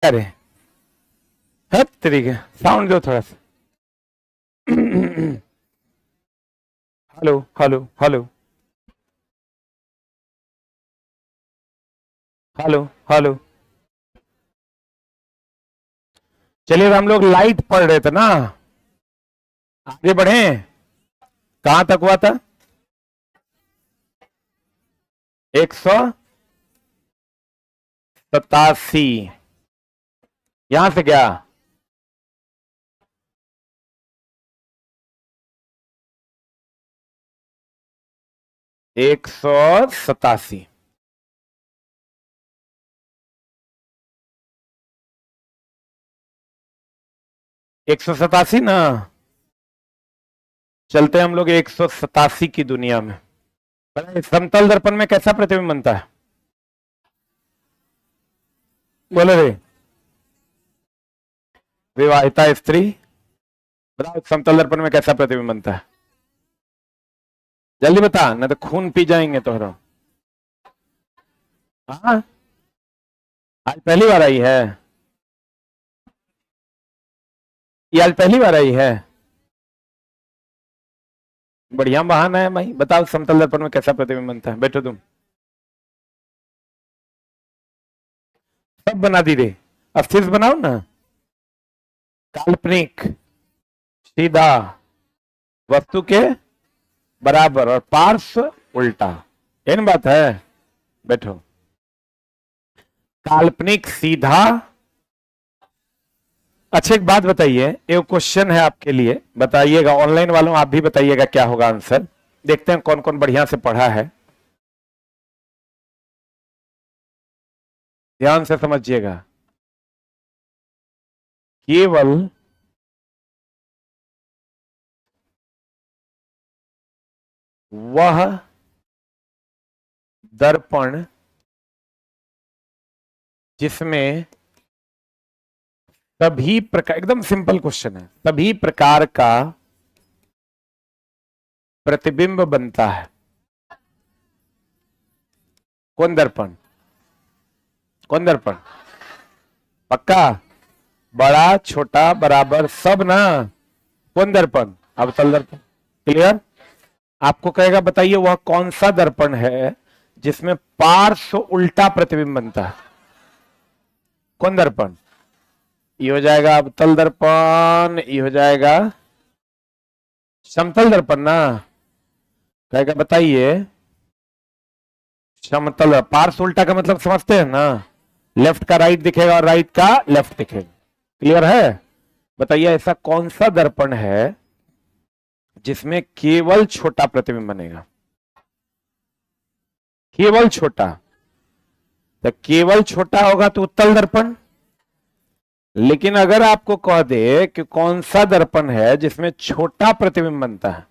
अरे हर तरीके साउंड दो थोड़ा सा। Hello hello hello hello hello. चलिए हम लोग लाइट पढ़ रहे थे ना, आगे बढ़े। कहां तक हुआ था? 187। यहां से क्या? 187। 187 ना। चलते हैं हम लोग 187 की दुनिया में। समतल दर्पण में कैसा प्रतिबिंब बनता है? बोले रे। विवाहिता स्त्री। बताओ समतल दर्पण में कैसा प्रतिबिंब बनता है? जल्दी बता, नहीं तो खून पी जाएंगे तोहरा। हाँ, आज पहली बार आई है। ये आज पहली बार आई है। बढ़िया बहाना है भाई। बताओ समतल दर्पण में कैसा प्रतिबिंब बनता है? बैठो तुम। सब बना दी रे। अब फिर बनाओ ना। काल्पनिक, सीधा, वस्तु के बराबर और पार्श्व उल्टा। इन बात है। बैठो। काल्पनिक, सीधा। अच्छा एक बात बताइए, एक क्वेश्चन है आपके लिए, बताइएगा। ऑनलाइन वालों आप भी बताइएगा क्या होगा आंसर। देखते हैं कौन कौन बढ़िया से पढ़ा है। ध्यान से समझिएगा। केवल वह दर्पण जिसमें सभी प्रकार, एकदम सिंपल क्वेश्चन है, सभी प्रकार का प्रतिबिंब बनता है। कौन दर्पण? कौन दर्पण? पक्का? बड़ा छोटा बराबर सब ना? कौन दर्पण? अवतल दर्पण। क्लियर? आपको कहेगा बताइए वह कौन सा दर्पण है जिसमें पार्श्व उल्टा प्रतिबिंब बनता है? कौन दर्पण? ये हो जाएगा अवतल दर्पण, ये हो जाएगा समतल दर्पण ना। कहेगा बताइए समतल। पार्श्व उल्टा का मतलब समझते हैं ना? लेफ्ट का राइट दिखेगा और राइट का लेफ्ट दिखेगा। क्लियर है? बताइए ऐसा कौन सा दर्पण है जिसमें केवल छोटा प्रतिबिंब बनेगा? केवल छोटा। तो केवल छोटा होगा तो उत्तल दर्पण। लेकिन अगर आपको कह दे कि कौन सा दर्पण है जिसमें छोटा प्रतिबिंब बनता है,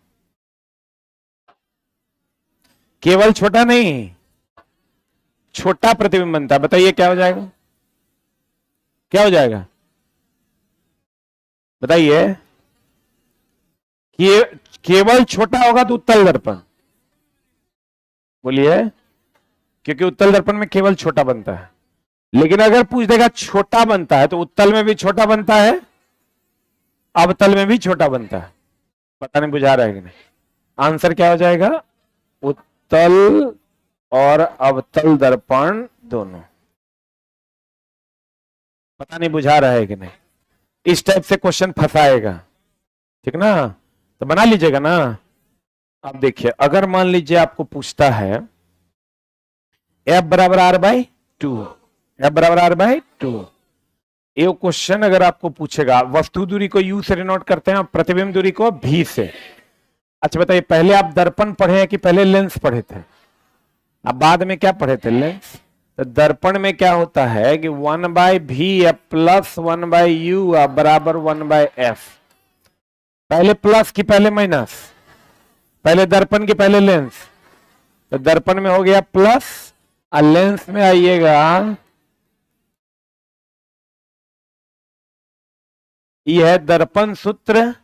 केवल छोटा नहीं, छोटा प्रतिबिंब बनता है, बताइए क्या हो जाएगा? क्या हो जाएगा बताइए? केवल छोटा होगा तो उत्तल दर्पण। बोलिए। क्योंकि उत्तल दर्पण में केवल छोटा बनता है। लेकिन अगर पूछ देगा छोटा बनता है तो उत्तल में भी छोटा बनता है, अवतल में भी छोटा बनता है। पता नहीं बुझा रहा है कि नहीं? आंसर क्या हो जाएगा? उत्तल और अवतल दर्पण दोनों। पता नहीं बुझा रहा है कि नहीं? इस टाइप से क्वेश्चन फंसाएगा। ठीक ना? तो बना लीजिएगा ना। अब देखिए, अगर मान लीजिए आपको पूछता है F बराबर R बाई 2, F बराबर R बाई 2, ये क्वेश्चन अगर आपको पूछेगा, वस्तु दूरी को U से डिनोट करते हैं और प्रतिबिंब दूरी को V से। अच्छा बताइए, पहले आप दर्पण पढ़े हैं कि पहले लेंस पढ़े थे? अब बाद में क्या पढ़े थे? लेंस। तो दर्पण में क्या होता है कि 1/V प्लस 1/U बराबर 1/F। पहले प्लस की पहले माइनस? पहले दर्पण की पहले लेंस। तो दर्पण में हो गया प्लस और लेंस में आइएगा, यह है दर्पण सूत्र,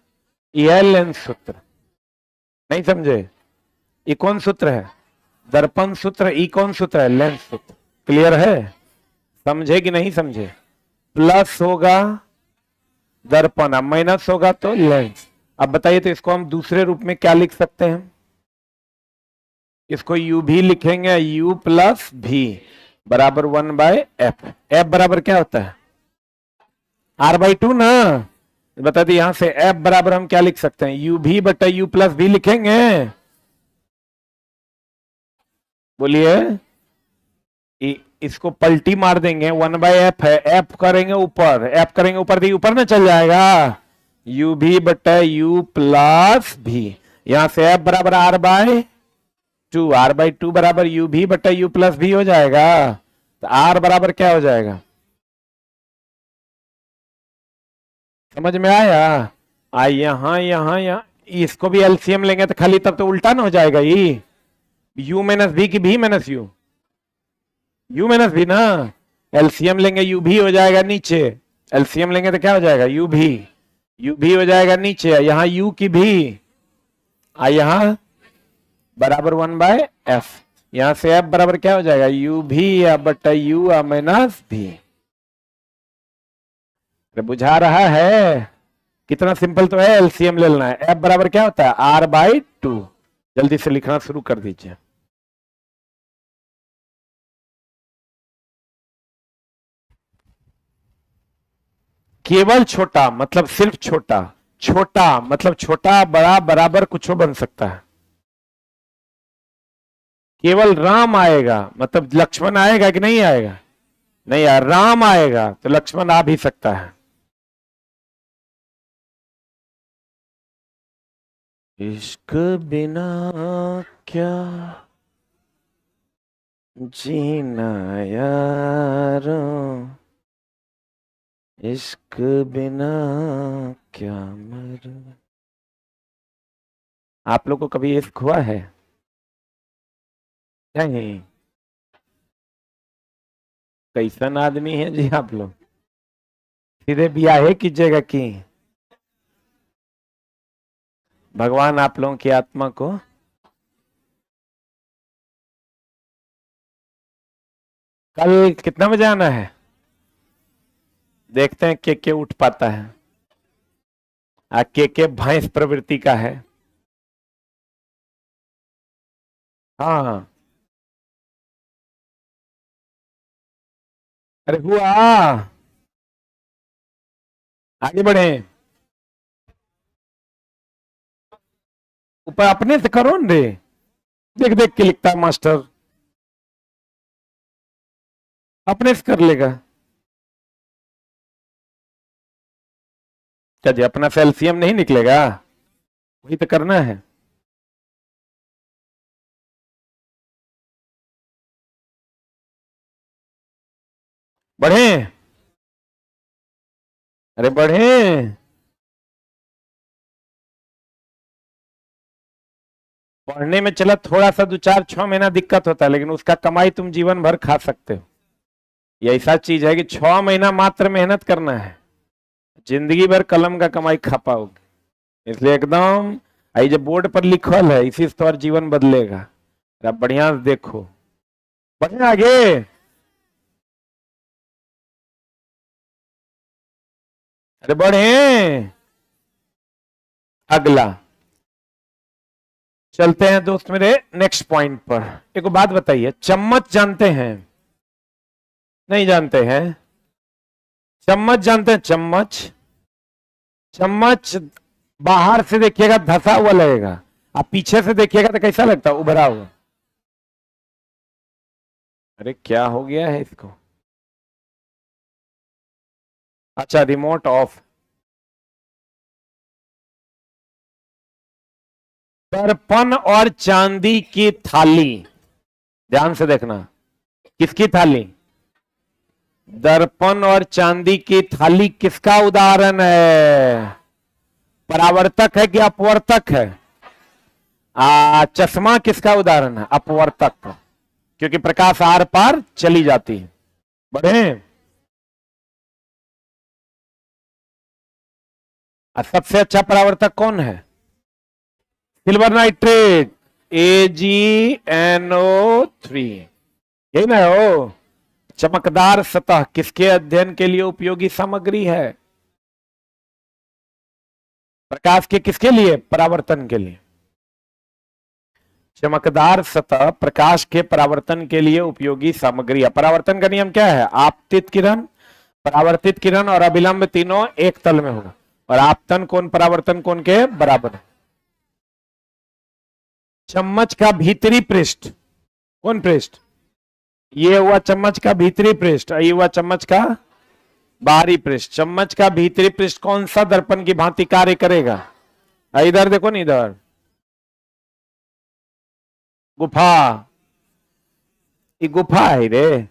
यह है लेंस सूत्र। नहीं समझे? ये कौन सूत्र है? दर्पण सूत्र। ये कौन सूत्र है? लेंस सूत्र। क्लियर है? समझे कि नहीं समझे? प्लस होगा दर्पण, अब माइनस होगा तो लेंस। अब बताइए तो इसको हम दूसरे रूप में क्या लिख सकते हैं? इसको यू भी लिखेंगे, यू प्लस भी बराबर 1/f। एफ बराबर क्या होता है? r/2 ना। बता दी यहां से एफ बराबर हम क्या लिख सकते हैं? यू भी बटा यू प्लस भी लिखेंगे। बोलिए, इसको पलटी मार देंगे, 1/f है, एफ करेंगे ऊपर, एफ करेंगे ऊपर, दी ऊपर ना चल जाएगा, यू भी बटा यू प्लस भी। यहां से एफ बराबर r/2, r/2 बराबर यू भी बटा यू प्लस भी हो जाएगा। तो r बराबर क्या हो जाएगा? समझ में आया? यहां इसको भी एलसीएम लेंगे तो खाली तब तो उल्टा ना हो जाएगा, ये यू माइनस भी की भी माइनस यू, यू माइनस भी ना। एलसीएम लेंगे यू भी हो जाएगा नीचे, एलसीएम लेंगे तो क्या हो जाएगा? यू भी हो जाएगा नीचे, यहां यू की भी, यहां बराबर 1/f। यहां से f बराबर क्या हो जाएगा? यू भी या बटा यू माइनस भी। बुझा रहा है? कितना सिंपल तो है, एलसीएम ले लेना है। f बराबर क्या होता है? r/2। जल्दी से लिखना शुरू कर दीजिए। केवल छोटा मतलब सिर्फ छोटा, छोटा मतलब छोटा बड़ा बराबर कुछ बन सकता है। केवल राम आएगा मतलब लक्ष्मण आएगा कि नहीं आएगा? नहीं यार, राम आएगा तो लक्ष्मण आ भी सकता है। इश्क बिना क्या जीना यारो, इश्क बिना क्या मर। आप लोग को कभी इश्क हुआ है? नहीं। कैसन आदमी है जी आप लोग, सीधे ब्याहे कीजिएगा कि भगवान आप लोगों की आत्मा को। कल कितना बजे आना है? देखते हैं के उठ पाता है। के भैंस प्रवृत्ति का है। हाँ, अरे हुआ, आगे बढ़े, ऊपर अपने से करो न रे, देख देख के लिखता है मास्टर, अपने से कर लेगा। क्या जी अपना से एलसीएम नहीं निकलेगा? वही तो करना है। बढ़े, अरे बढ़े। पढ़ने में चला थोड़ा सा 2 4 6 महीना दिक्कत होता है, लेकिन उसका कमाई तुम जीवन भर खा सकते हो। ये ऐसा चीज है कि 6 महीना मात्र मेहनत करना है, जिंदगी भर कलम का कमाई खा पाओगे। इसलिए एकदम आई जब बोर्ड पर लिखल है इसी से तुम्हारा जीवन बदलेगा। अब बढ़िया से देखो, बढ़िया आगे। अरे बढ़े, अगला चलते हैं दोस्त मेरे नेक्स्ट पॉइंट पर। एक बात बताइए, चम्मच जानते हैं? नहीं जानते हैं? चम्मच जानते हैं? चम्मच, चम्मच बाहर से देखिएगा धसा हुआ लगेगा, आप पीछे से देखिएगा तो कैसा लगता है? उभरा हुआ। अरे क्या हो गया है इसको? अच्छा, रिमोट ऑफ। दर्पण और चांदी की थाली, ध्यान से देखना, किसकी थाली? दर्पण और चांदी की थाली किसका उदाहरण है? परावर्तक है कि अपवर्तक है? चश्मा किसका उदाहरण है? अपवर्तक, क्योंकि प्रकाश आर पार चली जाती है। बढ़े, सबसे अच्छा परावर्तक कौन है? सिल्वर नाइट्रेट, AgNO3, यही ना हो। चमकदार सतह किसके अध्ययन के लिए उपयोगी सामग्री है? प्रकाश के किसके लिए? परावर्तन के लिए। चमकदार सतह प्रकाश के परावर्तन के लिए उपयोगी सामग्री है। परावर्तन का नियम क्या है? आपतित किरण, परावर्तित किरण और अभिलंब तीनों एक तल में होगा, और आपतन कोण परावर्तन कोण के बराबर है। चम्मच का भीतरी पृष्ठ, कौन पृष्ठ? ये हुआ चम्मच का भीतरी पृष्ठ, ये हुआ चम्मच का बाहरी पृष्ठ। चम्मच का भीतरी पृष्ठ कौन सा दर्पण की भांति कार्य करेगा? इधर देखो नहीं, इधर गुफा, ये गुफा है रे।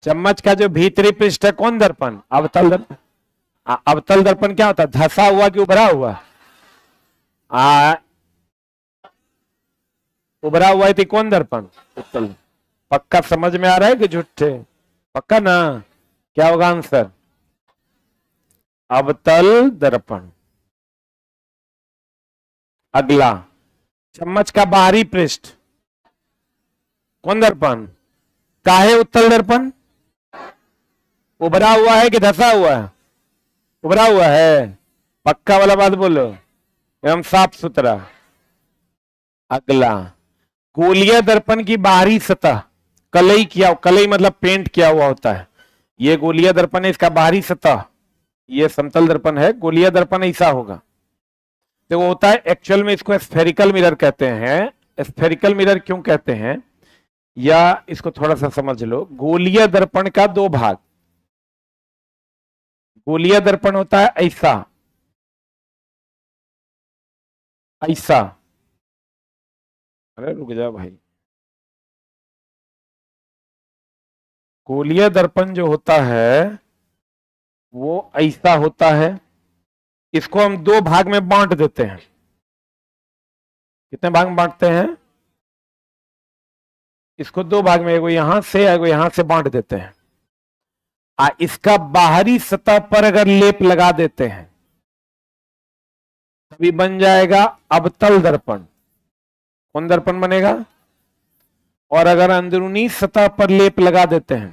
चम्मच का जो भीतरी पृष्ठ है कौन दर्पण? अवतल दर्पण। अवतल दर्पण क्या होता है? धंसा हुआ कि उभरा हुआ? उभरा हुआ है तो कौन दर्पण? उत्तल। पक्का समझ में आ रहा है कि झूठे? पक्का ना? क्या होगा आंसर? अवतल दर्पण। अगला, चम्मच का बाहरी पृष्ठ कौन दर्पण? काहे उत्तल दर्पण? उभरा हुआ है कि धंसा हुआ है? उभरा हुआ है। पक्का वाला बात बोलो, एकदम साफ सुथरा। अगला, गोलीय दर्पण की बाहरी सतह कलई किया, कलई मतलब पेंट किया हुआ होता है। ये गोलीय दर्पण है, इसका बाहरी सतह, ये समतल दर्पण है। गोलीय दर्पण ऐसा होगा, तो वो होता है, एक्चुअल में इसको स्फेरिकल मिरर कहते हैं। स्फेरिकल मिरर क्यों कहते हैं, या इसको थोड़ा सा समझ लो। गोलीय दर्पण का दो भाग, गोलीय दर्पण होता है ऐसा, ऐसा। अरे रुक जा भाई। गोलीय दर्पण जो होता है वो ऐसा होता है। इसको हम दो भाग में बांट देते हैं। कितने भाग में बांटते हैं? इसको दो भाग में, एगो यहां से एगो यहां से बांट देते हैं। इसका बाहरी सतह पर अगर लेप लगा देते हैं तभी बन जाएगा अवतल दर्पण। कौन दर्पण बनेगा? और अगर अंदरूनी सतह पर लेप लगा देते हैं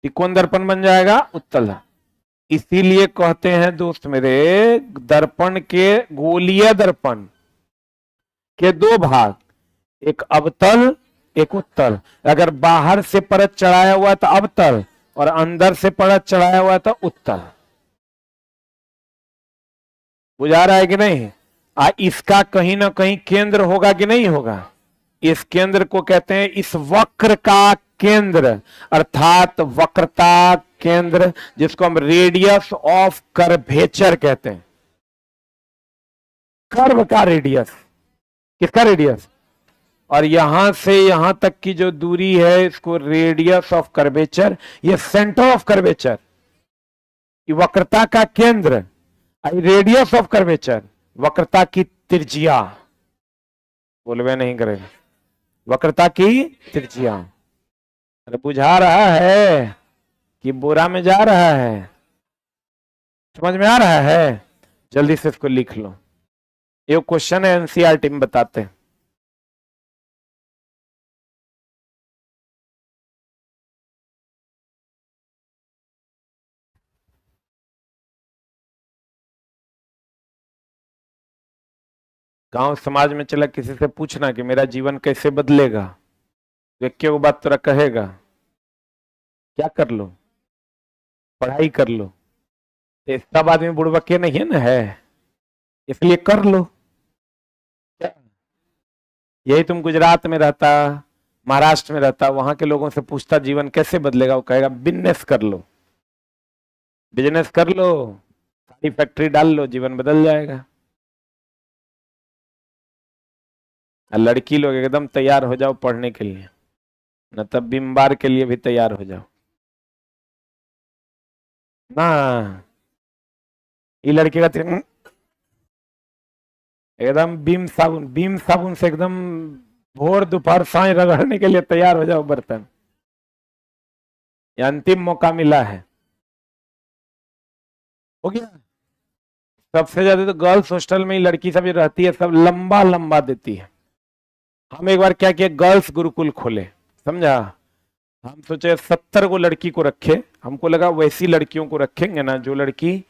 तो कौन दर्पण बन जाएगा? उत्तल। इसीलिए कहते हैं दोस्त मेरे, दर्पण के, गोलीय दर्पण के दो भाग, एक अवतल एक उत्तल। अगर बाहर से परत चढ़ाया हुआ तो अवतल, और अंदर से परत चढ़ाया हुआ तो उत्तल। बुझा रहा है कि नहीं? इसका कहीं ना कहीं केंद्र होगा कि नहीं होगा? इस केंद्र को कहते हैं, इस वक्र का केंद्र, अर्थात वक्रता केंद्र, जिसको हम रेडियस ऑफ कर्वेचर कहते हैं। कर्व का रेडियस, किसका रेडियस? और यहां से यहां तक की जो दूरी है इसको रेडियस ऑफ कर्वेचर, ये सेंटर ऑफ कर्वेचर, ये वक्रता का केंद्र। रेडियस ऑफ कर्वेचर, वक्रता की त्रिज्या। बोलवे नहीं करेगा, वक्रता की त्रिज्या। अरे बुझा रहा है कि बोरा में जा रहा है? समझ में आ रहा है? जल्दी से इसको लिख लो। ये क्वेश्चन है, एनसीईआरटी में बताते हैं। गांव समाज में चला, किसी से पूछना कि मेरा जीवन कैसे बदलेगा, व्यक्ति को बात तोरा कहेगा क्या कर लो? पढ़ाई कर लो। तो सब आदमी बुड़बके नहीं है ना, है, इसलिए कर लो। यही तुम गुजरात में रहता, महाराष्ट्र में रहता, वहां के लोगों से पूछता जीवन कैसे बदलेगा, वो कहेगा बिजनेस कर लो, बिजनेस कर लो, सारी फैक्ट्री डाल लो, जीवन बदल जाएगा। लड़की लोग एकदम तैयार हो जाओ पढ़ने के लिए, न तब बिम्बार के लिए भी तैयार हो जाओ ना। ये लड़के का एकदम बीम साबुन से एकदम भोर दोपहर सांझ रगड़ने के लिए तैयार हो जाओ बर्तन। ये अंतिम मौका मिला है। हो गया। सबसे ज्यादा तो गर्ल्स हॉस्टल में ही लड़की सब रहती है, सब लंबा लंबा देती है। हम एक बार क्या किया, गर्ल्स गुरुकुल खोले समझा? हम सोचे 70 को लड़की को रखे, हमको लगा वैसी लड़कियों को रखेंगे ना जो लड़की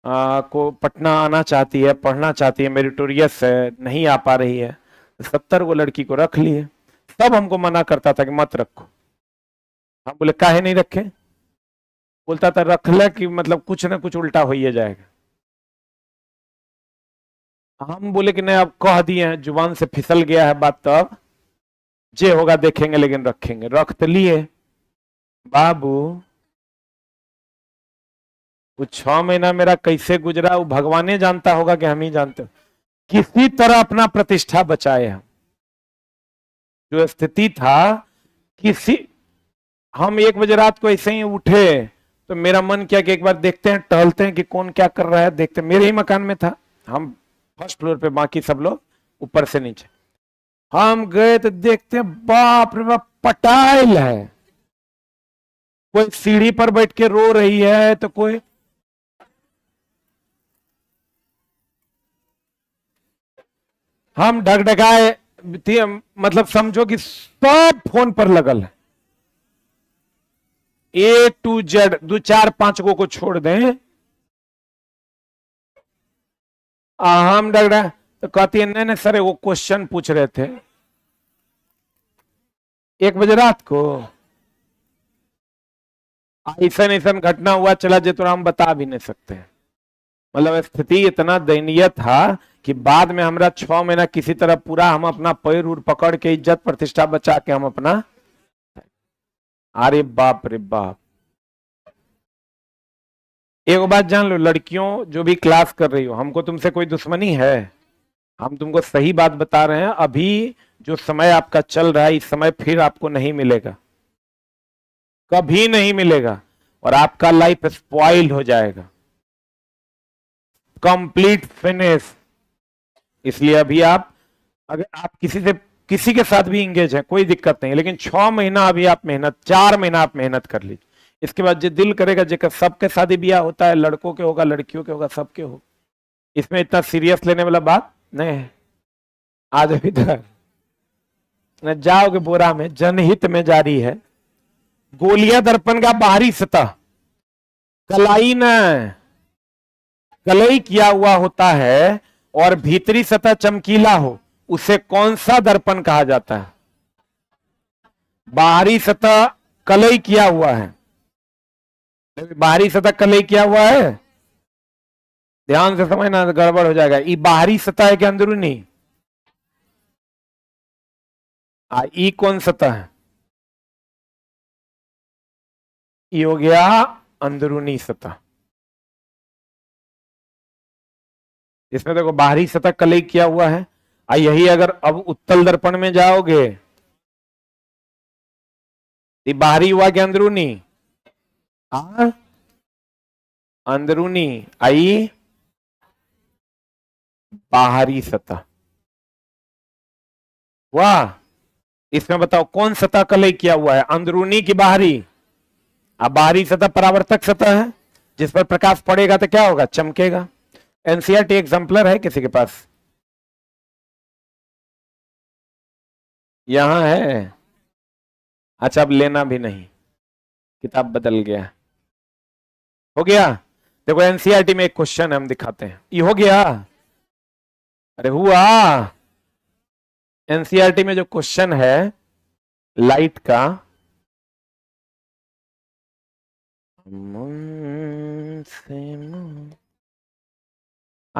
को पटना आना चाहती है, पढ़ना चाहती है, मेरिटोरियस है, नहीं आ पा रही है, 70 को लड़की को रख लिए। सब हमको मना करता था कि मत रखो। हम बोले काहे नहीं रखे? बोलता था रख ले कि मतलब कुछ ना कुछ उल्टा हो ही जाएगा। हम बोले कि नहीं, अब कह दिए हैं, जुबान से फिसल गया है बात, तो अब जे होगा देखेंगे, लेकिन रखेंगे। रख तो लिए बाबू। वो 6 महीना मेरा कैसे गुजरा वो भगवान ही जानता होगा कि हम ही जानते हो। किसी तरह अपना प्रतिष्ठा बचाए हम। जो स्थिति था, किसी हम 1 बजे रात को ऐसे ही उठे तो मेरा मन किया कि एक बार देखते हैं, टहलते हैं कि कौन क्या कर रहा है, देखते। मेरे ही मकान में था, हम फर्स्ट फ्लोर पे, बाकी सब लोग ऊपर से नीचे। हम गए तो देखते हैं, बाप रे बाप, पटाइल है। कोई सीढ़ी पर बैठ के रो रही है तो कोई, हम ढकढकाए, मतलब समझो कि सब फोन पर लगल है, A to Z, 2 4 5 को छोड़ दें। हम डगड़ा तो कहती है नहीं सर वो क्वेश्चन पूछ रहे थे 1 बजे रात को। ऐसा ऐसा घटना हुआ चला जो तो हम बता भी नहीं सकते। मतलब स्थिति इतना दयनीय था कि बाद में हमारा 6 महीना किसी तरह पूरा हम अपना पैर उर पकड़ के, इज्जत प्रतिष्ठा बचा के हम अपना, अरे बाप रे बाप। एक बात जान लो, लड़कियों जो भी क्लास कर रही हो, हमको तुमसे कोई दुश्मनी है? हम तुमको सही बात बता रहे हैं। अभी जो समय आपका चल रहा है, इस समय फिर आपको नहीं मिलेगा, कभी नहीं मिलेगा, और आपका लाइफ स्पॉइल हो जाएगा, कंप्लीट फिनिश। इसलिए अभी आप, अगर आप किसी के साथ भी इंगेज है कोई दिक्कत नहीं, लेकिन 6 महीना अभी आप मेहनत, 4 महीना आप मेहनत कर लीजिए। इसके बाद जो दिल करेगा, जेकर सबके शादी ब्याह होता है, लड़कों के होगा, लड़कियों के होगा, सबके हो। इसमें इतना सीरियस लेने वाला बात नहीं है। आज अभी तक न जाओगे बोरा में, जनहित में जारी है। गोलियां दर्पण का बाहरी सतह कलाई न कलई किया हुआ होता है, और भीतरी सतह चमकीला हो, उसे कौन सा दर्पण कहा जाता है? बाहरी सतह कलई किया हुआ है, बाहरी सतह कलई किया हुआ है, ध्यान से समझना, गड़बड़ हो जाएगा। ये बाहरी सतह है कि अंदरूनी? ई कौन सतह है? ये हो गया अंदरूनी सतह। इसमें देखो बाहरी सतह कलई किया हुआ है। यही अगर अब उत्तल दर्पण में जाओगे, ये बाहरी हुआ कि अंदरूनी? अंदरूनी। आई बाहरी सतह। वाह, इसमें बताओ कौन सतह कलई किया हुआ है, अंदरूनी की बाहरी? अब बाहरी सतह परावर्तक सतह है, जिस पर प्रकाश पड़ेगा तो क्या होगा? चमकेगा। एनसीईआरटी एग्जाम्पलर है किसी के पास? यहां है? अच्छा, अब लेना भी नहीं, किताब बदल गया। हो गया? देखो एनसीईआरटी में एक क्वेश्चन है, हम दिखाते हैं। ये हो गया? अरे हुआ। एनसीईआरटी में जो क्वेश्चन है लाइट का,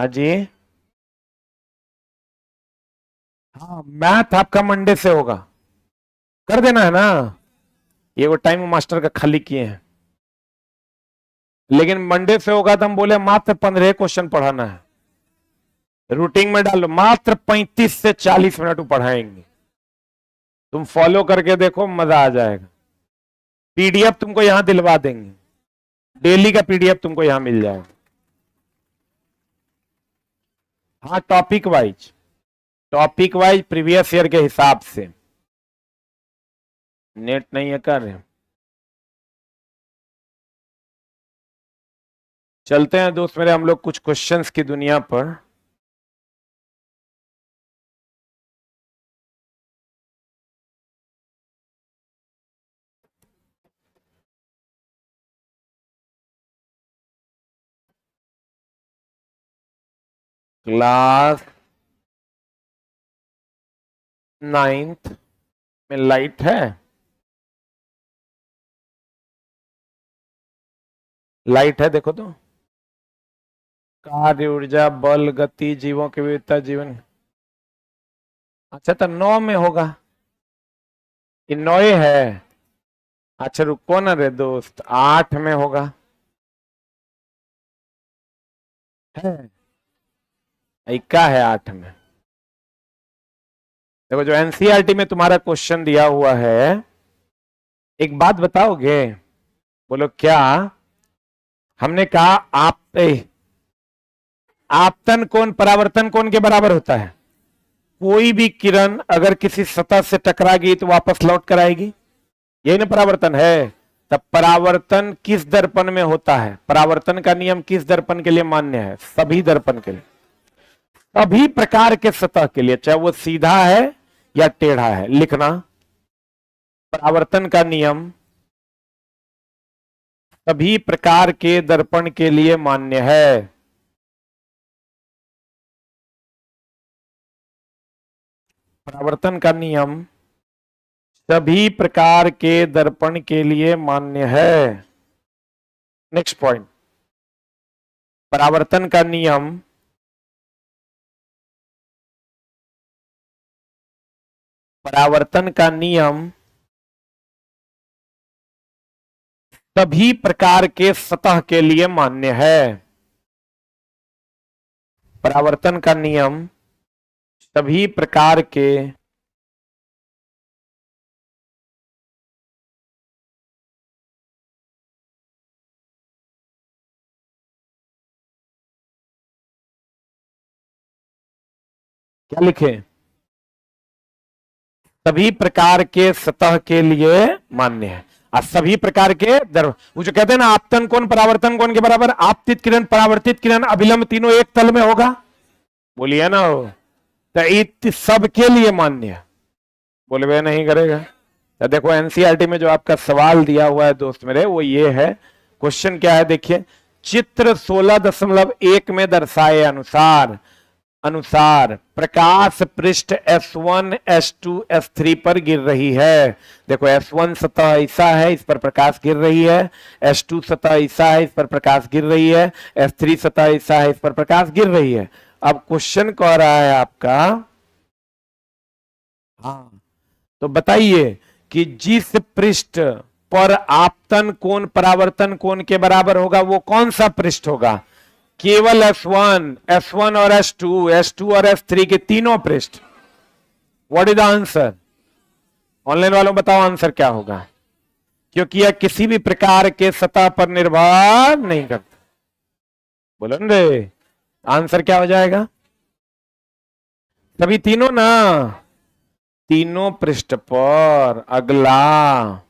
जी हाँ, मैथ आपका मंडे से होगा, कर देना है ना। ये वो टाइम मास्टर का खाली किए हैं, लेकिन मंडे से होगा तो हम बोले मात्र 15 क्वेश्चन पढ़ाना है। रूटीन में डालो, मात्र 35 से 40 मिनट पढ़ाएंगे। तुम फॉलो करके देखो, मजा आ जाएगा। पीडीएफ तुमको यहां दिलवा देंगे, डेली का पीडीएफ तुमको यहां मिल जाएगा। हाँ, टॉपिक वाइज प्रीवियस ईयर के हिसाब से। नेट नहीं है कर रहे, चलते हैं दोस्त मेरे हम लोग कुछ क्वेश्चंस की दुनिया पर। क्लास 9th में लाइट है, लाइट है देखो तो, कार्य, ऊर्जा, बल, गति, जीवों की विविधता, जीवन। अच्छा तो 9 में होगा, ये 9 है। अच्छा रुको ना रे दोस्त, 8 में होगा है, इक्का है 8 में। देखो जो एनसीईआरटी में तुम्हारा क्वेश्चन दिया हुआ है, एक बात बताओगे? बोलो क्या? हमने कहा आपतन कोण परावर्तन कोण के बराबर होता है। कोई भी किरण अगर किसी सतह से टकरा गई तो वापस लौट कर आएगी, यही ना परावर्तन है। तब परावर्तन किस दर्पण में होता है? परावर्तन का नियम किस दर्पण के लिए मान्य है? सभी दर्पण के लिए, सभी प्रकार के सतह के लिए, चाहे वो सीधा है या टेढ़ा है। लिखना, परावर्तन का नियम सभी प्रकार के दर्पण के लिए मान्य है। परावर्तन का नियम सभी प्रकार के दर्पण के लिए मान्य है। नेक्स्ट पॉइंट, परावर्तन का नियम सभी प्रकार के सतह के लिए मान्य है। परावर्तन का नियम सभी प्रकार के क्या लिखे? सभी प्रकार के सतह के लिए मान्य है। और सभी प्रकार के वो जो कहते हैं ना आपतन कोण परावर्तन कोण के बराबर, आपतित किरण परावर्तित किरण अभिलंब तीनों एक तल में होगा, बोलिए ना हो, तो सबके लिए मान्य है। बोलवे नहीं करेगा। तो देखो एनसीईआरटी में जो आपका सवाल दिया हुआ है दोस्त मेरे, वो ये है। क्वेश्चन क्या है देखिए, चित्र 16.1 में दर्शाए अनुसार प्रकाश पृष्ठ S1 S2 S3 पर गिर रही है। देखो S1 सतह ऐसा है, इस पर प्रकाश गिर रही है। S2 सतह ऐसा है, इस पर प्रकाश गिर रही है। S3 सतह ऐसा है, इस पर प्रकाश गिर रही है। अब क्वेश्चन कह रहा है आपका, हाँ तो बताइए कि जिस पृष्ठ पर आपतन कोण परावर्तन कोण के बराबर होगा वो कौन सा पृष्ठ होगा? केवल S1 और S2 और S3 के तीनों पृष्ठ। What is the answer? Online वालों बताओ आंसर क्या होगा, क्योंकि यह किसी भी प्रकार के सतह पर निर्भर नहीं करता। बोलो न रे, आंसर क्या हो जाएगा? सभी तीनों ना, तीनों पृष्ठ पर। अगला,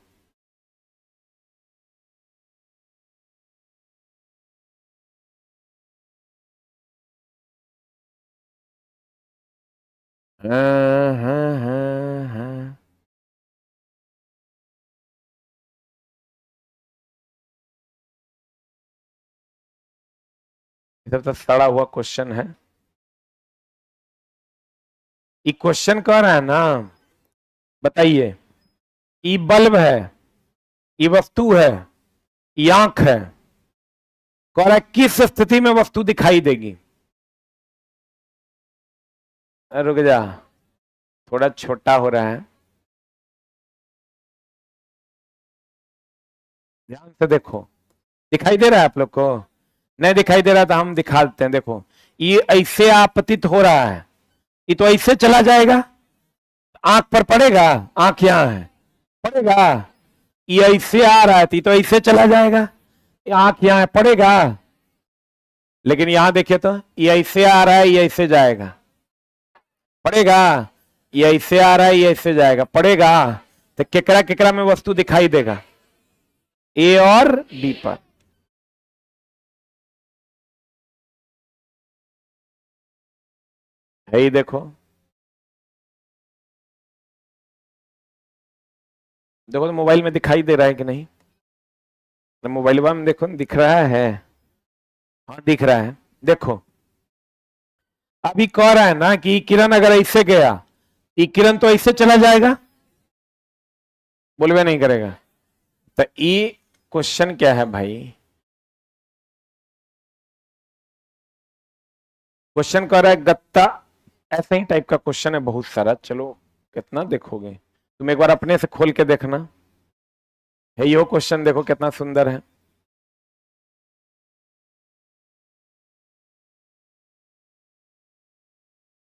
हाँ। इधर तो सड़ा हुआ क्वेश्चन है। ये क्वेश्चन कह रहा है ना, बताइए, ये बल्ब है, ये वस्तु है, ये आंख है। कह रहा है किस स्थिति में वस्तु दिखाई देगी? रुक जा, थोड़ा छोटा हो रहा है, ध्यान से देखो। दिखाई दे रहा है आप लोग को? नहीं दिखाई दे रहा तो हम दिखा देते हैं। देखो ये ऐसे आपतित हो रहा है, ये तो ऐसे चला जाएगा, आंख पर पड़ेगा, आंख यहां है, पड़ेगा। ये ऐसे आ रहा है तो ऐसे चला जाएगा, आंख यहां है, पड़ेगा। लेकिन यहां देखिए तो ये ऐसे आ रहा है, ये ऐसे जाएगा, पड़ेगा। ये ऐसे आ रहा है, ये ऐसे जाएगा, पड़ेगा। तो केकरा केकरा में वस्तु दिखाई देगा? ए और बी पर। है ही, देखो देखो तो मोबाइल में दिखाई दे रहा है कि नहीं? तो मोबाइल में देखो दिख रहा है, हाँ दिख रहा है। देखो अभी कह रहा है ना कि किरण अगर ऐसे गया, ये किरण तो ऐसे चला जाएगा, बोलवे नहीं करेगा। तो ये क्वेश्चन क्या है भाई, क्वेश्चन कह रहा है गत्ता, ऐसे ही टाइप का क्वेश्चन है बहुत सारा। चलो कितना देखोगे तुम, एक बार अपने से खोल के देखना है। यो क्वेश्चन देखो कितना सुंदर है।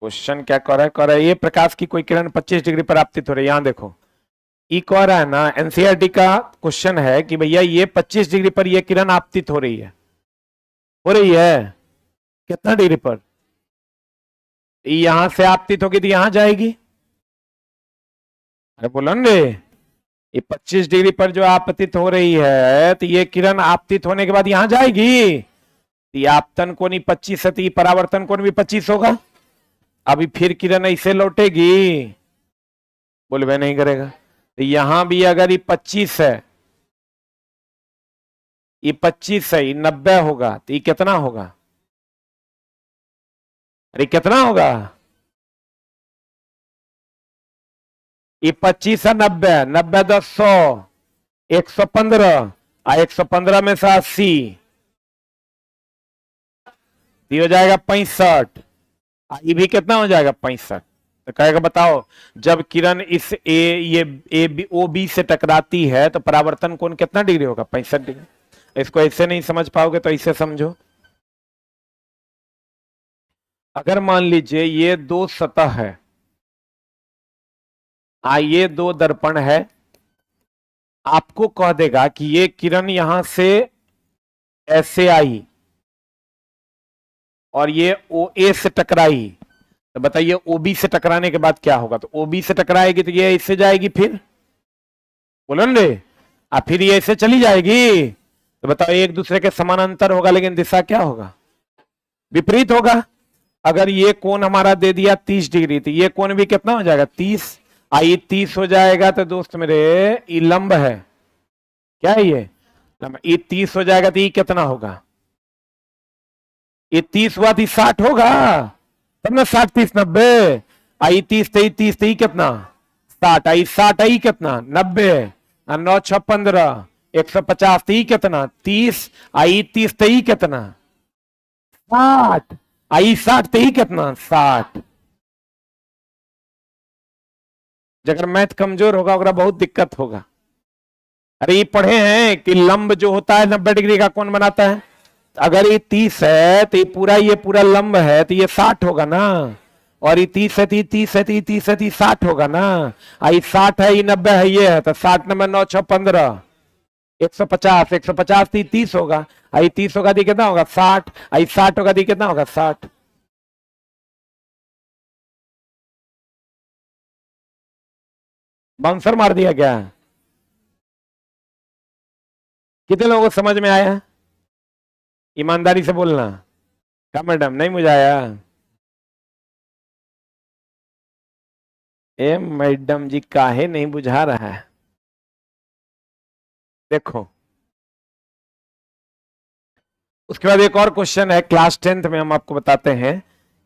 क्वेश्चन क्या कह रहा है, ये प्रकाश की कोई किरण 25 डिग्री पर आपतित हो रही है। यहां देखो, ये कह रहा है ना, एनसीईआरटी का क्वेश्चन है कि भैया ये 25 डिग्री पर ये किरण आपतित हो रही है, हो रही है कितना डिग्री पर, यहां से आपतित होगी तो यहां जाएगी। अरे बोलो न रे, ये 25 डिग्री पर जो आपतित हो रही है तो ये किरण आपतित होने के बाद यहां जाएगी। तो ये आपतन कोण ही 25 है, तो ये परावर्तन कोण भी 25 होगा। अभी फिर किरण ऐसे लौटेगी, बोले वह नहीं करेगा। तो यहां भी अगर ये 25 है, ये 25 है, ये 90 होगा, तो ये कितना होगा, अरे कितना होगा, ये 25 है 90, 90 10 100, 115, 115 में से 80, ये हो जाएगा 65, ये भी कितना हो जाएगा 65। तो कहेगा बताओ, जब किरण इस ये ओ बी से टकराती है तो परावर्तन कोण कितना डिग्री होगा, 65 डिग्री। इसको ऐसे नहीं समझ पाओगे तो ऐसे समझो, अगर मान लीजिए ये दो सतह है, ये दो दर्पण है, आपको कह देगा कि ये किरण यहां से ऐसे आई और ये ओ ए से टकराई, तो बताइए ओबी से टकराने के बाद क्या होगा। तो ओबी से टकराएगी तो ये ऐसे जाएगी, फिर बोलो न रे, फिर ये ऐसे चली जाएगी। तो बताओ एक दूसरे के समानांतर होगा, लेकिन दिशा क्या होगा, विपरीत होगा। अगर ये कोण हमारा दे दिया 30 डिग्री, तो ये कोण भी कितना हो जाएगा 30, आई 30 हो जाएगा। तो दोस्त मेरे ये लंब है, क्या है ये लंब, ये 30 हो जाएगा तो ये कितना होगा, ये 30 हुआ तो 60 होगा, तब ना 60 30 90, आई 30 30 30 कितना 60, आई 60 आई कितना 90, 9 6 15, 150 ती कितना 30, आई 30 ती कितना 60, आई 60 ती कितना 60। जगह मैथ कमजोर होगा ओकरा बहुत दिक्कत होगा। अरे ये पढ़े हैं कि लंब जो होता है 90 डिग्री का कौन बनाता है। अगर ये 30 है तो ये पूरा लंब है, तो ये 60 होगा ना, और ये 30 है तो ये 30 है तो ये 30 है तो ये 60 होगा ना। आई 60 है, ये 90 है, ये है, तो 60 नंबर 9 6 15, 150, 150 तो 30 होगा, आई 30 होगा तो कितना होगा 60, आई 60 होगा तो कितना होगा 60। बाउंसर मार दिया क्या, कितने लोगों को समझ में आया, ईमानदारी से बोलना। क्या मैडम नहीं मुझे आया, ए मैडम जी काहे नहीं बुझा रहा है। देखो उसके बाद एक और क्वेश्चन है, क्लास 10th में हम आपको बताते हैं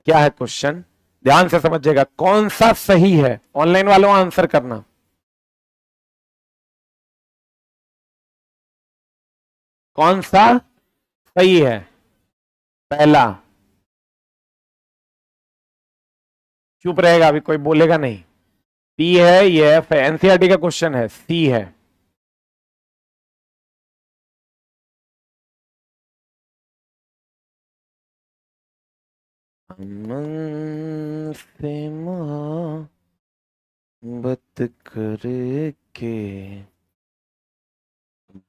क्या है क्वेश्चन, ध्यान से समझिएगा। कौन सा सही है, ऑनलाइन वालों आंसर करना। कौन सा सही है, पहला, चुप रहेगा अभी कोई बोलेगा नहीं। पी है, ये एफ है, एनसीईआरटी का क्वेश्चन है, सी है। मन से मोहब्बत करके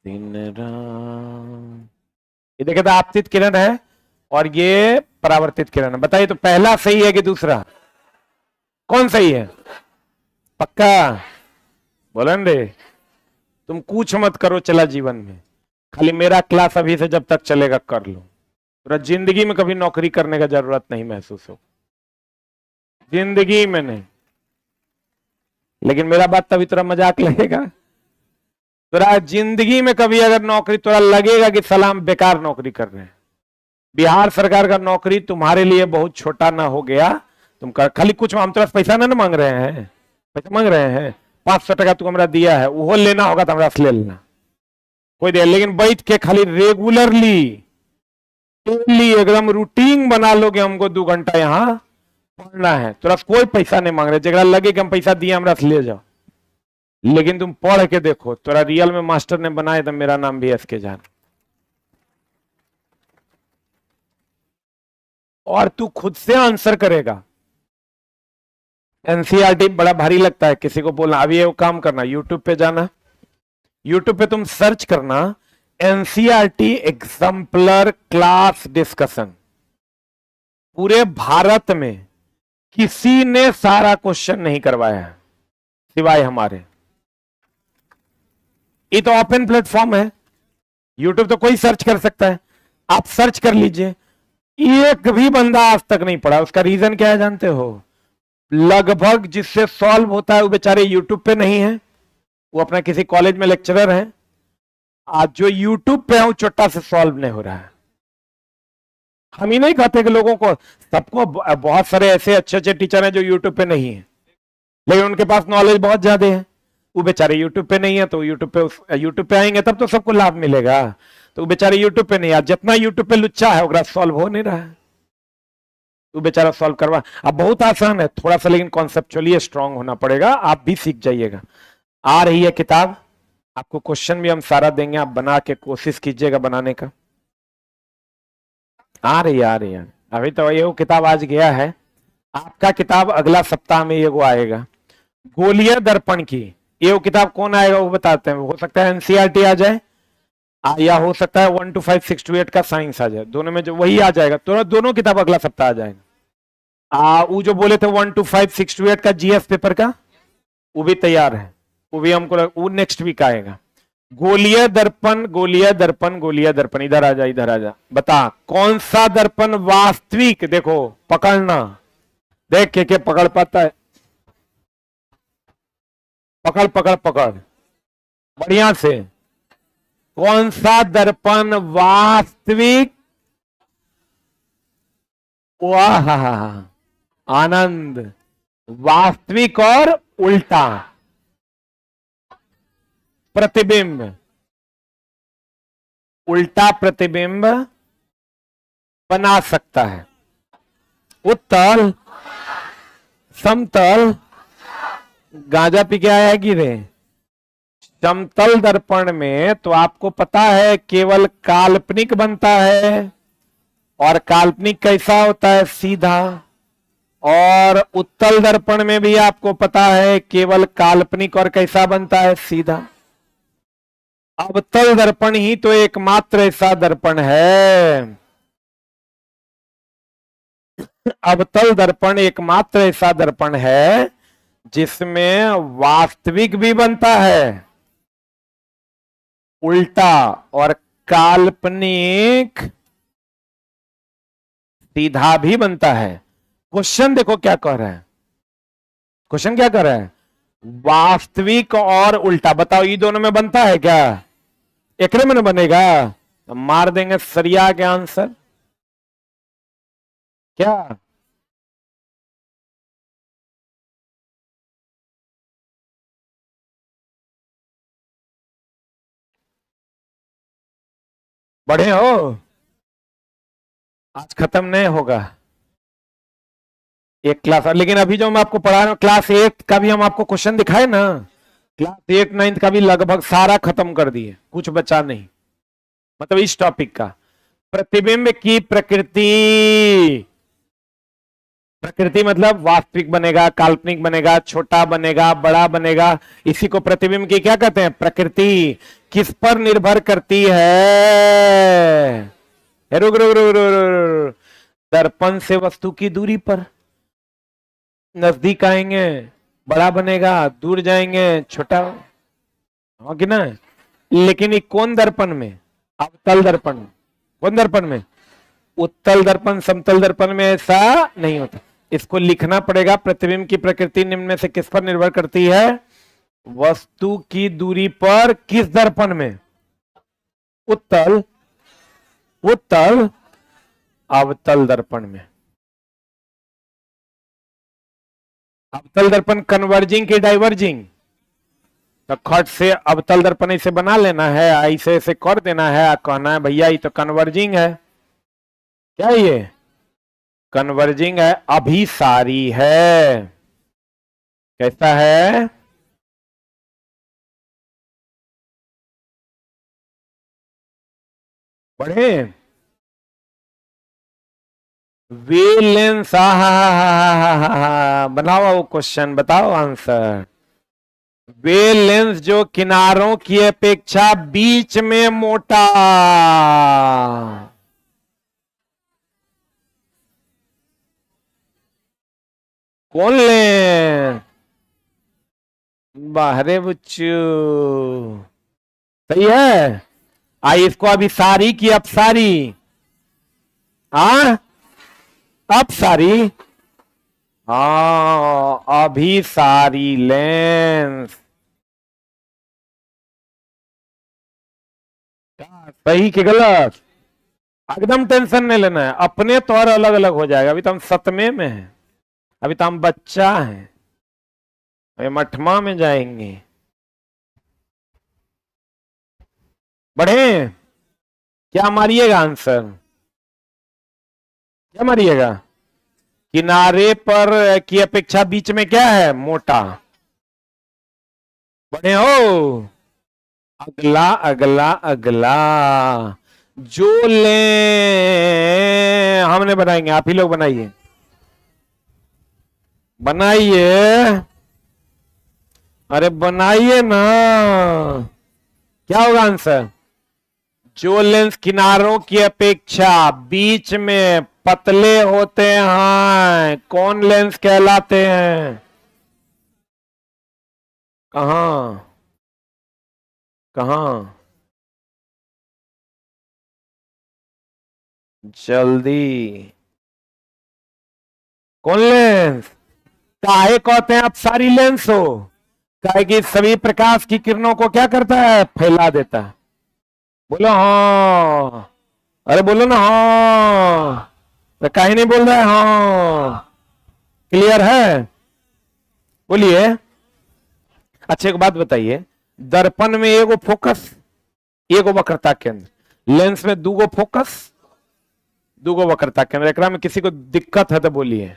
दिन रात, ये देखे तो आपतित किरण है और ये परावर्तित किरण है। बताइए तो पहला सही है कि दूसरा, कौन सही है, पक्का बोलन रे। तुम कुछ मत करो चला जीवन में, खाली मेरा क्लास अभी से जब तक चलेगा कर लो, पूरा जिंदगी में कभी नौकरी करने का जरूरत नहीं महसूस हो, जिंदगी में नहीं। लेकिन मेरा बात तभी थोड़ा मजाक लगेगा, तोरा जिंदगी में कभी अगर नौकरी तोरा लगेगा कि सलाम बेकार नौकरी कर रहे हैं, बिहार सरकार का नौकरी तुम्हारे लिए बहुत छोटा ना हो गया, तुम खाली कुछ हम तरफ पैसा ना मांग रहे हैं, पैसा मांग रहे हैं, 500 टका तुम हमरा दिया है, वो लेना होगा तो हमरा से ले लेना, कोई दे, लेकिन बैठ के खाली रेगुलरली डेली एकदम रूटीन बना लोगे, हमको 2 घंटा यहाँ पढ़ना है, तुरंत कोई पैसा नहीं मांग रहे, जगह लगे कि हम पैसा दिए हमरा से ले जाओ, लेकिन तुम पढ़ के देखो, तोरा रियल में मास्टर ने बनाए तो मेरा नाम भी एस के जान, और तू खुद से आंसर करेगा। एनसीईआरटी बड़ा भारी लगता है किसी को बोलना, अभी ये काम करना, यूट्यूब पे जाना, यूट्यूब पे तुम सर्च करना एनसीईआरटी एग्जाम्पलर क्लास डिस्कशन, पूरे भारत में किसी ने सारा क्वेश्चन नहीं करवाया है सिवाय हमारे, ये तो ओपन प्लेटफॉर्म है, यूट्यूब तो कोई सर्च कर सकता है, आप सर्च कर लीजिए, एक भी बंदा आज तक नहीं पढ़ा, उसका रीजन क्या है जानते हो? लगभग जिससे सॉल्व होता है वो बेचारे यूट्यूब पे नहीं है, वो अपना किसी कॉलेज में लेक्चरर है, आज जो यूट्यूब पे है वो चोट्टा से सॉल्व नहीं हो रहा है। हम ही नहीं कहते कि लोगों को, सबको, बहुत सारे ऐसे अच्छे अच्छे टीचर हैं जो यूट्यूब पे नहीं है, लेकिन उनके पास नॉलेज बहुत ज्यादा है, वो बेचारे यूट्यूब पे नहीं है, तो यूट्यूब पे आएंगे तब तो सबको लाभ मिलेगा, तो वो बेचारे यूट्यूब पे नहीं है, जितना यूट्यूब पे लुच्चा है वो सॉल्व हो नहीं रहा है, तो बेचारा सॉल्व करवा। अब बहुत आसान है थोड़ा सा, लेकिन कॉन्सेप्चुअली स्ट्रांग होना पड़ेगा, आप भी सीख जाइएगा। आ रही है किताब, आपको क्वेश्चन भी हम सारा देंगे, आप बना के कोशिश कीजिएगा बनाने का। आ रही है अभी तो ये वो किताब आज गया है, आपका किताब अगला सप्ताह में ये वो आएगा, गोलीय दर्पण की, ये वो किताब कौन आएगा वो बताते हैं, हो सकता है एनसीईआरटी आ जाए, या हो सकता है 1 to 5 6 to 8 का साइंस आ जाए, दोनों में जो वही आ जाएगा, तो दोनों किताब अगला सप्ताह आ जाएगा। वो जो बोले थे 1 to 5 6 to 8 का जीएस पेपर का, वो भी तैयार है, वो भी हमको वो नेक्स्ट वीक आएगा। गोलीय दर्पण, गोलीय दर्पण, गोलीय दर्पण, इधर आ जा, बता कौन सा दर्पण वास्तविक, देखो पकड़ना, देख के पकड़ पाता है, पकड़ पकड़ पकड़ बढ़िया से, कौन सा दर्पण वास्तविक, वाह आनंद, वास्तविक और उल्टा प्रतिबिंब, उल्टा प्रतिबिंब बना सकता है, उत्तल, समतल, गांजा पी के आया है कि रे, समतल दर्पण में तो आपको पता है केवल काल्पनिक बनता है, और काल्पनिक कैसा होता है, सीधा, और उत्तल दर्पण में भी आपको पता है केवल काल्पनिक और कैसा बनता है, सीधा। अवतल दर्पण ही तो एकमात्र ऐसा दर्पण है, अवतल दर्पण एकमात्र ऐसा दर्पण है जिसमें वास्तविक भी बनता है, उल्टा और काल्पनिक सीधा भी बनता है। क्वेश्चन देखो क्या कह रहा है, क्वेश्चन क्या कर रहा है, वास्तविक और उल्टा, बताओ ये दोनों में बनता है क्या, एकरे में न बनेगा, तो मार देंगे सरिया के आंसर क्या, बढ़े हो, आज खत्म नहीं होगा एक क्लास, लेकिन अभी जो मैं आपको पढ़ा रहा हूं क्लास 8 का भी हम आपको क्वेश्चन दिखाए ना, क्लास 8 9 का भी लगभग सारा खत्म कर दिए, कुछ बचा नहीं, मतलब इस टॉपिक का। प्रतिबिंब की प्रकृति, प्रकृति मतलब वास्तविक बनेगा, काल्पनिक बनेगा, छोटा बनेगा, बड़ा बनेगा, इसी को प्रतिबिंब की क्या कहते हैं, प्रकृति। किस पर निर्भर करती है, रुक रुक रुक रुक, दर्पण से वस्तु की दूरी पर, नजदीक आएंगे बड़ा बनेगा, दूर जाएंगे छोटा हो कि ना, लेकिन ये कौन दर्पण में, अवतल दर्पण, कौन दर्पण में, उत्तल दर्पण, समतल दर्पण में ऐसा नहीं होता, इसको लिखना पड़ेगा। प्रतिबिंब की प्रकृति निम्न में से किस पर निर्भर करती है, वस्तु की दूरी पर, किस दर्पण में, उत्तल, उत्तल, अवतल दर्पण में। अवतल दर्पण कन्वर्जिंग की डाइवर्जिंग? तो खट से अवतल दर्पण इसे बना लेना है, ऐसे ऐसे कर देना है, कहना है भैया ये तो कन्वर्जिंग है। क्या ये कन्वर्जिंग है, अभिसारी है। कैसा है? पढ़े? वेलेंस, बनाओ वो क्वेश्चन, बताओ आंसर। वेलेंस जो किनारों की अपेक्षा बीच में मोटा। कौन लेंस? बाहरे बुच्चू, सही है। आई इसको अभी सारी की अपसारी? हाँ, अपसारी। हाँ, अभिसारी लेंस। सही कि गलत? एकदम टेंशन नहीं लेना है, अपने तौर अलग अलग हो जाएगा। अभी तो हम सतमे में हैं, अभी तो हम बच्चा हैं, अभी मठमा में जाएंगे। बढ़े? क्या मारिएगा आंसर? क्या मारिएगा? किनारे पर की अपेक्षा बीच में क्या है? मोटा। बढ़े हो? अगला अगला अगला जो ले हमने बनाएंगे, आप ही लोग बनाइए, बनाइए, अरे बनाइए ना। क्या होगा आंसर? जो लेंस किनारों की अपेक्षा बीच में पतले होते हैं कौन लेंस कहलाते हैं? कहां? कहां? जल्दी। कौन लेंस? काहे कहते हैं आप सारी लेंस हो? काहे कि सभी प्रकाश की किरणों को क्या करता है? फैला देता है। बोलो हाँ, अरे बोलो ना हाँ, तो काहे नहीं बोल रहा है? हाँ, क्लियर है? बोलिए। अच्छा एक बात बताइए, दर्पण में एगो फोकस, एगो वक्रता केंद्र, लेंस में दूगो फोकस, दूगो वक्रता केंद्र। एकरा में किसी को दिक्कत है तो बोलिए।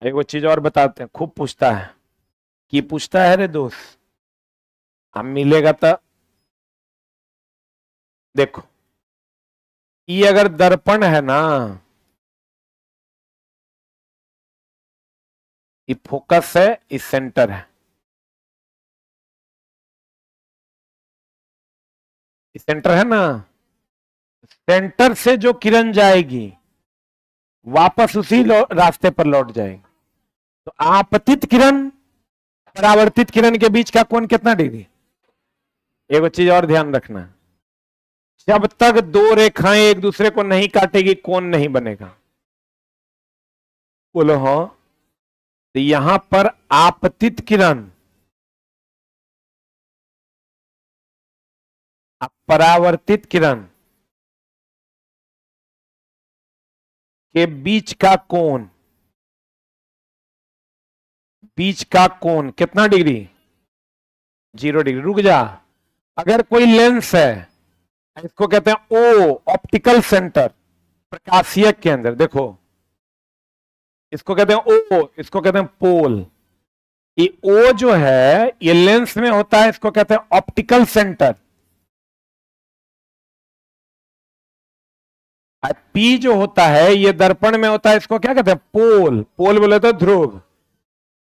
एगो चीज और बताते हैं, खूब पूछता है। कि पूछता है रे दोस्त, हम मिलेगा तो देखो, ये अगर दर्पण है ना, ये फोकस है, ये सेंटर है। ये सेंटर है ना, सेंटर से जो किरण जाएगी वापस उसी रास्ते पर लौट जाएगी। तो आपतित किरण परावर्तित किरण के बीच का कोण कितना डिग्री? एगो चीज और ध्यान रखना, जब तक दो रेखाएं एक दूसरे को नहीं काटेगी कोण नहीं बनेगा। बोलो हाँ। तो यहां पर आपतित किरण परावर्तित किरण के बीच का कोण, बीच का कोण कितना डिग्री? 0 डिग्री। रुक जा, अगर कोई लेंस है, इसको कहते हैं ओ, ऑप्टिकल सेंटर, प्रकाशीय केंद्र। देखो इसको कहते हैं ओ, इसको कहते हैं पोल। ये ओ जो है ये लेंस में होता है, इसको कहते हैं ऑप्टिकल सेंटर। पी जो होता है ये दर्पण में होता है, इसको क्या कहते हैं? पोल। पोल बोले तो ध्रुव।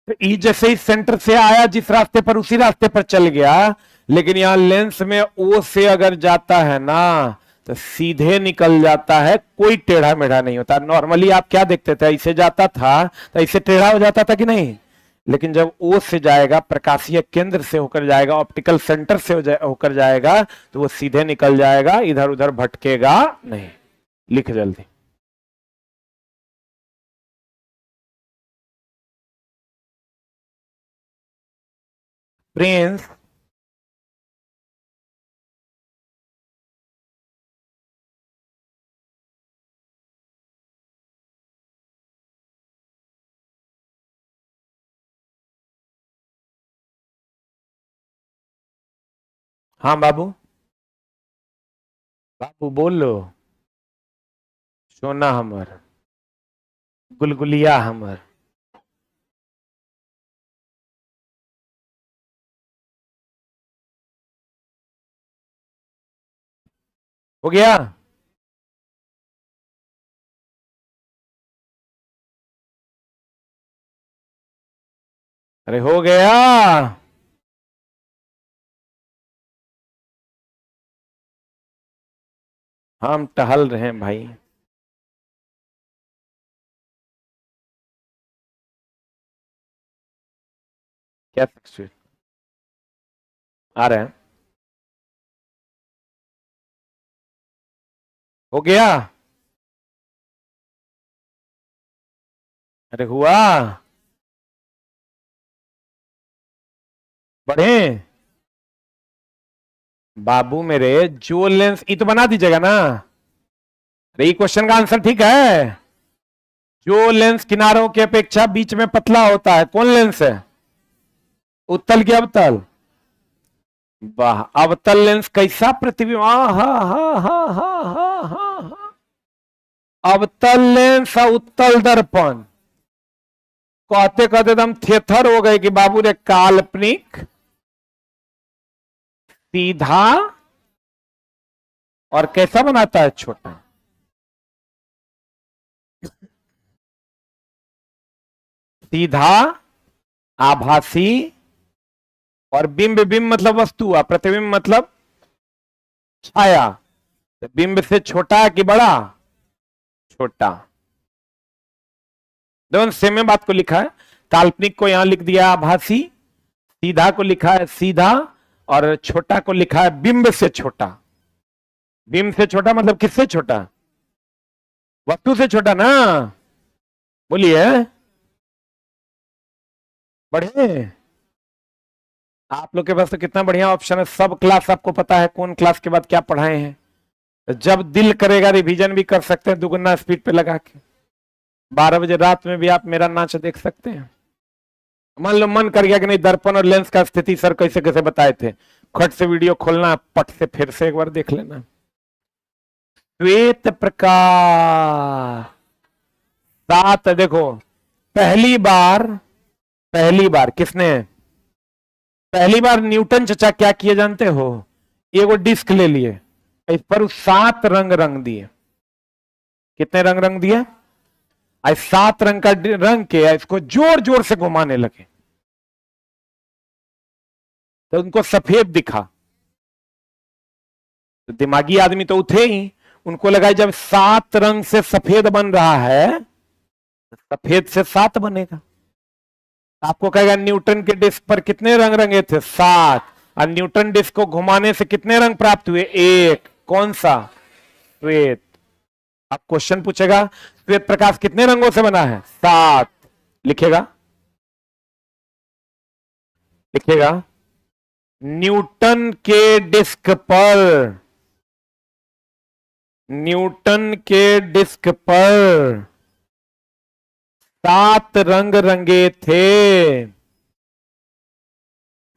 तो ई जैसे ही सेंटर से आया जिस रास्ते पर उसी रास्ते पर चल गया, लेकिन यहां लेंस में ओ से अगर जाता है ना तो सीधे निकल जाता है, कोई टेढ़ा मेढ़ा नहीं होता। नॉर्मली आप क्या देखते थे, ऐसे जाता था तो ऐसे टेढ़ा हो जाता था कि नहीं? लेकिन जब ओ से जाएगा, प्रकाशीय केंद्र से होकर जाएगा, ऑप्टिकल सेंटर से होकर जाएगा, तो वो सीधे निकल जाएगा, इधर उधर भटकेगा नहीं। लिख जल्दी। प्रिंस, हाँ बाबू, बाबू बोलो। सोना हमर, गुलगुलिया हमर। हो गया? अरे हो गया। हम टहल रहे हैं भाई। क्या सक्सेस आ रहे हैं? हो गया? अरे हुआ? बढ़े बाबू मेरे, जो लेंस ये तो बना दीजिएगा ना। अरे ये क्वेश्चन का आंसर ठीक है। जो लेंस किनारों की अपेक्षा बीच में पतला होता है, कौन लेंस है? उत्तल की अवतल? वाह, अवतल लेंस कैसा प्रतिबिंब, हा हा हा हा हा हा हा। अवतल लेंस और उत्तल दर्पण, कहते कहते एकदम थेथर हो गए कि बाबू रे, काल्पनिक, सीधा, और कैसा बनाता है? छोटा। सीधा, आभासी, और बिंब, बिंब मतलब वस्तु, और प्रतिबिंब मतलब छाया। तो बिंब से छोटा कि बड़ा? छोटा। दोनों सेम में बात को लिखा है। काल्पनिक को यहां लिख दिया आभासी, सीधा को लिखा है सीधा, और छोटा को लिखा है बिंब से छोटा। बिंब से छोटा मतलब किससे छोटा? वस्तु से छोटा ना। बोलिए। बढ़िया। आप लोग के पास तो कितना बढ़िया ऑप्शन है, सब क्लास आपको पता है कौन क्लास के बाद क्या पढ़ाए हैं। जब दिल करेगा रिवीजन भी कर सकते हैं दुगुना स्पीड पे लगा के। 12 बजे रात में भी आप मेरा नाच देख सकते हैं। मान लो मन कर गया कि नहीं, दर्पण और लेंस का स्थिति सर कैसे कैसे बताए थे, खट से वीडियो खोलना, पट से फिर से एक बार देख लेना। श्वेत प्रकाश, सात, देखो पहली बार, पहली बार किसने, पहली बार न्यूटन चचा क्या किए जानते हो? एगो डिस्क ले लिए, इस पर 7 रंग रंग दिए। कितने रंग रंग दिए? आज 7 रंग का रंग के इसको जोर जोर से घुमाने लगे, तो उनको सफेद दिखा। तो दिमागी आदमी तो उठे ही, उनको लगा जब 7 रंग से सफेद बन रहा है, तो सफेद से 7 बनेगा। आपको कहेगा न्यूटन के डिस्क पर कितने रंग रंगे थे? 7। और न्यूटन डिस्क को घुमाने से कितने रंग प्राप्त हुए? 1। कौन सा? श्वेत। अब क्वेश्चन पूछेगा श्वेत प्रकाश कितने रंगों से बना है? 7। लिखेगा, लिखेगा न्यूटन के डिस्क पर, न्यूटन के डिस्क पर 7 रंग रंगे थे।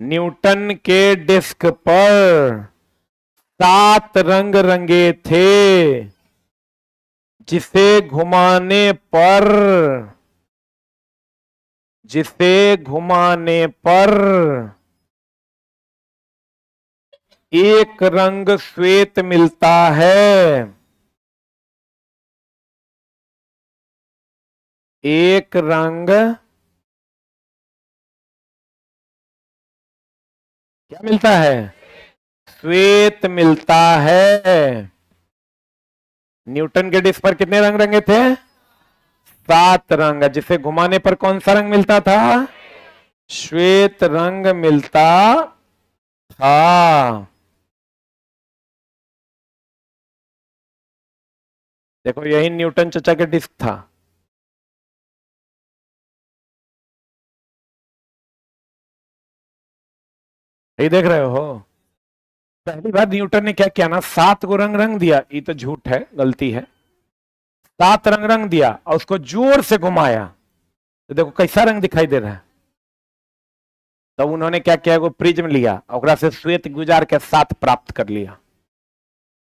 न्यूटन के डिस्क पर 7 रंग रंगे थे, जिसे घुमाने पर, जिसे घुमाने पर एक रंग श्वेत मिलता है। एक रंग क्या मिलता है? श्वेत मिलता है। न्यूटन के डिस्क पर कितने रंग रंगे थे? 7 रंग, जिसे घुमाने पर कौन सा रंग मिलता था? श्वेत रंग मिलता था। देखो यही न्यूटन चचा के डिस्क था। यही देख रहे हो। पहली बार न्यूटन ने क्या किया ना, 7 को रंग रंग दिया, ये तो झूठ है, गलती है। 7 रंग रंग दिया और उसको जोर से घुमाया, तो देखो कैसा रंग दिखाई दे रहा है। तो उन्होंने क्या किया, वो प्रिज्म लिया और से श्वेत गुजार के साथ प्राप्त कर लिया,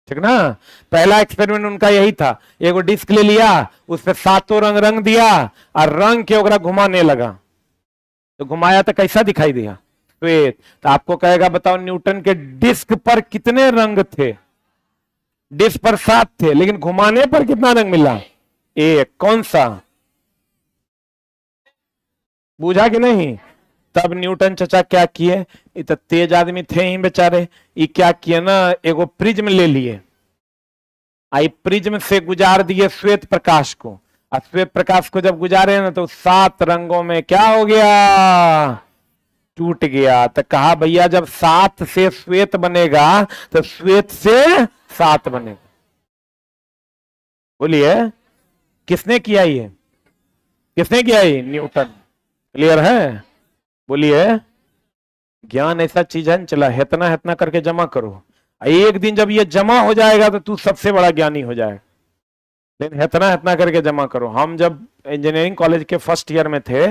ठीक ना। पहला एक्सपेरिमेंट उनका यही था, एगो डिस्क ले लिया, उस पर सातों रंग रंग दिया और रंग के ओकरा घुमाने लगा, तो घुमाया तो कैसा दिखाई दिया, श्वेत। तो आपको कहेगा बताओ न्यूटन के डिस्क पर कितने रंग थे, डिस्क पर 7 थे, लेकिन घुमाने पर कितना रंग मिला, एक। कौन सा, बूझा कि नहीं। तब न्यूटन चचा क्या किए, इतना तेज आदमी थे ही बेचारे, ये क्या किए ना, एगो प्रिज्म ले लिए, आई प्रिज्म से गुजार दिए श्वेत प्रकाश को, और श्वेत प्रकाश को जब गुजारे ना तो 7 रंगों में क्या हो गया, टूट गया। तो कहा भैया जब 7 से श्वेत बनेगा तो श्वेत से 7 बनेगा। बोलिए किसने किया ये, किसने किया ये, न्यूटन। क्लियर है, बोलिए। ज्ञान ऐसा चीज है, चला हेतना हेतना करके जमा करो, एक दिन जब ये जमा हो जाएगा तो तू सबसे बड़ा ज्ञानी हो जाएगा, लेकिन हेतना हेतना करके जमा करो। हम जब इंजीनियरिंग कॉलेज के फर्स्ट ईयर में थे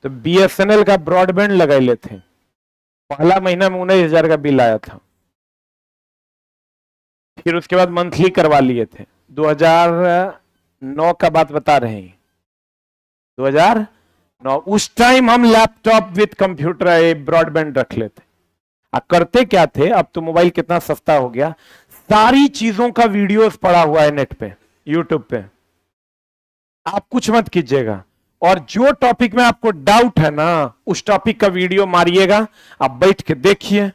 तो बीएसएनएल का ब्रॉडबैंड लगाए ले थे, पहला महीना में 19,000 का बिल आया था, फिर उसके बाद मंथली करवा लिए थे। 2009 का बात बता रहे हैं, 2009, उस टाइम हम लैपटॉप विद कंप्यूटर ब्रॉडबैंड रख लेते। करते क्या थे, अब तो मोबाइल कितना सस्ता हो गया, सारी चीजों का वीडियोस पड़ा हुआ है नेट पे, यूट्यूब पे, आप कुछ मत कीजिएगा, और जो टॉपिक में आपको डाउट है ना उस टॉपिक का वीडियो मारिएगा, आप बैठ के देखिए,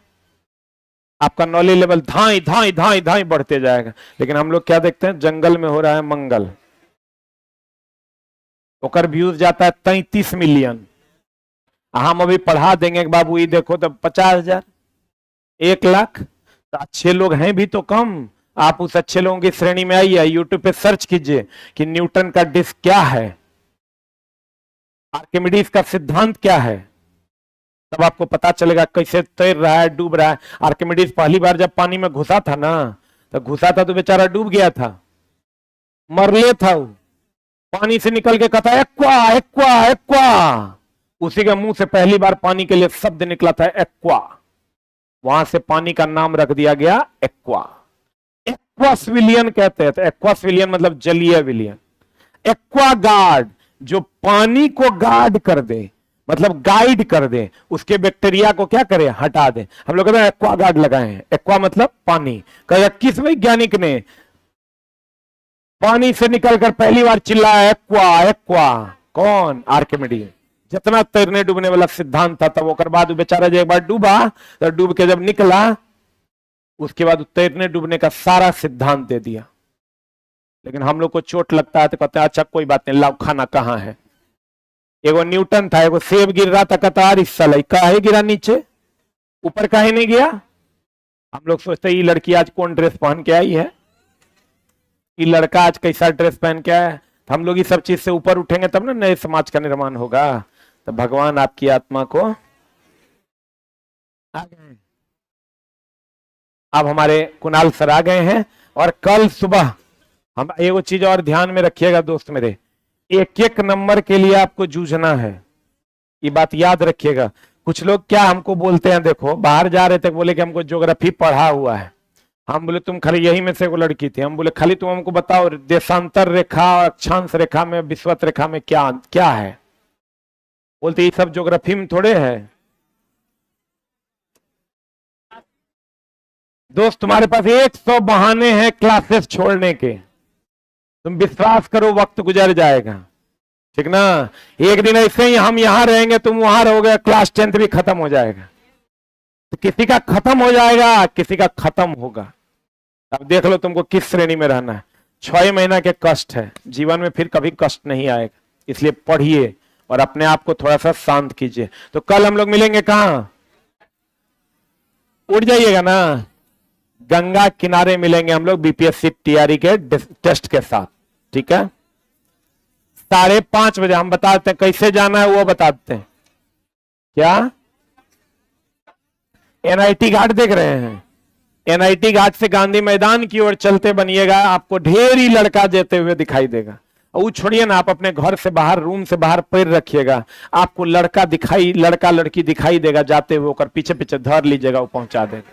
आपका नॉलेज लेवल धाई धाई धाई धाई बढ़ते जाएगा। लेकिन हम लोग क्या देखते हैं, जंगल में हो रहा है मंगल, ओकर व्यूज जाता है 33 मिलियन, हम अभी पढ़ा देंगे बाबू ये देखो तो 50,000, 1,00,000। तो अच्छे लोग हैं भी तो कम, आप उस अच्छे लोगों की श्रेणी में आइए, यूट्यूब पे सर्च कीजिए कि न्यूटन का डिस्क क्या है, आर्किमिडीज का सिद्धांत क्या है, तब आपको पता चलेगा कैसे तैर रहा है, डूब रहा है। आर्किमिडीज पहली बार जब पानी में घुसा था ना, तो घुसा था तो बेचारा डूब गया था, मरले था वो, पानी से निकल के कहता एक्वा एक्वा एक्वा, उसी के मुंह से पहली बार पानी के लिए शब्द निकला था एक्वा, वहां से पानी का नाम रख दिया गया एक्वा। एक्वास विलियन कहते हैं, तो एक्वास विलियन मतलब जलीय विलियन। एक्वा गार्ड, जो पानी को गार्ड कर दे, मतलब गाइड कर दे, उसके बैक्टीरिया को क्या करे, हटा दे। हम लोग कहते हैं एक्वा गार्ड लगाए हैं, एक्वा मतलब पानी। कहेगा किस वैज्ञानिक ने पानी से निकलकर पहली बार चिल्लाया एक्वा एक्वा, कौन, आर्किमिडीज। जितना तैरने डूबने वाला सिद्धांत था, तब ओकर बाद बेचारा जब एक बार डूबा तो डूब के जब निकला, उसके बाद तैरने डूबने का सारा सिद्धांत दे दिया। लेकिन हम लोग को चोट लगता है तो कहते हैं अच्छा कोई बात नहीं, लाओ खाना कहाँ है। एगो न्यूटन था, एगो सेब गिर रहा था, कतार हिस्सा लाई काहे गिरा नीचे, ऊपर काहे नहीं गया। हम लोग सोचते ये लड़की आज कौन ड्रेस पहन के आई है, ये लड़का आज कैसा ड्रेस पहन के आया है। हम लोग इस सब चीज से ऊपर उठेंगे तब ना नए समाज का निर्माण होगा। तो भगवान आपकी आत्मा को आ गए, अब हमारे कुणाल सर आ गए हैं, और कल सुबह हम एगो चीज और ध्यान में रखिएगा दोस्त मेरे, एक एक नंबर के लिए आपको जूझना है, ये बात याद रखिएगा। कुछ लोग क्या हमको बोलते हैं, देखो बाहर जा रहे थे, बोले कि हमको ज्योग्राफी पढ़ा हुआ है। हम बोले तुम खाली यही में से वो लड़की थी, हम बोले खाली तुम हमको बताओ देशांतर रेखा, अक्षांश रेखा में, विषुवत रेखा में क्या क्या है। बोलते ये सब ज्योग्राफी में थोड़े है। दोस्त तुम्हारे पास 100 बहाने हैं क्लासेस छोड़ने के, तुम विश्वास करो वक्त गुजर जाएगा, ठीक ना। एक दिन ऐसे ही हम यहां रहेंगे, तुम वहां रहोगे, क्लास 10th भी खत्म हो जाएगा। तो किसी का खत्म हो जाएगा, किसी का खत्म होगा। अब देख लो तुमको किस श्रेणी में रहना है। 6 महीना के कष्ट है, जीवन में फिर कभी कष्ट नहीं आएगा, इसलिए पढ़िए और अपने आप को थोड़ा सा शांत कीजिए। तो कल हम लोग मिलेंगे कहां, उठ जाइएगा ना, गंगा किनारे मिलेंगे हम लोग बीपीएससी टीआरई के टेस्ट के साथ, ठीक है। 5:30 बजे हम बताते हैं कैसे जाना है, वो बताते हैं। क्या एनआईटी घाट देख रहे हैं, एनआईटी घाट से गांधी मैदान की ओर चलते बनिएगा, आपको ढेर ही लड़का देते हुए दिखाई देगा। वो छोड़िए ना, आप अपने घर से बाहर, रूम से बाहर पैर रखिएगा, आपको लड़का लड़की दिखाई देगा जाते हुए, होकर पीछे पीछे धर लीजिएगा, वो पहुंचा देगा।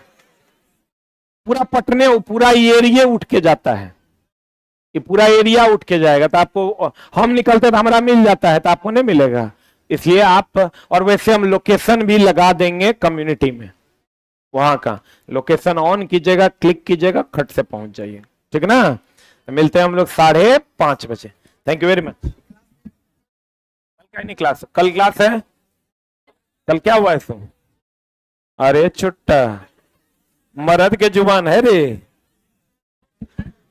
पूरा पटने, पूरा एरिया उठ के जाता है, ये पूरा एरिया उठ के जाएगा। तो आपको, हम निकलते तो हमारा मिल जाता है, तो आपको नहीं मिलेगा। इसलिए आप, और वैसे हम लोकेशन भी लगा देंगे कम्युनिटी में, वहां का लोकेशन ऑन कीजिएगा, क्लिक कीजिएगा, खट से पहुंच जाइए, ठीक ना। मिलते हैं हम लोग 5:30 बजे। Thank you very much. कल क्या नहीं क्लास, कल क्लास है, कल क्या हुआ है तुम? अरे छुट्टा, मर्द के जुबान है रे,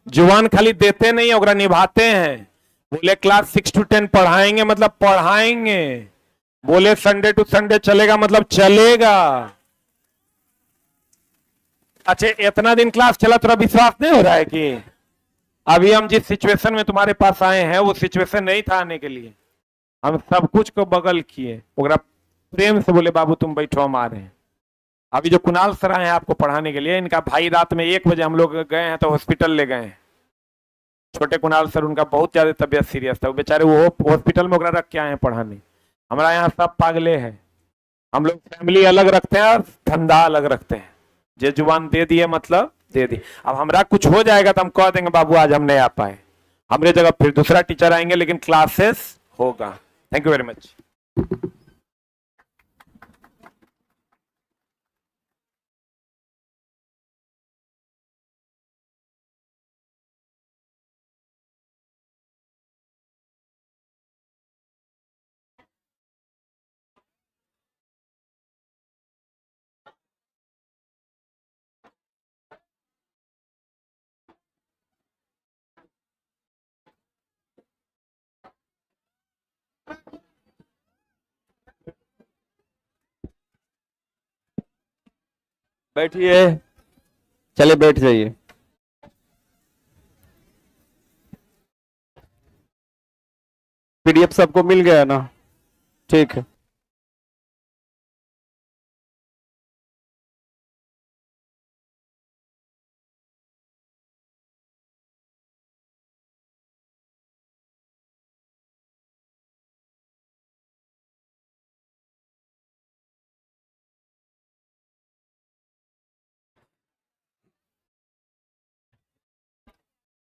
जुबान खाली देते नहीं, ओकरा निभाते हैं। बोले क्लास 6 to 10 पढ़ाएंगे, मतलब पढ़ाएंगे। बोले संडे टू संडे चलेगा, मतलब चलेगा। अच्छा, इतना दिन क्लास चला, थोड़ा विश्वास नहीं हो रहा है कि अभी हम जिस सिचुएशन में तुम्हारे पास आए हैं, वो सिचुएशन नहीं था आने के लिए। हम सब कुछ को बगल किए, ओकरा प्रेम से बोले बाबू तुम बैठो, हम आ रहे हैं। अभी जो कुणाल सर आए हैं आपको पढ़ाने के लिए, इनका भाई रात में 1 बजे हम लोग गए हैं तो हॉस्पिटल ले गए हैं। छोटे कुणाल सर, उनका बहुत ज्यादा तबियत सीरियस था, वो बेचारे वो हॉस्पिटल में रख के आए हैं पढ़ाने। हमारा यहाँ सब पागले हैं, हम लोग फैमिली अलग रखते हैं और धंधा अलग रखते हैं। जे जुबान दे दिए मतलब दे दी। अब हमारा कुछ हो जाएगा तो हम कह देंगे बाबू आज हम नहीं आ पाए, हमारे जगह फिर दूसरा टीचर आएंगे, लेकिन क्लासेस होगा। Thank you very much. बैठिए, चले बैठ जाइए। पीडीएफ सबको मिल गया ना? ठीक है।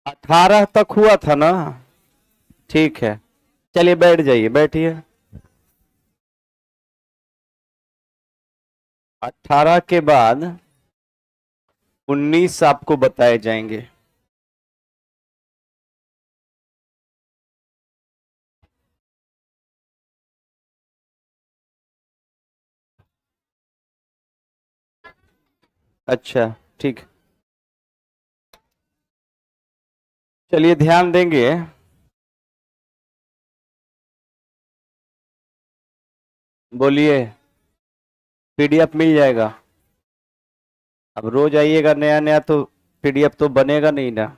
अठारह तक हुआ था ना? ठीक है, चलिए बैठ जाइए, बैठिए। 18 के बाद 19 आपको बताए जाएंगे। अच्छा, ठीक, चलिए ध्यान देंगे। बोलिए, पीडीएफ मिल जाएगा। अब रोज आइएगा नया नया तो पीडीएफ तो बनेगा नहीं ना।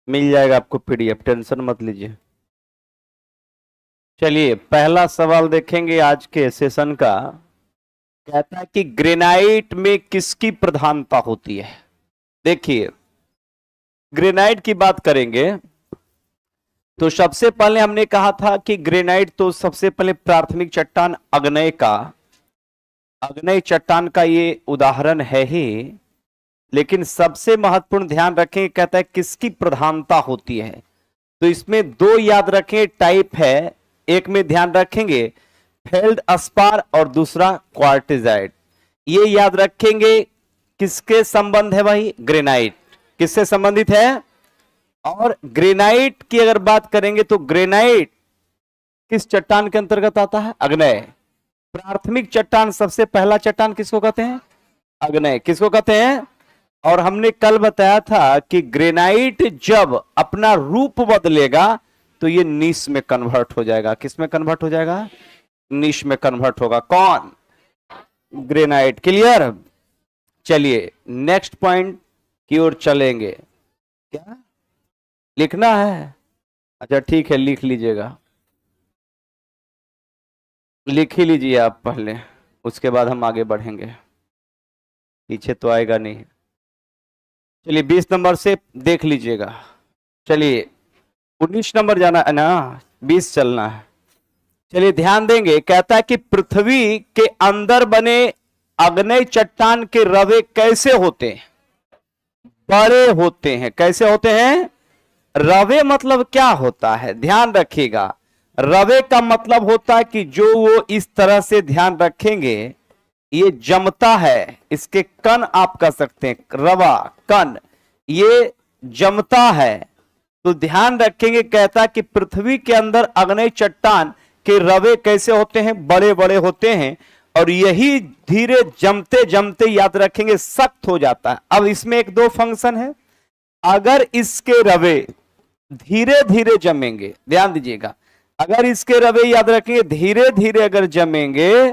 मिल जाएगा आपको पीडीएफ, टेंशन मत लीजिए। चलिए पहला सवाल देखेंगे आज के सेशन का। कहता है कि ग्रेनाइट में किसकी प्रधानता होती है। देखिए, ग्रेनाइट की बात करेंगे तो सबसे पहले हमने कहा था कि ग्रेनाइट तो सबसे पहले प्राथमिक चट्टान अग्नेय चट्टान का ये उदाहरण है ही। लेकिन सबसे महत्वपूर्ण ध्यान रखें, कहता है किसकी प्रधानता होती है। तो इसमें 2 याद रखें टाइप है, एक में ध्यान रखेंगे फेल्ड अस्पार और दूसरा क्वार्टिजाइट। ये याद रखेंगे किसके संबंध है भाई? ग्रेनाइट किससे संबंधित है। और ग्रेनाइट की अगर बात करेंगे तो ग्रेनाइट किस चट्टान के अंतर्गत आता है? अग्नेय। प्राथमिक चट्टान सबसे पहला चट्टान किसको कहते हैं? अग्नेय। किसको कहते हैं? और हमने कल बताया था कि ग्रेनाइट जब अपना रूप बदलेगा तो ये नीस में कन्वर्ट हो जाएगा। किस में कन्वर्ट हो जाएगा? नीश में कन्वर्ट होगा। कौन? ग्रेनाइट। क्लियर? चलिए नेक्स्ट पॉइंट की ओर चलेंगे। क्या लिखना है? अच्छा ठीक है, लिख लीजिएगा, लिख ही लीजिए आप पहले, उसके बाद हम आगे बढ़ेंगे, पीछे तो आएगा नहीं। चलिए 20 नंबर से देख लीजिएगा। चलिए 19 नंबर जाना है ना, 20 चलना है। चलिए ध्यान देंगे, कहता है कि पृथ्वी के अंदर बने अग्नेय चट्टान के रवे कैसे होते हैं? बड़े होते हैं। कैसे होते हैं? रवे मतलब क्या होता है? ध्यान रखिएगा, रवे का मतलब होता है कि जो वो इस तरह से, ध्यान रखेंगे, ये जमता है, इसके कण आप कह सकते हैं, रवा कण, ये जमता है। तो ध्यान रखेंगे, कहता है कि पृथ्वी के अंदर अग्नेय चट्टान के रवे कैसे होते हैं? बड़े बड़े होते हैं, और यही धीरे जमते जमते, याद रखेंगे, सख्त हो जाता है। अब इसमें एक दो फंक्शन है। अगर इसके रवे धीरे धीरे जमेंगे, ध्यान दीजिएगा, अगर इसके रवे, याद रखेंगे, धीरे धीरे अगर जमेंगे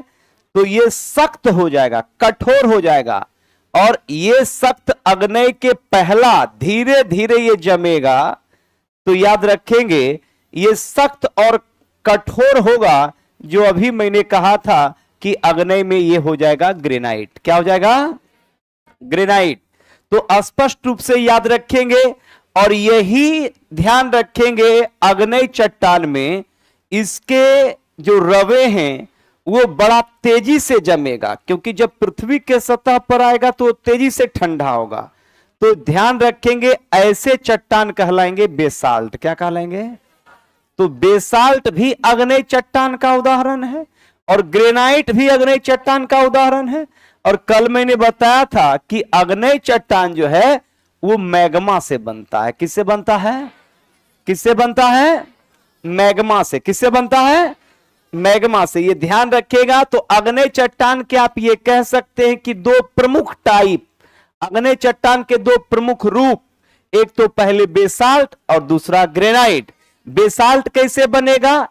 तो ये सख्त हो जाएगा, कठोर हो जाएगा। और ये सख्त अग्नेय के पहला धीरे धीरे ये जमेगा, तो याद रखेंगे ये सख्त और कठोर होगा। जो अभी मैंने कहा था कि अग्नेय में ये हो जाएगा ग्रेनाइट। क्या हो जाएगा? ग्रेनाइट। तो स्पष्ट रूप से याद रखेंगे, और यही ध्यान रखेंगे, अग्नेय चट्टान में इसके जो रवे हैं वो बड़ा तेजी से जमेगा, क्योंकि जब पृथ्वी के सतह पर आएगा तो तेजी से ठंडा होगा। तो ध्यान रखेंगे, ऐसे चट्टान कहलाएंगे बेसाल्ट। क्या कहलाएंगे? तो बेसाल्ट भी अग्नेय चट्टान का उदाहरण है, और ग्रेनाइट भी अग्नेय चट्टान का उदाहरण है। और कल मैंने बताया था कि अग्नेय चट्टान जो है वो मैग्मा से बनता है। किससे बनता है? किससे बनता है? मैग्मा से। किससे बनता है? मैग्मा से। ये ध्यान रखिएगा। तो अग्नेय चट्टान के आप ये कह सकते हैं कि दो प्रमुख टाइप, अग्नेय चट्टान के दो प्रमुख रूप, एक तो पहले बेसाल्ट और दूसरा ग्रेनाइट। बेसाल्ट कैसे बनेगा?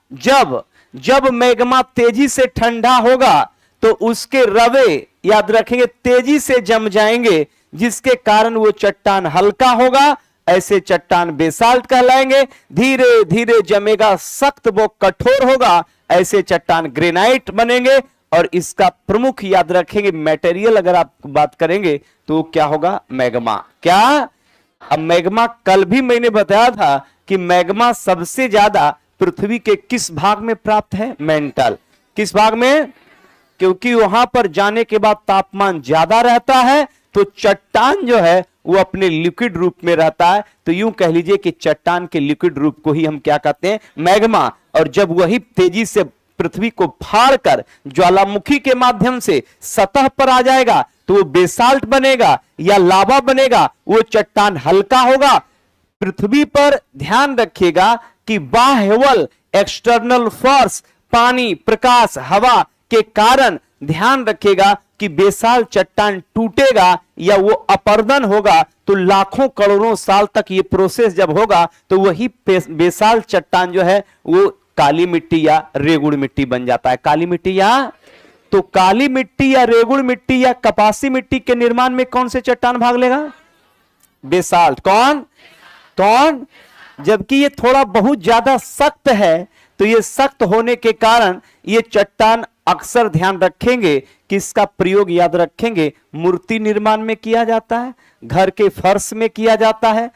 जब मैग्मा तेजी से ठंडा होगा तो उसके रवे, याद रखेंगे, तेजी से जम जाएंगे, जिसके कारण वो चट्टान हल्का होगा। ऐसे चट्टान बेसाल्ट कहलाएंगे। धीरे धीरे जमेगा, सख्त वो कठोर होगा, ऐसे चट्टान ग्रेनाइट बनेंगे। और इसका प्रमुख, याद रखेंगे, मटेरियल अगर आप बात करेंगे तो क्या होगा? मैग्मा। क्या? अब मैग्मा कल भी मैंने बताया था कि मैग्मा सबसे ज्यादा पृथ्वी के किस भाग में प्राप्त है? मेंटल। किस भाग में? क्योंकि वहां पर जाने के बाद तापमान ज्यादा रहता है, तो चट्टान जो है वो अपने लिक्विड रूप में रहता है। तो यूं कह लीजिए कि चट्टान के लिक्विड रूप को ही हम क्या कहते हैं? मैग्मा। और जब वही तेजी से पृथ्वी को फाड़कर ज्वालामुखी के माध्यम से सतह पर आ जाएगा तो वो बेसाल्ट बनेगा या लावा बनेगा। वो चट्टान हल्का होगा। पृथ्वी पर ध्यान रखिएगा कि बाह्य बल, एक्सटर्नल फोर्स, पानी, प्रकाश, हवा के कारण ध्यान रखिएगा कि बेसाल्ट चट्टान टूटेगा या वो अपर्दन होगा, तो लाखों करोड़ों साल तक ये प्रोसेस जब होगा तो वही बेसाल्ट चट्टान जो है वो काली मिट्टी या रेगुड़ मिट्टी बन जाता है। काली मिट्टी या, तो काली मिट्टी या रेगुड़ मिट्टी या कपासी मिट्टी के निर्माण में कौन से चट्टान भाग लेगा? बेसाल्ट। कौन? जबकि ये थोड़ा बहुत ज्यादा सख्त है, तो ये सख्त होने के कारण ये चट्टान अक्सर, ध्यान रखेंगे कि इसका प्रयोग, याद रखेंगे, मूर्ति निर्माण में किया जाता है, घर के फर्श में किया जाता है,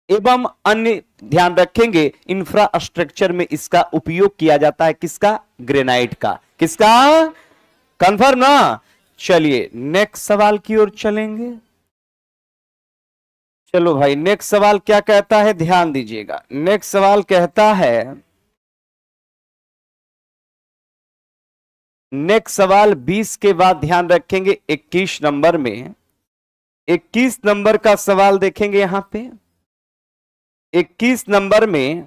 एवं अन्य, ध्यान रखेंगे, इंफ्रास्ट्रक्चर में इसका उपयोग किया जाता है। किसका? ग्रेनाइट का। किसका? कंफर्म ना? चलिए नेक्स्ट सवाल की ओर चलेंगे। चलो भाई, नेक्स्ट सवाल क्या कहता है? ध्यान दीजिएगा। नेक्स्ट सवाल कहता है, नेक्स्ट सवाल 20 के बाद ध्यान रखेंगे 21 नंबर में, 21 नंबर का सवाल देखेंगे। यहां पे 21 नंबर में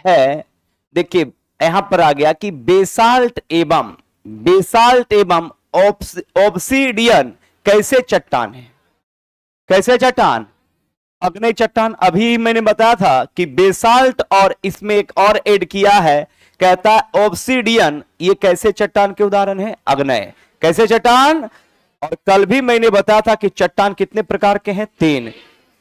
है, देखिए यहां पर आ गया कि बेसाल्ट एवं ऑब्सीडियन कैसे चट्टान है? कैसे चट्टान? अग्नेय चट्टान। अभी मैंने बताया था कि बेसाल्ट, और इसमें एक और ऐड किया है, कहता है ऑब्सीडियन, ये कैसे चट्टान के उदाहरण है? अग्नेय। कैसे चट्टान? और कल भी मैंने बताया था कि चट्टान कितने प्रकार के हैं? 3।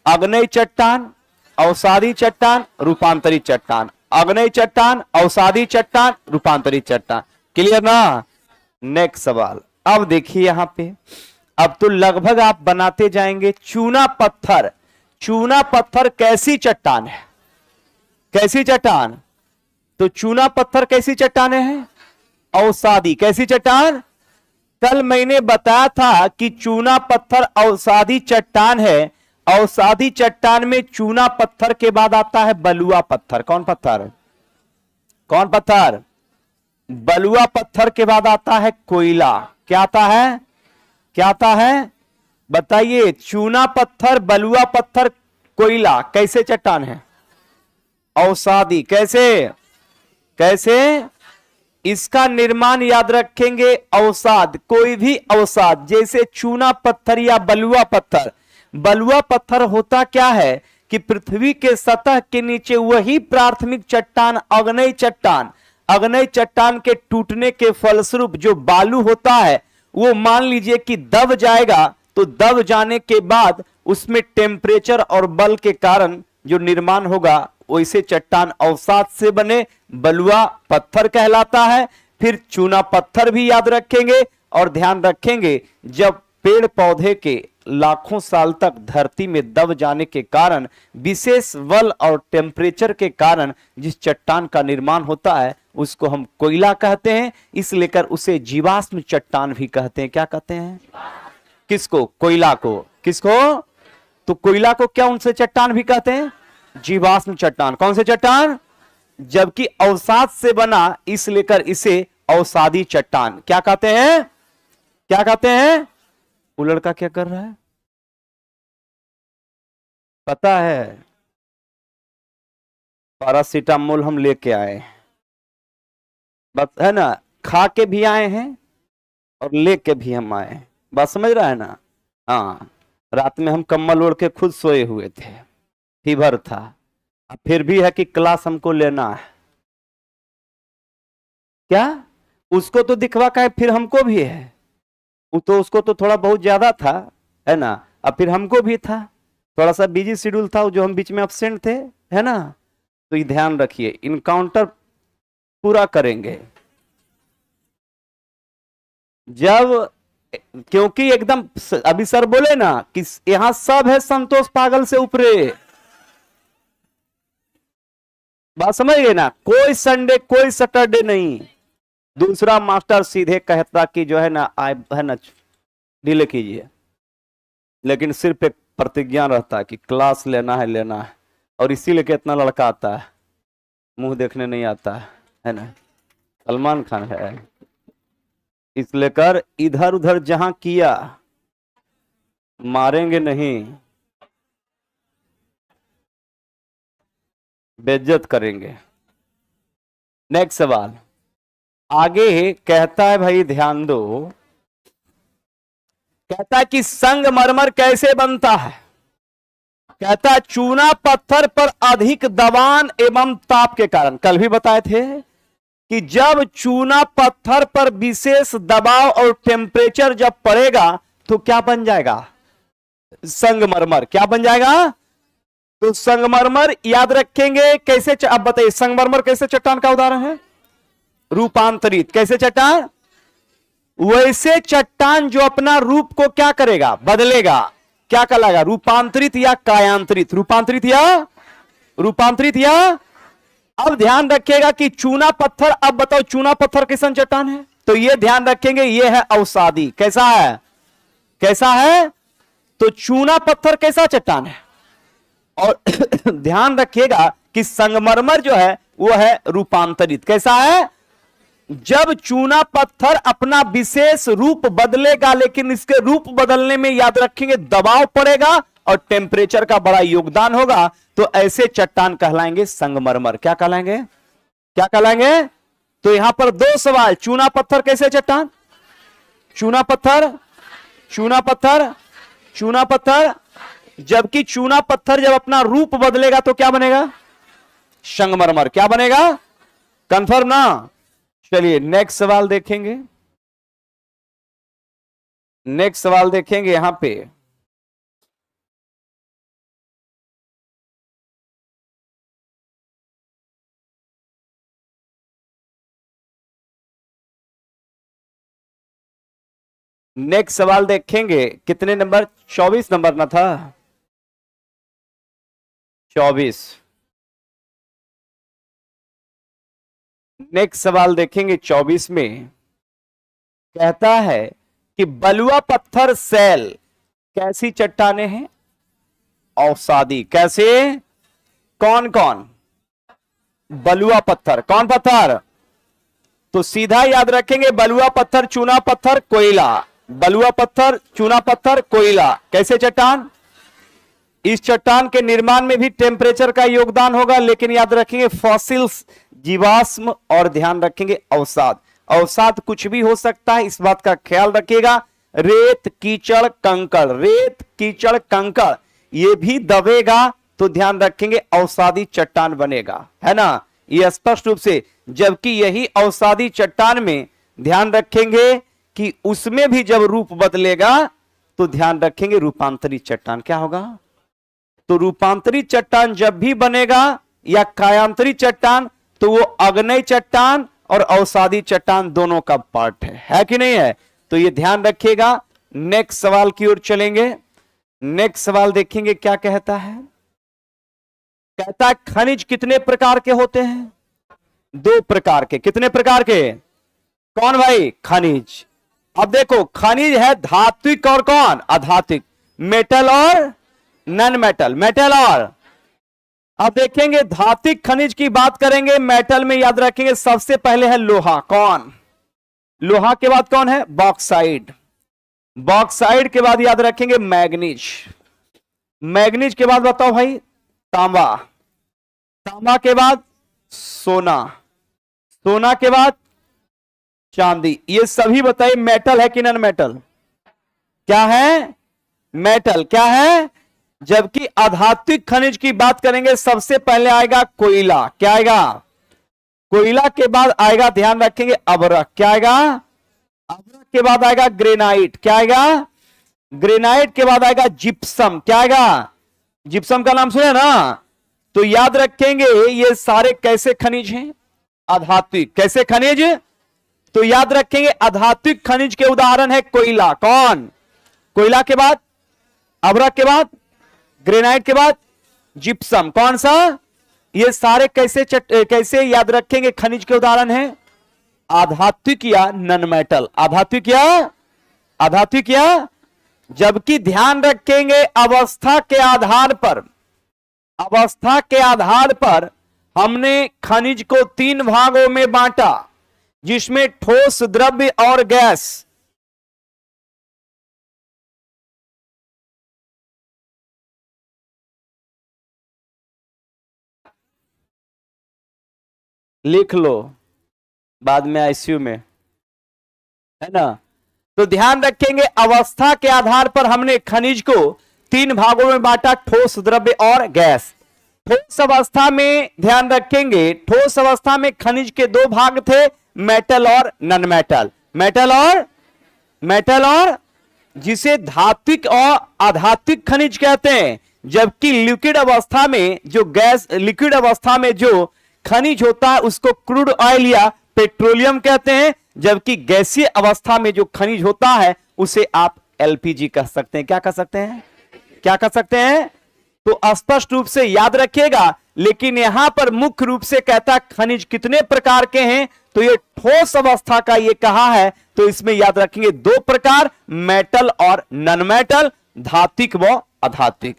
अग्नेय चट्टान, अवसादी चट्टान, रूपांतरित चट्टान। अग्नेय चट्टान, अवसादी चट्टान, रूपांतरित चट्टान। क्लियर ना? नेक्स्ट सवाल। अब देखिए यहां पे, अब तो लगभग आप बनाते जाएंगे। चूना पत्थर कैसी चट्टान है? कैसी चट्टान? तो चूना पत्थर कैसी चट्टाने हैं? अवसादी। कैसी चट्टान? कल मैंने बताया था कि चूना पत्थर अवसादी चट्टान है। अवसादी चट्टान में चूना पत्थर के बाद आता है बलुआ पत्थर। कौन पत्थर? कौन पत्थर? बलुआ पत्थर के बाद आता है कोयला। क्या आता है? क्या आता है? बताइए। चूना पत्थर, बलुआ पत्थर, कोयला कैसे चट्टान है? अवसादी। कैसे? कैसे? इसका निर्माण याद रखेंगे अवसाद। कोई भी अवसाद जैसे चूना पत्थर या बलुआ पत्थर। बलुआ पत्थर होता क्या है कि पृथ्वी के सतह के नीचे वही प्राथमिक चट्टान अग्नेय चट्टान, अग्नेय चट्टान के टूटने के फलस्वरूप जो बालू होता है वो मान लीजिए कि दब जाएगा। तो दब जाने के बाद उसमें टेम्परेचर और बल के कारण जो निर्माण होगा वैसे चट्टान अवसाद से बने बलुआ पत्थर कहलाता है। फिर चूना पत्थर भी याद रखेंगे और ध्यान रखेंगे जब पेड़ पौधे के लाखों साल तक धरती में दब जाने के कारण विशेष बल और टेम्परेचर के कारण जिस चट्टान का निर्माण होता है उसको हम कोयला कहते हैं। इसलिए कर उसे जीवाश्म चट्टान भी कहते हैं। क्या कहते हैं? किसको? कोयला को। किसको? तो कोयला को क्या उनसे चट्टान भी कहते हैं? जीवाश्म चट्टान। कौन से चट्टान? जबकि अवसाद से बना इसलिए कर इसे अवसादी चट्टान क्या कहते हैं? क्या कहते हैं? वो लड़का क्या कर रहा है पता है? पैरासीटामोल हम लेके आए, बस है ना, खा के भी आए हैं और लेके भी हम आए हैं। बात समझ रहा है ना? हाँ, रात में हम कम्बल ओढ़ के खुद सोए हुए थे, फीवर था। अब फिर भी है कि क्लास हमको लेना है। क्या? उसको तो दिखवा का है, फिर हमको भी है। वो तो उसको तो थोड़ा बहुत ज्यादा था, है ना। अब फिर हमको भी था, थोड़ा सा बिजी शेड्यूल था जो हम बीच में एब्सेंट थे, है ना। तो ये ध्यान रखिए, इनकाउंटर पूरा करेंगे जब, क्योंकि एकदम अभी सर बोले ना कि यहां सब है संतोष पागल से ऊपरे। बात समझ गए ना? कोई संडे कोई सैटरडे नहीं। दूसरा मास्टर सीधे कहता कि जो है ना है ना डिले कीजिए, लेकिन सिर्फ एक प्रतिज्ञा रहता है कि क्लास लेना है। और इसीलिए कितना लड़का आता है, मुंह देखने नहीं आता है ना। सलमान खान है, इसलिए कर इधर उधर जहां किया मारेंगे नहीं, बेइज्जत करेंगे। नेक्स्ट सवाल आगे कहता है, भाई ध्यान दो। कहता है कि संगमरमर कैसे बनता है? कहता है चूना पत्थर पर अधिक दबाव एवं ताप के कारण। कल भी बताए थे कि जब चूना पत्थर पर विशेष दबाव और टेम्परेचर जब पड़ेगा तो क्या बन जाएगा? संगमरमर। क्या बन जाएगा? तो संगमरमर याद रखेंगे कैसे। अब बताइए, संगमरमर कैसे चट्टान का उदाहरण है? रूपांतरित। कैसे चट्टान? वैसे चट्टान जो अपना रूप को क्या करेगा? बदलेगा। क्या कहलाएगा? रूपांतरित या कायांतरित? रूपांतरित या रूपांतरित या। अब ध्यान रखिएगा कि चूना पत्थर, अब बताओ चूना पत्थर कैसा चट्टान है? तो ये ध्यान रखेंगे, ये है अवसादी। कैसा है? कैसा है? तो चूना पत्थर कैसा चट्टान है? और ध्यान रखिएगा कि संगमरमर जो है वो है रूपांतरित। कैसा है? जब चूना पत्थर अपना विशेष रूप बदलेगा, लेकिन इसके रूप बदलने में याद रखेंगे दबाव पड़ेगा और टेम्परेचर का बड़ा योगदान होगा, तो ऐसे चट्टान कहलाएंगे संगमरमर। क्या कहलाएंगे? क्या कहलाएंगे? तो यहां पर दो सवाल, चूना पत्थर कैसे चट्टान? चूना पत्थर, चूना पत्थर, चूना पत्थर। जबकि चूना पत्थर जब अपना रूप बदलेगा तो क्या बनेगा? संगमरमर। क्या बनेगा? कंफर्म ना? चलिए नेक्स्ट सवाल देखेंगे। नेक्स्ट सवाल देखेंगे यहां पे। नेक्स्ट सवाल देखेंगे, कितने नंबर? 24 नंबर ना था? 24। नेक्स्ट सवाल देखेंगे 24 में। कहता है कि बलुआ पत्थर सेल कैसी चट्टाने हैं? अवसादी। कैसे? कौन कौन? बलुआ पत्थर। कौन पत्थर? तो सीधा याद रखेंगे, बलुआ पत्थर, चूना पत्थर, कोयला। बलुआ पत्थर, चूना पत्थर, कोयला। कैसे चट्टान? इस चट्टान के निर्माण में भी टेम्परेचर का योगदान होगा, लेकिन याद रखेंगे फॉसिल्स, जीवाश्म, और ध्यान रखेंगे अवसाद। अवसाद कुछ भी हो सकता है, इस बात का ख्याल रखिएगा। रेत, कीचड़, कंकड़, रेत, कीचड़, कंकड़, ये भी दबेगा तो ध्यान रखेंगे अवसादी चट्टान बनेगा, है ना, ये स्पष्ट रूप से। जबकि यही अवसादी चट्टान में ध्यान रखेंगे कि उसमें भी जब रूप बदलेगा तो ध्यान रखेंगे रूपांतरित चट्टान क्या होगा। तो रूपांतरित चट्टान जब भी बनेगा या कायांतरित चट्टान, तो वो अग्नेय चट्टान और अवसादी चट्टान दोनों का पार्ट है कि नहीं है? तो ये ध्यान रखिएगा। नेक्स्ट सवाल की ओर चलेंगे। नेक्स्ट सवाल देखेंगे क्या कहता है। कहता है खनिज कितने प्रकार के होते हैं? 2 प्रकार के। कितने प्रकार के? कौन भाई? खनिज। अब देखो, खनिज है धात्विक और कौन? अधात्विक। मेटल और नॉन मेटल। मेटल और, अब देखेंगे धात्विक खनिज की बात करेंगे। मेटल में याद रखेंगे सबसे पहले है लोहा। कौन? लोहा के बाद कौन है? बॉक्साइड। बॉक्साइड के बाद याद रखेंगे मैग्नीज। मैग्नीज के बाद बताओ भाई तांबा। तांबा के बाद सोना। सोना के बाद चांदी। ये सभी बताइए मेटल है कि नॉन मेटल? क्या है? मेटल। क्या है? जबकि अधात्विक खनिज की बात करेंगे सबसे पहले आएगा कोयला। क्या आएगा? कोयला के बाद आएगा ध्यान रखेंगे अभ्रक। क्या आएगा? अभ्रक के बाद आएगा ग्रेनाइट। क्या आएगा? ग्रेनाइट के बाद आएगा जिप्सम। क्या आएगा? जिप्सम का नाम सुने ना? तो याद रखेंगे ये सारे कैसे खनिज हैं? अधात्विक। कैसे खनिज? तो याद रखेंगे अधात्विक खनिज के उदाहरण है कोयला। कौन? कोयला के बाद अभ्रक के बाद ग्रेनाइट के बाद जिप्सम। कौन सा? ये सारे कैसे याद रखेंगे खनिज के उदाहरण हैं? आधात्विक या नॉन मेटल। आधात्विक या जबकि ध्यान रखेंगे अवस्था के आधार पर हमने खनिज को 3 भागों में बांटा, जिसमें ठोस, द्रव्य और गैस। लिख लो बाद में आईसीयू में, है ना। तो ध्यान रखेंगे अवस्था के आधार पर हमने खनिज को 3 भागों में बांटा, ठोस, द्रव्य और गैस। ठोस अवस्था में ध्यान रखेंगे, ठोस अवस्था में खनिज के 2 भाग थे, मेटल और नॉन मेटल। मेटल और जिसे धात्विक और अधात्विक खनिज कहते हैं। जबकि लिक्विड अवस्था में लिक्विड अवस्था में जो खनिज होता है उसको क्रूड ऑयल या पेट्रोलियम कहते हैं। जबकि गैसीय अवस्था में जो खनिज होता है उसे आप एलपीजी कह सकते हैं। क्या कह सकते हैं? तो स्पष्ट रूप से याद रखिएगा। लेकिन यहां पर मुख्य रूप से कहता खनिज कितने प्रकार के हैं, तो ये ठोस अवस्था का ये कहा है, तो इसमें याद रखेंगे 2 प्रकार, मेटल और नॉन मेटल, धात्विक व अधात्विक।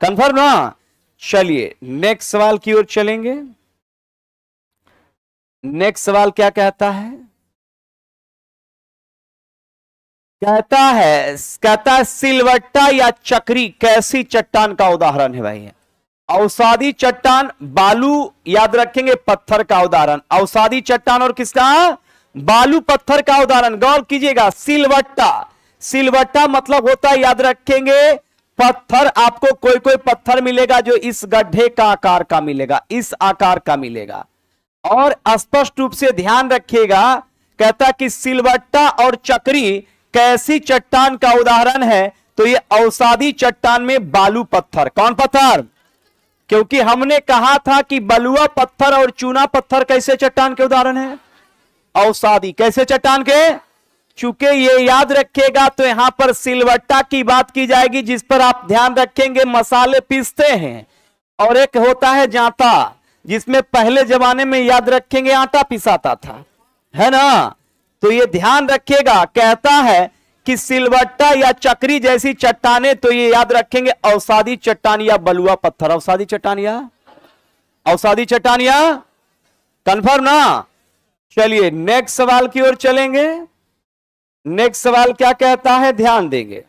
कंफर्म ना? चलिए नेक्स्ट सवाल की ओर चलेंगे। नेक्स्ट सवाल क्या कहता है? कहता है सिलवट्टा या चक्री कैसी चट्टान का उदाहरण है भाई? अवसादी चट्टान, बालू याद रखेंगे पत्थर का उदाहरण। अवसादी चट्टान और किसका? बालू पत्थर का उदाहरण। गौर कीजिएगा, सिलवट्टा मतलब होता है याद रखेंगे पत्थर। आपको कोई पत्थर मिलेगा जो इस गड्ढे का आकार का मिलेगा, इस आकार का मिलेगा। और स्पष्ट रूप से ध्यान रखिएगा, कहता कि सिलवट्टा और चक्री कैसी चट्टान का उदाहरण है, तो ये अवसादी चट्टान में बालू पत्थर। कौन पत्थर? क्योंकि हमने कहा था कि बलुआ पत्थर और चूना पत्थर कैसे चट्टान के उदाहरण है? अवसादी। कैसे चट्टान के? चूंकि ये याद रखिएगा तो यहां पर सिलवट्टा की बात की जाएगी, जिस पर आप ध्यान रखेंगे मसाले पीसते हैं, और एक होता है जांता। जिसमें पहले जमाने में याद रखेंगे आटा पिसाता था, है ना। तो ये ध्यान रखिएगा, कहता है कि सिलवट्टा या चक्री जैसी चट्टाने, तो ये याद रखेंगे अवसादी चट्टान या बलुआ पत्थर। अवसादी चट्टान या अवसादी चट्टान या कंफर्म ना। चलिए नेक्स्ट सवाल की ओर चलेंगे। नेक्स्ट सवाल क्या कहता है, ध्यान देंगे।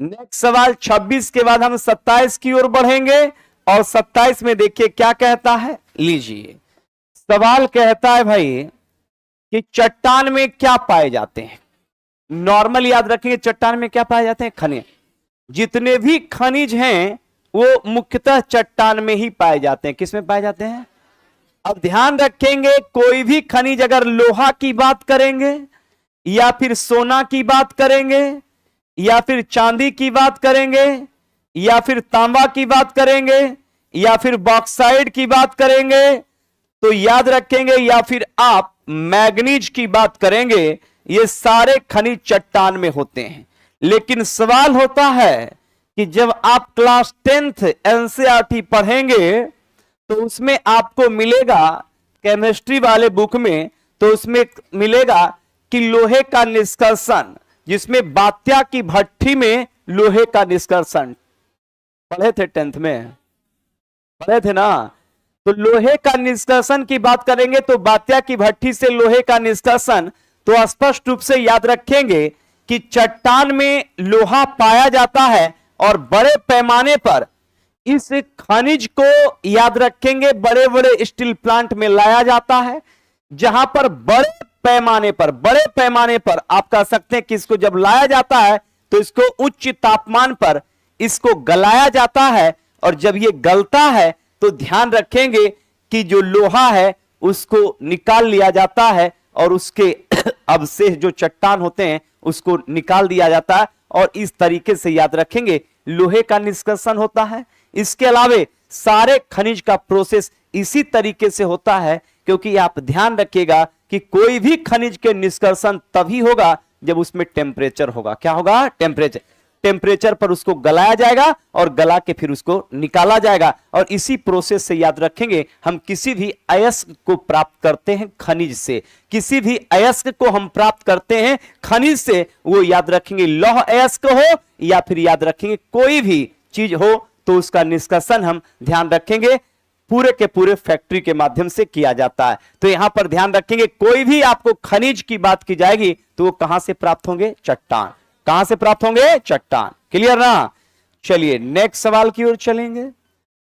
नेक्स्ट सवाल 26 के बाद हम 27 की ओर बढ़ेंगे और 27 में देखिए क्या कहता है। लीजिए सवाल कहता है भाई कि चट्टान में क्या पाए जाते हैं। नॉर्मल याद रखेंगे, चट्टान में क्या पाए जाते हैं, खनिज। जितने भी खनिज हैं वो मुख्यतः चट्टान में ही पाए जाते हैं। किस में पाए जाते हैं? अब ध्यान रखेंगे, कोई भी खनिज अगर लोहा की बात करेंगे या फिर सोना की बात करेंगे या फिर चांदी की बात करेंगे या फिर तांबा की बात करेंगे या फिर बॉक्साइड की बात करेंगे, तो याद रखेंगे, या फिर आप मैग्नीज की बात करेंगे, ये सारे खनिज चट्टान में होते हैं। लेकिन सवाल होता है कि जब आप क्लास 10th एनसीईआरटी पढ़ेंगे तो उसमें आपको मिलेगा, केमिस्ट्री वाले बुक में, तो उसमें मिलेगा कि लोहे का निष्कर्षण, जिसमें बात्या की भट्ठी में लोहे का निष्कर्षण पढ़े थे, 10th में पढ़े थे ना। तो लोहे का निष्कर्षण की बात करेंगे तो बात्या की भट्ठी से लोहे का निष्कर्षण, तो स्पष्ट रूप से याद रखेंगे कि चट्टान में लोहा पाया जाता है और बड़े पैमाने पर इस खनिज को याद रखेंगे बड़े बड़े स्टील प्लांट में लाया जाता है, जहां पर बड़े पैमाने पर आप कह सकते हैं कि इसको जब लाया जाता है तो इसको उच्च तापमान पर इसको गलाया जाता है, और जब ये गलता है तो ध्यान रखेंगे कि जो लोहा है उसको निकाल लिया जाता है और उसके अवशेष जो चट्टान होते हैं उसको निकाल दिया जाता है, और इस तरीके से याद रखेंगे लोहे का निष्कर्षण होता है। इसके अलावे सारे खनिज का प्रोसेस इसी तरीके से होता है, क्योंकि आप ध्यान रखिएगा कि कोई भी खनिज के निष्कर्षण तभी होगा जब उसमें टेम्परेचर होगा। क्या होगा? टेम्परेचर पर उसको गलाया जाएगा और गला के फिर उसको निकाला जाएगा, और इसी प्रोसेस से याद रखेंगे हम किसी भी अयस्क को प्राप्त करते हैं खनिज से। किसी भी अयस्क को हम प्राप्त करते हैं खनिज से, वो याद रखेंगे लौह अयस्क हो या फिर याद रखेंगे कोई भी चीज हो, तो उसका निष्कर्षण हम ध्यान रखेंगे पूरे के पूरे फैक्ट्री के माध्यम से किया जाता है। तो यहां पर ध्यान रखेंगे कोई भी आपको खनिज की बात की जाएगी तो वो कहां से प्राप्त होंगे? चट्टान। कहां से प्राप्त होंगे? चट्टान। क्लियर ना। चलिए नेक्स्ट सवाल की ओर चलेंगे।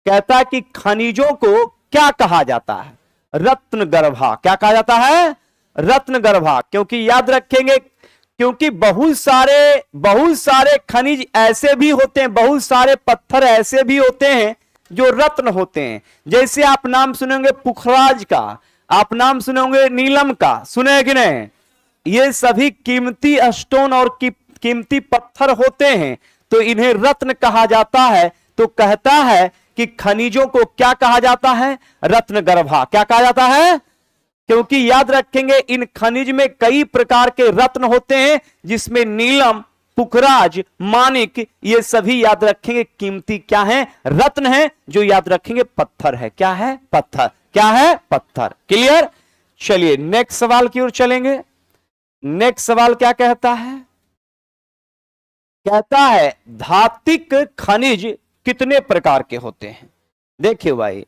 कहता है कि खनिजों को क्या कहा जाता है? रत्नगर्भा। क्या कहा जाता है? रत्नगर्भा। क्योंकि याद रखेंगे, क्योंकि बहुत सारे खनिज ऐसे भी होते हैं, बहुत सारे पत्थर ऐसे भी होते हैं जो रत्न होते हैं। जैसे आप नाम सुनेंगे पुखराज का, आप नाम सुनेंगे नीलम का, सुने कि नहीं? ये सभी कीमती स्टोन और कीमती पत्थर होते हैं, तो इन्हें रत्न कहा जाता है। तो कहता है कि खनिजों को क्या कहा जाता है? रत्नगर्भा। क्या कहा जाता है? क्योंकि याद रखेंगे इन खनिज में कई प्रकार के रत्न होते हैं, जिसमें नीलम, पुखराज, मानिक, ये सभी याद रखेंगे कीमती क्या है? रत्न है, जो याद रखेंगे पत्थर है। क्या है? पत्थर। क्या है? पत्थर। क्लियर। चलिए नेक्स्ट सवाल की ओर चलेंगे। नेक्स्ट सवाल क्या कहता है? कहता है धात्विक खनिज कितने प्रकार के होते हैं? देखिए भाई,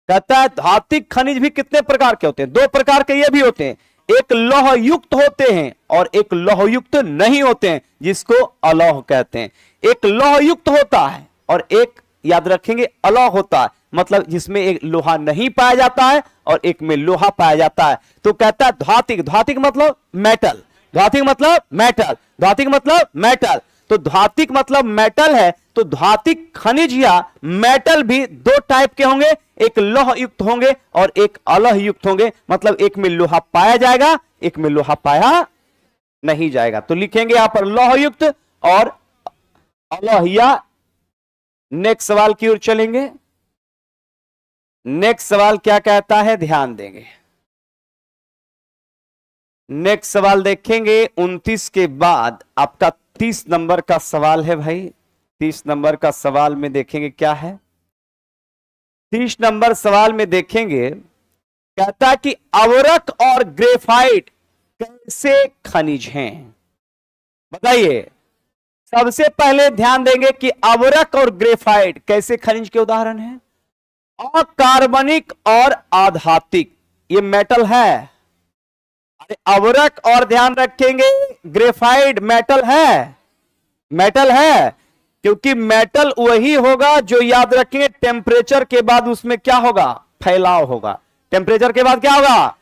कहता है धात्विक खनिज भी कितने प्रकार के होते हैं? 2 प्रकार के ये भी होते हैं, एक लौह युक्त होते हैं और एक लौह युक्त नहीं होते हैं, जिसको अलौह कहते हैं। एक लौह युक्त होता है और एक याद रखेंगे अलौह होता है, मतलब जिसमें एक लोहा नहीं पाया जाता है और एक में लोहा पाया जाता है। तो कहता है धात्विक। धात्विक मतलब मेटल। धात्विक मतलब मेटल। धात्विक मतलब मेटल। तो धात्विक मतलब मेटल है, तो धात्विक खनिज या मेटल भी 2 टाइप के होंगे, एक लौह युक्त होंगे और एक अलौह युक्त होंगे। मतलब एक में लोहा पाया जाएगा, एक में लोहा पाया नहीं जाएगा। तो लिखेंगे यहां पर लौह युक्त और अलौहिया। नेक्स्ट सवाल की ओर चलेंगे। नेक्स्ट सवाल क्या कहता है? ध्यान देंगे। नेक्स्ट सवाल देखेंगे 29 के बाद आपका 30 नंबर का सवाल है भाई। 30 नंबर का सवाल में देखेंगे क्या है। 30 नंबर सवाल में देखेंगे, कहता है कि अवरक और ग्रेफाइट कैसे खनिज हैं? बताइए। सबसे पहले ध्यान देंगे कि अवरक और ग्रेफाइट कैसे खनिज के उदाहरण हैं? अकार्बनिक और आधातिक, ये मेटल है। अरे अवरक और ध्यान रखेंगे ग्रेफाइट मेटल है, मेटल है, क्योंकि मेटल वही होगा जो याद रखेंगे टेम्परेचर के बाद उसमें क्या होगा? फैलाव होगा। टेम्परेचर के बाद क्या होगा?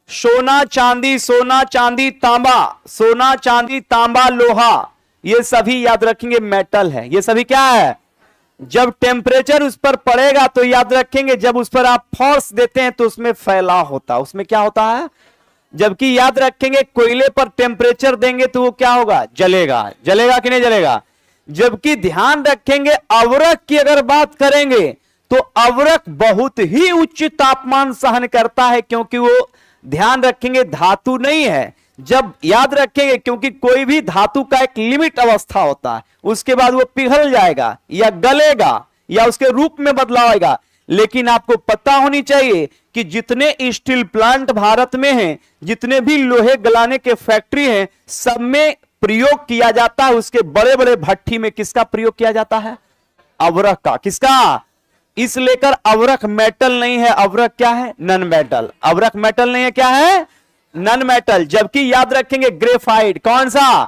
सोना चांदी, सोना चांदी तांबा, सोना चांदी तांबा लोहा, ये सभी याद रखेंगे मेटल है। ये सभी क्या है? जब टेम्परेचर उस पर पड़ेगा तो याद रखेंगे, जब उस पर आप फोर्स देते हैं तो उसमें फैलाव होता है, उसमें क्या होता है? जबकि याद रखेंगे कोयले पर टेम्परेचर देंगे तो वो क्या होगा? जलेगा। जलेगा कि नहीं जलेगा? जबकि ध्यान रखेंगे अवरक की अगर बात करेंगे तो अवरक बहुत ही उच्च तापमान सहन करता है, क्योंकि वो ध्यान रखेंगे धातु नहीं है। जब याद रखेंगे, क्योंकि कोई भी धातु का एक लिमिट अवस्था होता है, उसके बाद वो पिघल जाएगा या गलेगा या उसके रूप में बदलाव आएगा। लेकिन आपको पता होनी चाहिए कि जितने स्टील प्लांट भारत में हैं, जितने भी लोहे गलाने के फैक्ट्री हैं, सब में प्रयोग किया जाता है, उसके बड़े बड़े भट्ठी में किसका प्रयोग किया जाता है? अवरक का। किसका? इस लेकर अवरक मेटल नहीं है, अवरक क्या है? Non metal. अवरक मेटल नहीं है, क्या है? Non metal. जबकि याद रखेंगे ग्रेफाइट कौन सा?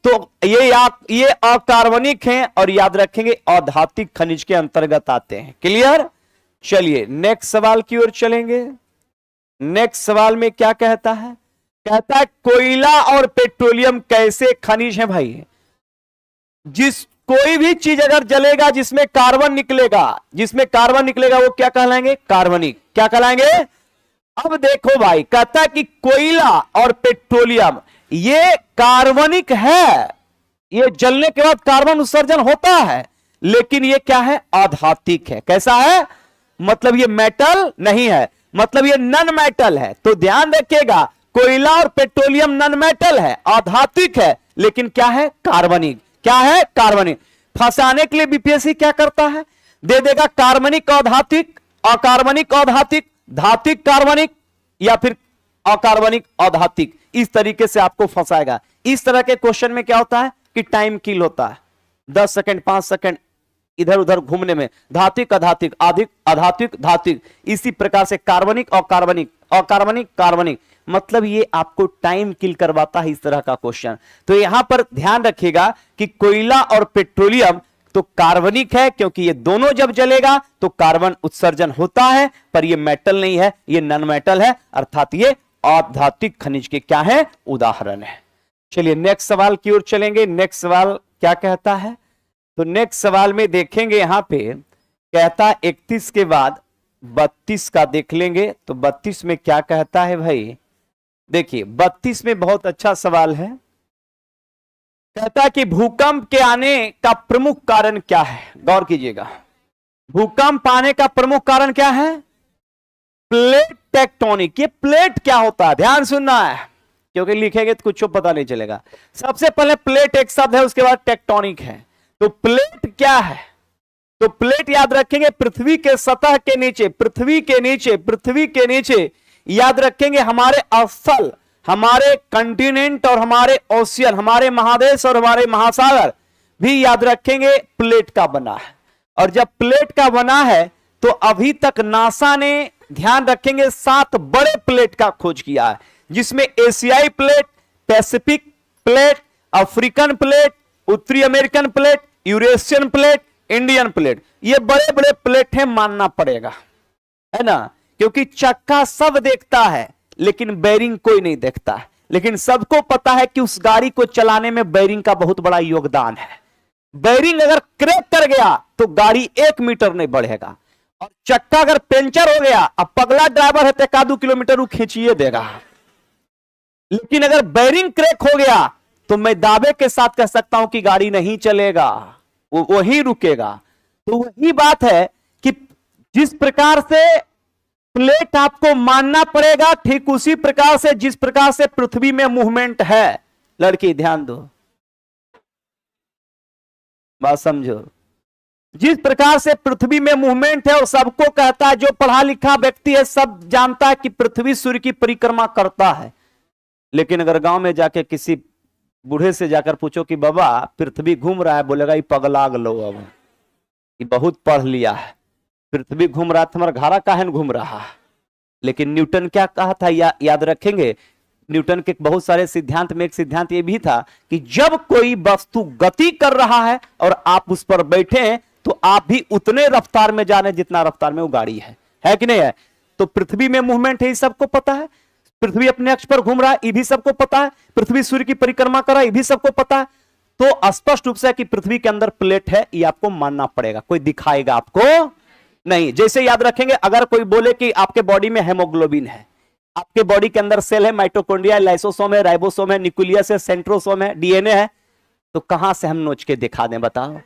तो ये अकार्बनिक हैं और याद रखेंगे अधातिक खनिज के अंतर्गत आते हैं। क्लियर? चलिए नेक्स्ट सवाल की ओर चलेंगे। नेक्स्ट सवाल में क्या कहता है? कहता है कोयला और पेट्रोलियम कैसे खनिज है भाई? जिस कोई भी चीज अगर जलेगा जिसमें कार्बन निकलेगा, जिसमें कार्बन निकलेगा वो क्या कहलाएंगे? कार्बनिक। क्या कहलाएंगे? अब देखो भाई, कहता है कि कोयला और पेट्रोलियम ये कार्बनिक है, ये जलने के बाद कार्बन उत्सर्जन होता है, लेकिन ये क्या है? आधातिक है। कैसा है? मतलब ये मेटल नहीं है, मतलब ये नन मेटल है। तो ध्यान रखिएगा, कोयला और पेट्रोलियम नन मेटल है, आधातिक है, लेकिन क्या है? कार्बनिक। क्या है? कार्बनिक। फंसाने के लिए बीपीएससी क्या करता है? दे देगा कार्बनिक अधातिक, अकार्बनिक अधातिक, धातिक कार्बनिक या फिर अकार्बनिक अधातिक, इस तरीके से आपको फंसाएगा। इस तरह के क्वेश्चन में क्या होता है कि टाइम किल होता है, 10 सेकंड 5 सेकंड इधर उधर घूमने में, धातिक अधातिक, अधिक अधातिक धातिक, इसी प्रकार से कार्बनिक अकार्बनिक, अकार्बनिक कार्बनिक, मतलब ये आपको टाइम किल करवाता है इस तरह का क्वेश्चन। तो यहां पर ध्यान रखिएगा कि कोयला और पेट्रोलियम तो कार्बनिक है, क्योंकि ये दोनों जब जलेगा तो कार्बन उत्सर्जन होता है, पर ये मेटल नहीं है, ये नॉन मेटल है, अर्थात ये आधातिक खनिज के क्या है? उदाहरण है। चलिए नेक्स्ट सवाल की ओर चलेंगे। नेक्स्ट सवाल क्या कहता है? तो नेक्स्ट सवाल में देखेंगे, यहां पे कहता है 31 के बाद 32 का देख लेंगे। तो 32 में क्या कहता है भाई? देखिए 32 में बहुत अच्छा सवाल है। कहता है कि भूकंप के आने का प्रमुख कारण क्या है? गौर कीजिएगा, भूकंप आने का प्रमुख कारण क्या है? Plate tectonic. ये प्लेट क्या होता है? ध्यान सुनना है, क्योंकि लिखेंगे तो कुछ पता नहीं चलेगा। सबसे पहले प्लेट एक शब्द है, उसके बाद टेक्टोनिक है। तो प्लेट क्या है? तो प्लेट याद रखेंगे पृथ्वी के सतह के नीचे, पृथ्वी के नीचे, पृथ्वी के नीचे याद रखेंगे हमारे स्थल, हमारे कंटिनेंट और हमारे ओशियन, हमारे महादेश और हमारे महासागर भी याद रखेंगे प्लेट का बना है। और जब प्लेट का बना है तो अभी तक नासा ने ध्यान रखेंगे 7 बड़े प्लेट का खोज किया है, जिसमें एशियाई plate, Pacific plate, African plate, उत्तरी American plate, Eurasian plate, Indian plate, ये बड़े बड़े प्लेट हैं, मानना पड़ेगा, है ना। क्योंकि चक्का सब देखता है लेकिन बेरिंग कोई नहीं देखता है, लेकिन सबको पता है कि उस गाड़ी को चलाने में बेरिंग का बहुत बड़ा योगदान है। बेरिंग अगर क्रैक कर गया तो गाड़ी 1 मीटर नहीं बढ़ेगा, और चक्का अगर पंचर हो गया, अब पगला ड्राइवर है तो 1-2 किलोमीटर वो खींचिए देगा। लेकिन अगर बेरिंग क्रैक हो गया तो मैं दावे के साथ कह सकता हूं कि गाड़ी नहीं चलेगा, वो वहीं रुकेगा। तो वही बात है कि जिस प्रकार से प्लेट आपको मानना पड़ेगा, ठीक उसी प्रकार से जिस प्रकार से पृथ्वी में मूवमेंट है, लड़की ध्यान दो, बात समझो, जिस प्रकार से पृथ्वी में मूवमेंट है और सबको कहता है, जो पढ़ा लिखा व्यक्ति है सब जानता है कि पृथ्वी सूर्य की परिक्रमा करता है। लेकिन अगर गांव में जाके किसी बूढ़े से जाकर पूछो कि बाबा पृथ्वी घूम रहा है, बोलेगा ये पगला लो, अब ये बहुत पढ़ लिया है, पृथ्वी घूम रहा है तुम्हारा घारा काहे घूम रहा है। लेकिन न्यूटन क्या कहा था याद रखेंगे, न्यूटन के बहुत सारे सिद्धांत में एक सिद्धांत ये भी था कि जब कोई वस्तु गति कर रहा है और आप उस पर बैठे हैं तो आप भी उतने रफ्तार में जाने जितना रफ्तार में वो गाड़ी है कि नहीं है। तो पृथ्वी में मूवमेंट है, ये सबको पता है। पृथ्वी अपने अक्ष पर घूम रहा है, ये भी सबको पता है। पृथ्वी सूर्य की परिक्रमा कर रहा है, ये भी सबको पता है। तो स्पष्ट रूप से कि पृथ्वी के अंदर प्लेट है, ये आपको मानना पड़ेगा, कोई दिखाएगा आपको नहीं। जैसे याद रखेंगे, अगर कोई बोले कि आपके बॉडी में हेमोग्लोबिन है, आपके बॉडी के अंदर सेल है, माइटोकॉन्ड्रिया, लाइसोसोम है, राइबोसोम है, न्यूक्लियस है, सेंट्रोसोम है, डीएनए है, तो कहां से हम नोच के दिखा दें, बताओ,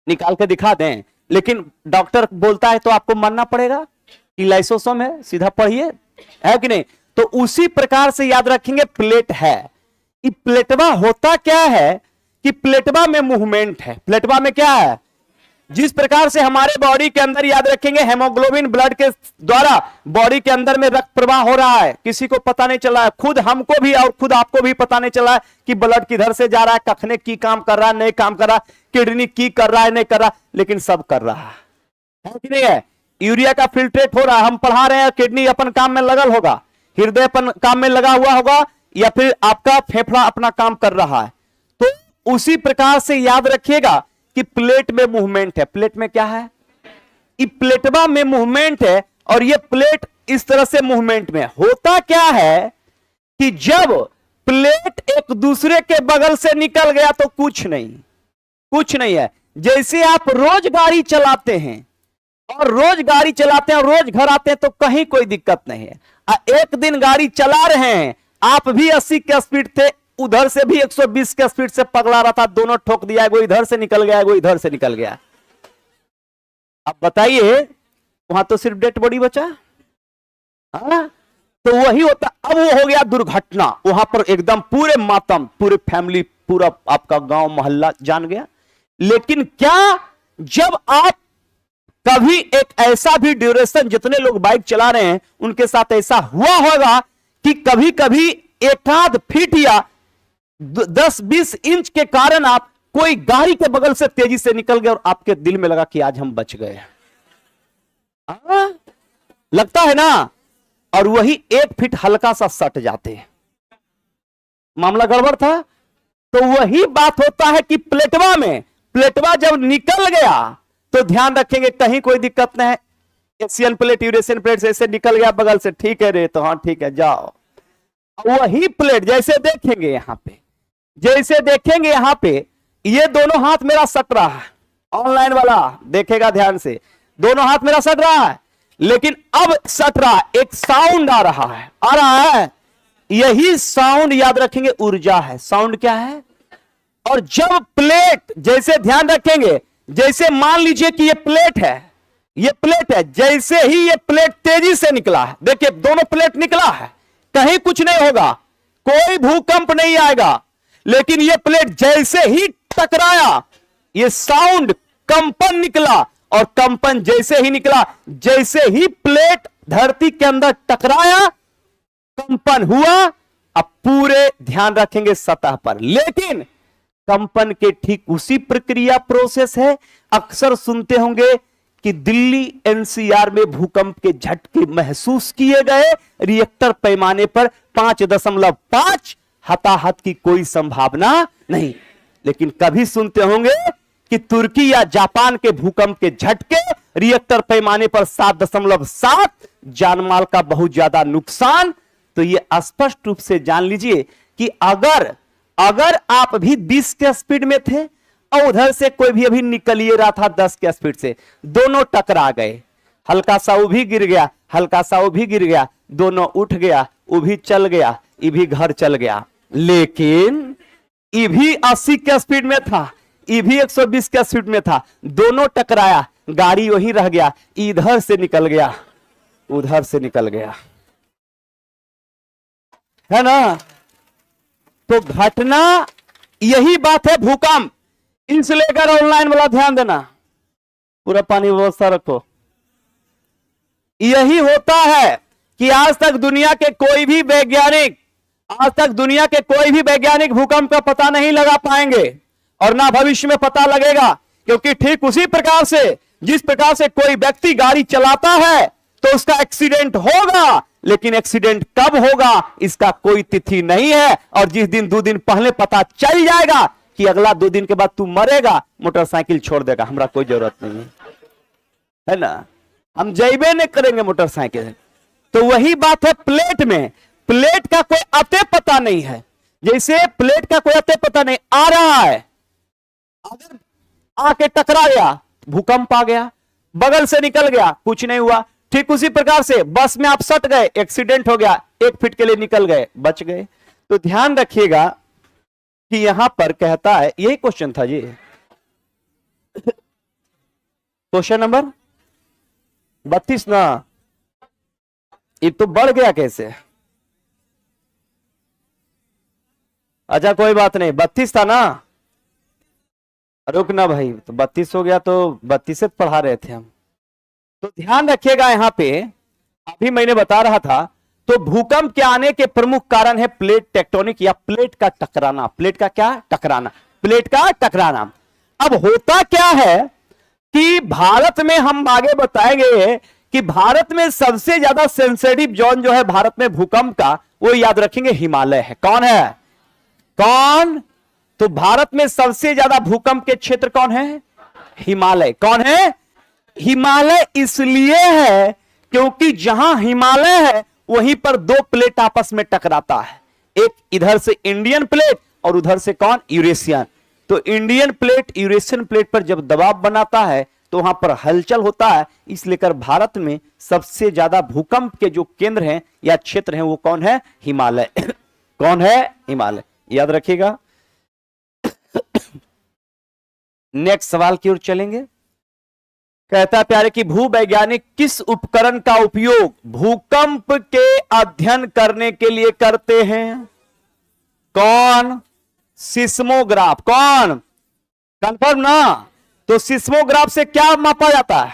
निकाल के दिखा दें। लेकिन डॉक्टर बोलता है तो आपको मानना पड़ेगा कि लाइसोसोम है, सीधा पढ़िए, है कि नहीं। तो उसी प्रकार से याद रखेंगे प्लेट है। ये प्लेटवा होता क्या है कि प्लेटवा में मूवमेंट है। प्लेटवा में क्या है, जिस प्रकार से हमारे बॉडी के अंदर याद रखेंगे हेमोग्लोबिन ब्लड के द्वारा बॉडी के अंदर में रक्त प्रवाह हो रहा है, किसी को पता नहीं चला है, खुद हमको भी और खुद आपको भी पता नहीं चला है कि ब्लड किधर से जा रहा है, कखने की काम कर रहा है, नहीं काम कर रहा, किडनी की कर रहा है, नहीं कर रहा, लेकिन सब कर रहा है कि नहीं है। यूरिया का फिल्ट्रेट हो रहा है, हम पढ़ा रहे हैं, किडनी अपन काम में लगल होगा, हृदय अपन काम में लगा हुआ होगा, या फिर आपका फेफड़ा अपना काम कर रहा है। तो उसी प्रकार से याद रखिएगा कि प्लेट में मूवमेंट है। प्लेट में क्या है, ये प्लेटवा में मूवमेंट है, और ये प्लेट इस तरह से मूवमेंट में होता क्या है कि जब प्लेट एक दूसरे के बगल से निकल गया तो कुछ नहीं है। जैसे आप रोज गाड़ी चलाते हैं और रोज घर आते हैं तो कहीं कोई दिक्कत नहीं है। एक दिन गाड़ी चला रहे हैं, आप भी 80 के स्पीड थे, उधर से भी 120 के स्पीड से पगला रहा था, दोनों ठोक दिया, वो इधर से निकल गया, वो इधर से निकल गया। अब बताइए, वहां तो सिर्फ डेड बॉडी बचा, हाँ? तो वही होता। अब वो हो गया दुर्घटना, वहां पर एकदम पूरे मातम, पूरे फैमिली, पूरा आपका गांव मोहल्ला जान गया। लेकिन क्या जब आप कभी एक ऐसा भी ड्यूरेशन, जितने लोग बाइक चला रहे हैं उनके साथ ऐसा हुआ होगा कि कभी कभी एकाध फीट या 10-20 इंच के कारण आप कोई गाड़ी के बगल से तेजी से निकल गए और आपके दिल में लगा कि आज हम बच गए, लगता है ना। और वही 1 फीट हल्का सा सट जाते हैं, मामला गड़बड़ था। तो वही बात होता है कि प्लेटवा जब निकल गया तो ध्यान रखेंगे कहीं कोई दिक्कत नहीं है। एशियन प्लेट, यूरेशियन प्लेट से ऐसे निकल गया बगल से, ठीक है रे, तो हाँ ठीक है, जाओ। वही प्लेट जैसे देखेंगे यहां पे, ये दोनों हाथ मेरा सट रहा है, ऑनलाइन वाला देखेगा ध्यान से, दोनों हाथ मेरा सट रहा है, लेकिन अब सट रहा है, एक साउंड आ रहा है, यही साउंड याद रखेंगे ऊर्जा है। साउंड क्या है, और जब प्लेट, जैसे ध्यान रखेंगे, जैसे मान लीजिए कि ये प्लेट है, जैसे ही ये प्लेट तेजी से निकला है, देखिए दोनों प्लेट निकला है, कहीं कुछ नहीं होगा, कोई भूकंप नहीं आएगा, लेकिन ये प्लेट जैसे ही टकराया, ये साउंड, कंपन निकला, और कंपन जैसे ही निकला, जैसे ही प्लेट धरती के अंदर टकराया, कंपन हुआ। अब पूरे ध्यान रखेंगे सतह पर, लेकिन कंपन के ठीक उसी प्रक्रिया प्रोसेस है। अक्सर सुनते होंगे कि दिल्ली एनसीआर में भूकंप के झटके महसूस किए गए, रिएक्टर पैमाने पर 5.5, हताहत की कोई संभावना नहीं। लेकिन कभी सुनते होंगे कि तुर्की या जापान के भूकंप के झटके रिएक्टर पैमाने पर 7.7, जानमाल का बहुत ज्यादा नुकसान। तो यह स्पष्ट रूप से जान लीजिए कि अगर आप भी 20 के स्पीड में थे और उधर से कोई भी अभी निकल ही रहा था 10 के स्पीड से, दोनों टकरा गए, हल्का सा वो भी गिर गया, हल्का सा वो भी गिर गया, दोनों उठ गया, वो भी चल गया, ये भी घर चल गया। लेकिन ये भी 80 के स्पीड में था, ये भी 120 के स्पीड में था, दोनों टकराया, गाड़ी वहीं रह गया, इधर से निकल गया, उधर से निकल गया, है ना। तो घटना यही बात है भूकंप। इसलिए ऑनलाइन वाला ध्यान देना, पूरा पानी व्यवस्था रखो। यही होता है कि आज तक दुनिया के कोई भी वैज्ञानिक भूकंप का पता नहीं लगा पाएंगे और ना भविष्य में पता लगेगा, क्योंकि ठीक उसी प्रकार से जिस प्रकार से कोई व्यक्ति गाड़ी चलाता है तो उसका एक्सीडेंट होगा, लेकिन एक्सीडेंट कब होगा इसका कोई तिथि नहीं है, और जिस दिन 2 दिन पहले पता चल जाएगा कि अगला 2 दिन के बाद तू मरेगा, मोटरसाइकिल छोड़ देगा, हमरा कोई जरूरत नहीं है ना, हम जैबे नहीं करेंगे मोटरसाइकिल। तो वही बात है प्लेट में, प्लेट का कोई अते पता नहीं है। जैसे प्लेट का कोई अते पता नहीं, आ रहा है, अगर आके टकरा गया भूकंप आ गया, बगल से निकल गया कुछ नहीं हुआ। ठीक उसी प्रकार से बस में आप सट गए, एक्सीडेंट हो गया, 1 फीट के लिए निकल गए, बच गए। तो ध्यान रखिएगा कि यहां पर कहता है, यही क्वेश्चन था जी, क्वेश्चन नंबर 32 ना, ये तो बढ़ गया कैसे? अच्छा कोई बात नहीं, 32 था ना, रुक ना भाई, तो 32 हो गया तो 32 से पढ़ा रहे थे हम। तो ध्यान रखिएगा यहां पे, अभी मैंने बता रहा था, तो भूकंप के आने के प्रमुख कारण है प्लेट टेक्टोनिक या प्लेट का टकराना। प्लेट का क्या? टकराना, प्लेट का टकराना। अब होता क्या है कि भारत में, हम आगे बताएंगे कि भारत में सबसे ज्यादा सेंसिटिव जोन जो है भारत में भूकंप का, वो याद रखेंगे हिमालय है। कौन है? कौन? तो भारत में सबसे ज्यादा भूकंप के क्षेत्र कौन है? हिमालय। कौन है? हिमालय इसलिए है क्योंकि जहां हिमालय है वहीं पर 2 प्लेट आपस में टकराता है, एक इधर से इंडियन प्लेट और उधर से कौन? यूरेशियन। तो इंडियन प्लेट यूरेशियन प्लेट पर जब दबाव बनाता है तो वहां पर हलचल होता है, इसलिए कर भारत में सबसे ज्यादा भूकंप के जो केंद्र हैं या क्षेत्र हैं वो कौन है? हिमालय। कौन है? हिमालय, याद रखिएगा। नेक्स्ट सवाल की ओर चलेंगे। कहता है प्यारे कि भूवैज्ञानिक किस उपकरण का उपयोग भूकंप के अध्ययन करने के लिए करते हैं? कौन? सिस्मोग्राफ। कौन? कंफर्म ना? तो सिस्मोग्राफ से क्या मापा जाता है?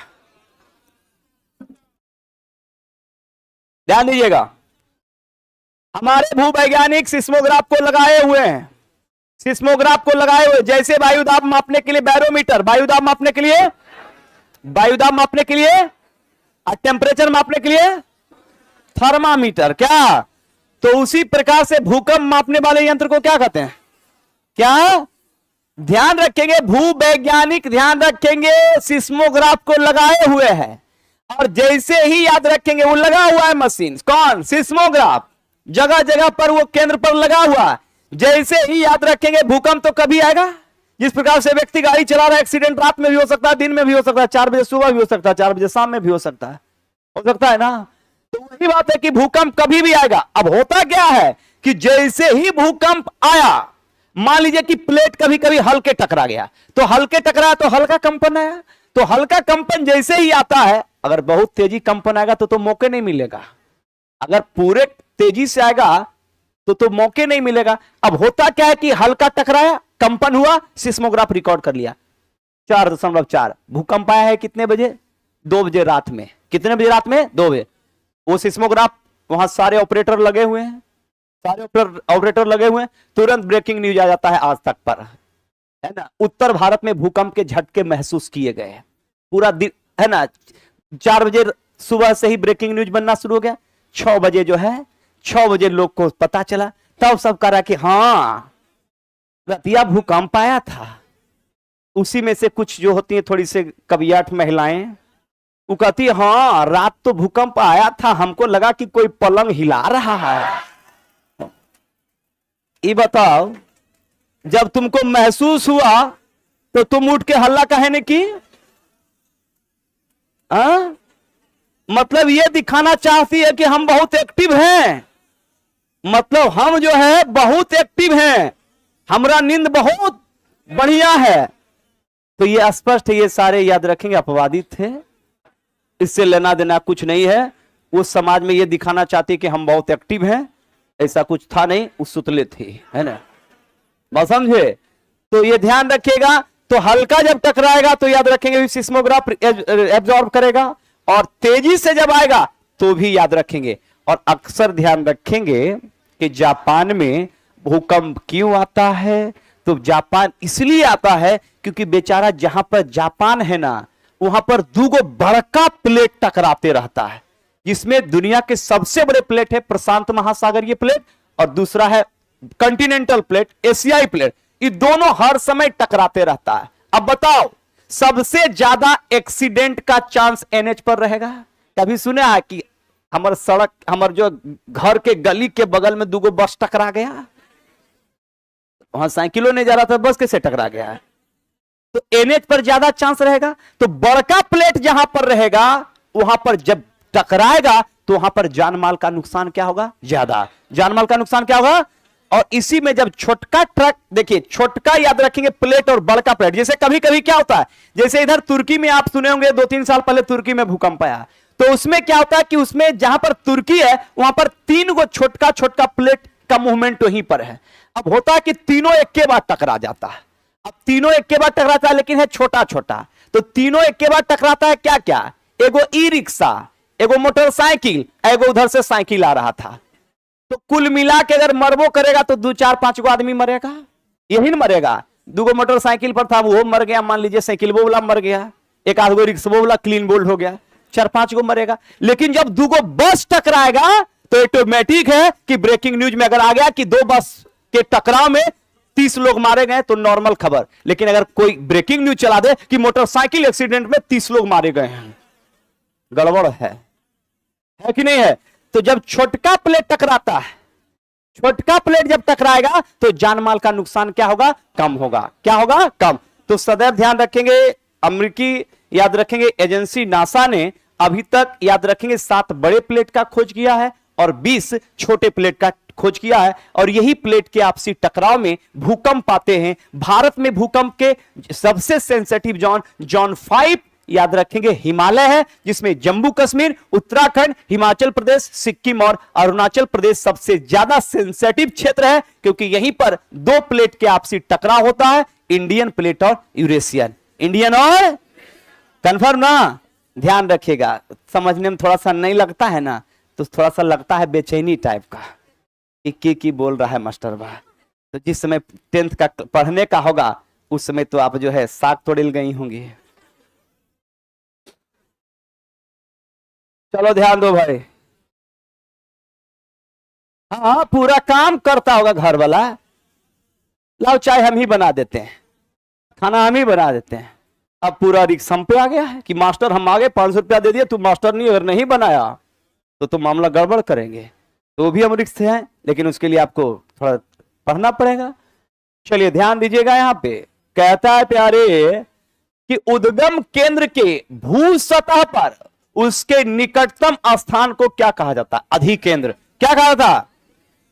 ध्यान दीजिएगा, हमारे भूवैज्ञानिक सिस्मोग्राफ को लगाए हुए हैं, सिस्मोग्राफ को लगाए हुए, जैसे वायुदाब मापने के लिए बैरोमीटर, वायुदाब मापने के लिए, वायुदाब मापने के लिए, और टेम्परेचर मापने के लिए थर्मामीटर। क्या? तो उसी प्रकार से भूकंप मापने वाले यंत्र को क्या कहते हैं? क्या? ध्यान रखेंगे, भूवैज्ञानिक ध्यान रखेंगे सिस्मोग्राफ को लगाए हुए हैं, और जैसे ही याद रखेंगे वो लगा हुआ है मशीन, कौन? सिस्मोग्राफ, जगह जगह पर वो केंद्र पर लगा हुआ है। जैसे ही याद रखेंगे भूकंप तो कभी आएगा। जिस प्रकार से व्यक्ति गाड़ी चला रहा है, एक्सीडेंट रात में भी हो सकता है, दिन में भी हो सकता है, 4 बजे सुबह भी हो सकता है, 4 बजे शाम में भी हो सकता है ना। तो वही बात है कि भूकंप कभी भी आएगा। अब होता क्या है कि जैसे ही भूकंप आया, मान लीजिए कि प्लेट कभी कभी हल्के टकरा गया, तो हल्के टकराया तो हल्का कंपन आया, तो हल्का कंपन जैसे ही आता है, अगर बहुत तेजी कंपन आएगा तो मौके नहीं मिलेगा, अगर पूरे तेजी से आएगा तो मौके नहीं मिलेगा। अब होता क्या है कि हल्का टकराया, कंपन हुआ, सिस्मोग्राफ रिकॉर्ड कर लिया 4.4। भूकंप आया है कितने बजे? 2 बजे रात में। कितने बजे रात में? 2 बजे। वो सिस्मोग्राफ, वहां सारे ऑपरेटर लगे हुए हैं, सारे ऑपरेटर लगे हुए हैं, तुरंत ब्रेकिंग न्यूज आ जाता है आज तक पर, है ना। उत्तर भारत में भूकंप के झटके महसूस किए गए हैं पूरा दिन, है ना। 4 बजे सुबह से ही ब्रेकिंग न्यूज बनना शुरू हो गया, 6 बजे जो है, 6 बजे लोग को पता चला, तब सब कह रहा कि हाँ रतिया भूकंप आया था। उसी में से कुछ जो होती है थोड़ी से कबियाट महिलाएं, वो कहती है हाँ रात तो भूकंप आया था, हमको लगा कि कोई पलंग हिला रहा है। ये बताओ, जब तुमको महसूस हुआ तो तुम उठ के हल्ला काहे ने की? मतलब ये दिखाना चाहती है कि हम बहुत एक्टिव हैं, मतलब हम जो है बहुत एक्टिव हैं, हमारा नींद बहुत बढ़िया है। तो ये स्पष्ट है, ये सारे याद रखेंगे अपवादी थे, इससे लेना देना कुछ नहीं है। वो समाज में ये दिखाना चाहती है कि हम बहुत एक्टिव हैं, ऐसा कुछ था नहीं, वो सुतले थे, है ना, बात समझे। तो ये ध्यान रखिएगा तो हल्का जब टकराएगा तो याद रखेंगे सिस्मोग्राफ एब्जॉर्ब करेगा, और तेजी से जब आएगा तो भी याद रखेंगे। और अक्सर ध्यान रखेंगे कि जापान में भूकंप क्यों आता है, तो जापान इसलिए आता है क्योंकि बेचारा जहां पर जापान है ना, वहां पर दूगो बड़का प्लेट टकराते रहता है, जिसमें दुनिया के सबसे बड़े प्लेट है प्रशांत महासागरीय प्लेट, और दूसरा है कॉन्टिनेंटल प्लेट, एशियाई प्लेट। ये दोनों हर समय टकराते रहता है। अब बताओ सबसे ज्यादा एक्सीडेंट का चांस एनएच पर रहेगा? कभी सुना है कि हमारे सड़क, हमारे जो घर के गली के बगल में दूगो बस टकरा गया, वहां साइकिलों नहीं जा रहा था, बस कैसे टकरा गया है? तो एनएच पर ज्यादा चांस रहेगा। तो बड़का प्लेट जहां पर रहेगा वहां पर जब टकराएगा तो वहां पर जानमाल का नुकसान क्या होगा? ज्यादा जानमाल का नुकसान क्या होगा। और इसी में जब छोटका ट्रक, देखिए छोटका याद रखेंगे प्लेट और बड़का प्लेट, जैसे कभी कभी क्या होता है, जैसे इधर तुर्की में आप सुने होंगे 2-3 साल पहले तुर्की में भूकंप आया, तो उसमें क्या होता है कि उसमें जहां पर तुर्की है वहां पर 3 गो छोटका छोटका प्लेट का मूवमेंट वहीं पर है। अब होता है कि तीनों एक के बाद टकरा जाता है। अब तीनों एक के बाद टकराता है लेकिन है छोटा छोटा, तो तीनों एक के बाद टकराता है क्या क्या, एगो ई रिक्शा, एगो मोटरसाइकिल, एगो उधर से साइकिल आ रहा था। तो कुल मिला के अगर मरबो करेगा तो 2-4-5 गो आदमी मरेगा, यही ना मरेगा। दूगो मोटरसाइकिल पर था वो मर गया, मान लीजिए साइकिल वो वाला मर गया, एक आध गो रिक्शा वो वाला क्लीन बोल्ड हो गया, 4-5 गो मरेगा। लेकिन जब दूगो बस टकराएगा तो ऑटोमेटिक है कि ब्रेकिंग न्यूज में अगर आ गया कि 2 बस के टकराव में 30 लोग मारे गए तो नॉर्मल खबर। लेकिन अगर कोई ब्रेकिंग न्यूज चला दे कि मोटरसाइकिल एक्सीडेंट में 30 लोग मारे गए हैं, गड़बड़ है कि नहीं है? तो जब छोटका प्लेट टकराता है, छोटका प्लेट जब टकराएगा तो जानमाल का नुकसान क्या होगा? कम होगा। क्या होगा? कम। तो सदैव ध्यान रखेंगे, अमेरिकी याद रखेंगे एजेंसी नासा ने अभी तक याद रखेंगे 7 बड़े प्लेट का खोज किया है और 20 छोटे प्लेट का खोज किया है, और यही प्लेट के आपसी टकराव में भूकंप आते हैं। भारत में भूकंप के सबसे सेंसिटिव जोन 5 याद रखेंगे हिमालय है, जिसमें जम्मू कश्मीर, उत्तराखंड, हिमाचल प्रदेश, सिक्किम और अरुणाचल प्रदेश सबसे ज्यादा सेंसिटिव क्षेत्र है, क्योंकि यहीं पर 2 प्लेट के आपसी टकराव होता है, इंडियन प्लेट और यूरेशियन। इंडियन और कंफर्म ना, ध्यान रखिएगा। समझने में थोड़ा सा नहीं लगता है ना, तो थोड़ा सा लगता है बेचैनी टाइप का कि की बोल रहा है मास्टर बा। तो जिस समय 10th का पढ़ने का होगा उस समय तो आप जो है साग तोड़िल गई होंगी। चलो ध्यान दो भाई। हाँ पूरा काम करता होगा घर वाला, लाओ चाय हम ही बना देते हैं, खाना हम ही बना देते हैं। अब पूरा रिक्स हम पे आ गया है कि मास्टर हम आगे 500 रुपया दे दिए, तू मास्टर नहीं, अगर नहीं बनाया तो मामला गड़बड़ करेंगे। तो भी हम रिक्स हैं, लेकिन उसके लिए आपको थोड़ा पढ़ना पड़ेगा। चलिए ध्यान दीजिएगा, यहां पे कहता है प्यारे कि उद्गम केंद्र के भू सतह पर उसके निकटतम स्थान को क्या कहा जाता है? अधिकेंद्र। क्या कहा था?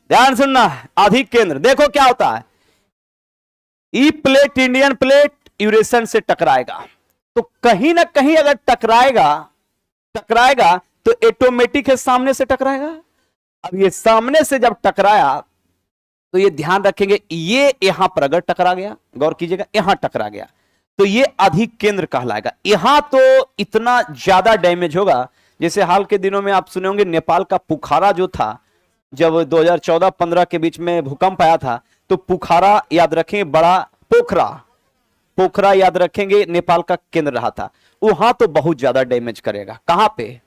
ध्यान सुनना, अधिकेंद्र। देखो क्या होता है, ई प्लेट इंडियन प्लेट यूरेशियन से टकराएगा, तो कहीं ना कहीं अगर टकराएगा तो ऑटोमेटिक है सामने से टकराएगा। अब ये सामने से जब टकराया तो ये ध्यान रखेंगे, ये यहां पर अगर टकरा गया, गौर कीजिएगा, यहां टकरा गया तो ये अधिक केंद्र कहलाएगा। यहां तो इतना ज्यादा डैमेज होगा, जैसे हाल के दिनों में आप सुने होंगे नेपाल का पुखारा जो था, जब 2014-15 के बीच में भूकंप आया था, तो पुखारा याद रखेंगे, बड़ा पोखरा याद रखेंगे नेपाल का केंद्र रहा था, वहां तो बहुत ज्यादा डैमेज करेगा। कहां पे?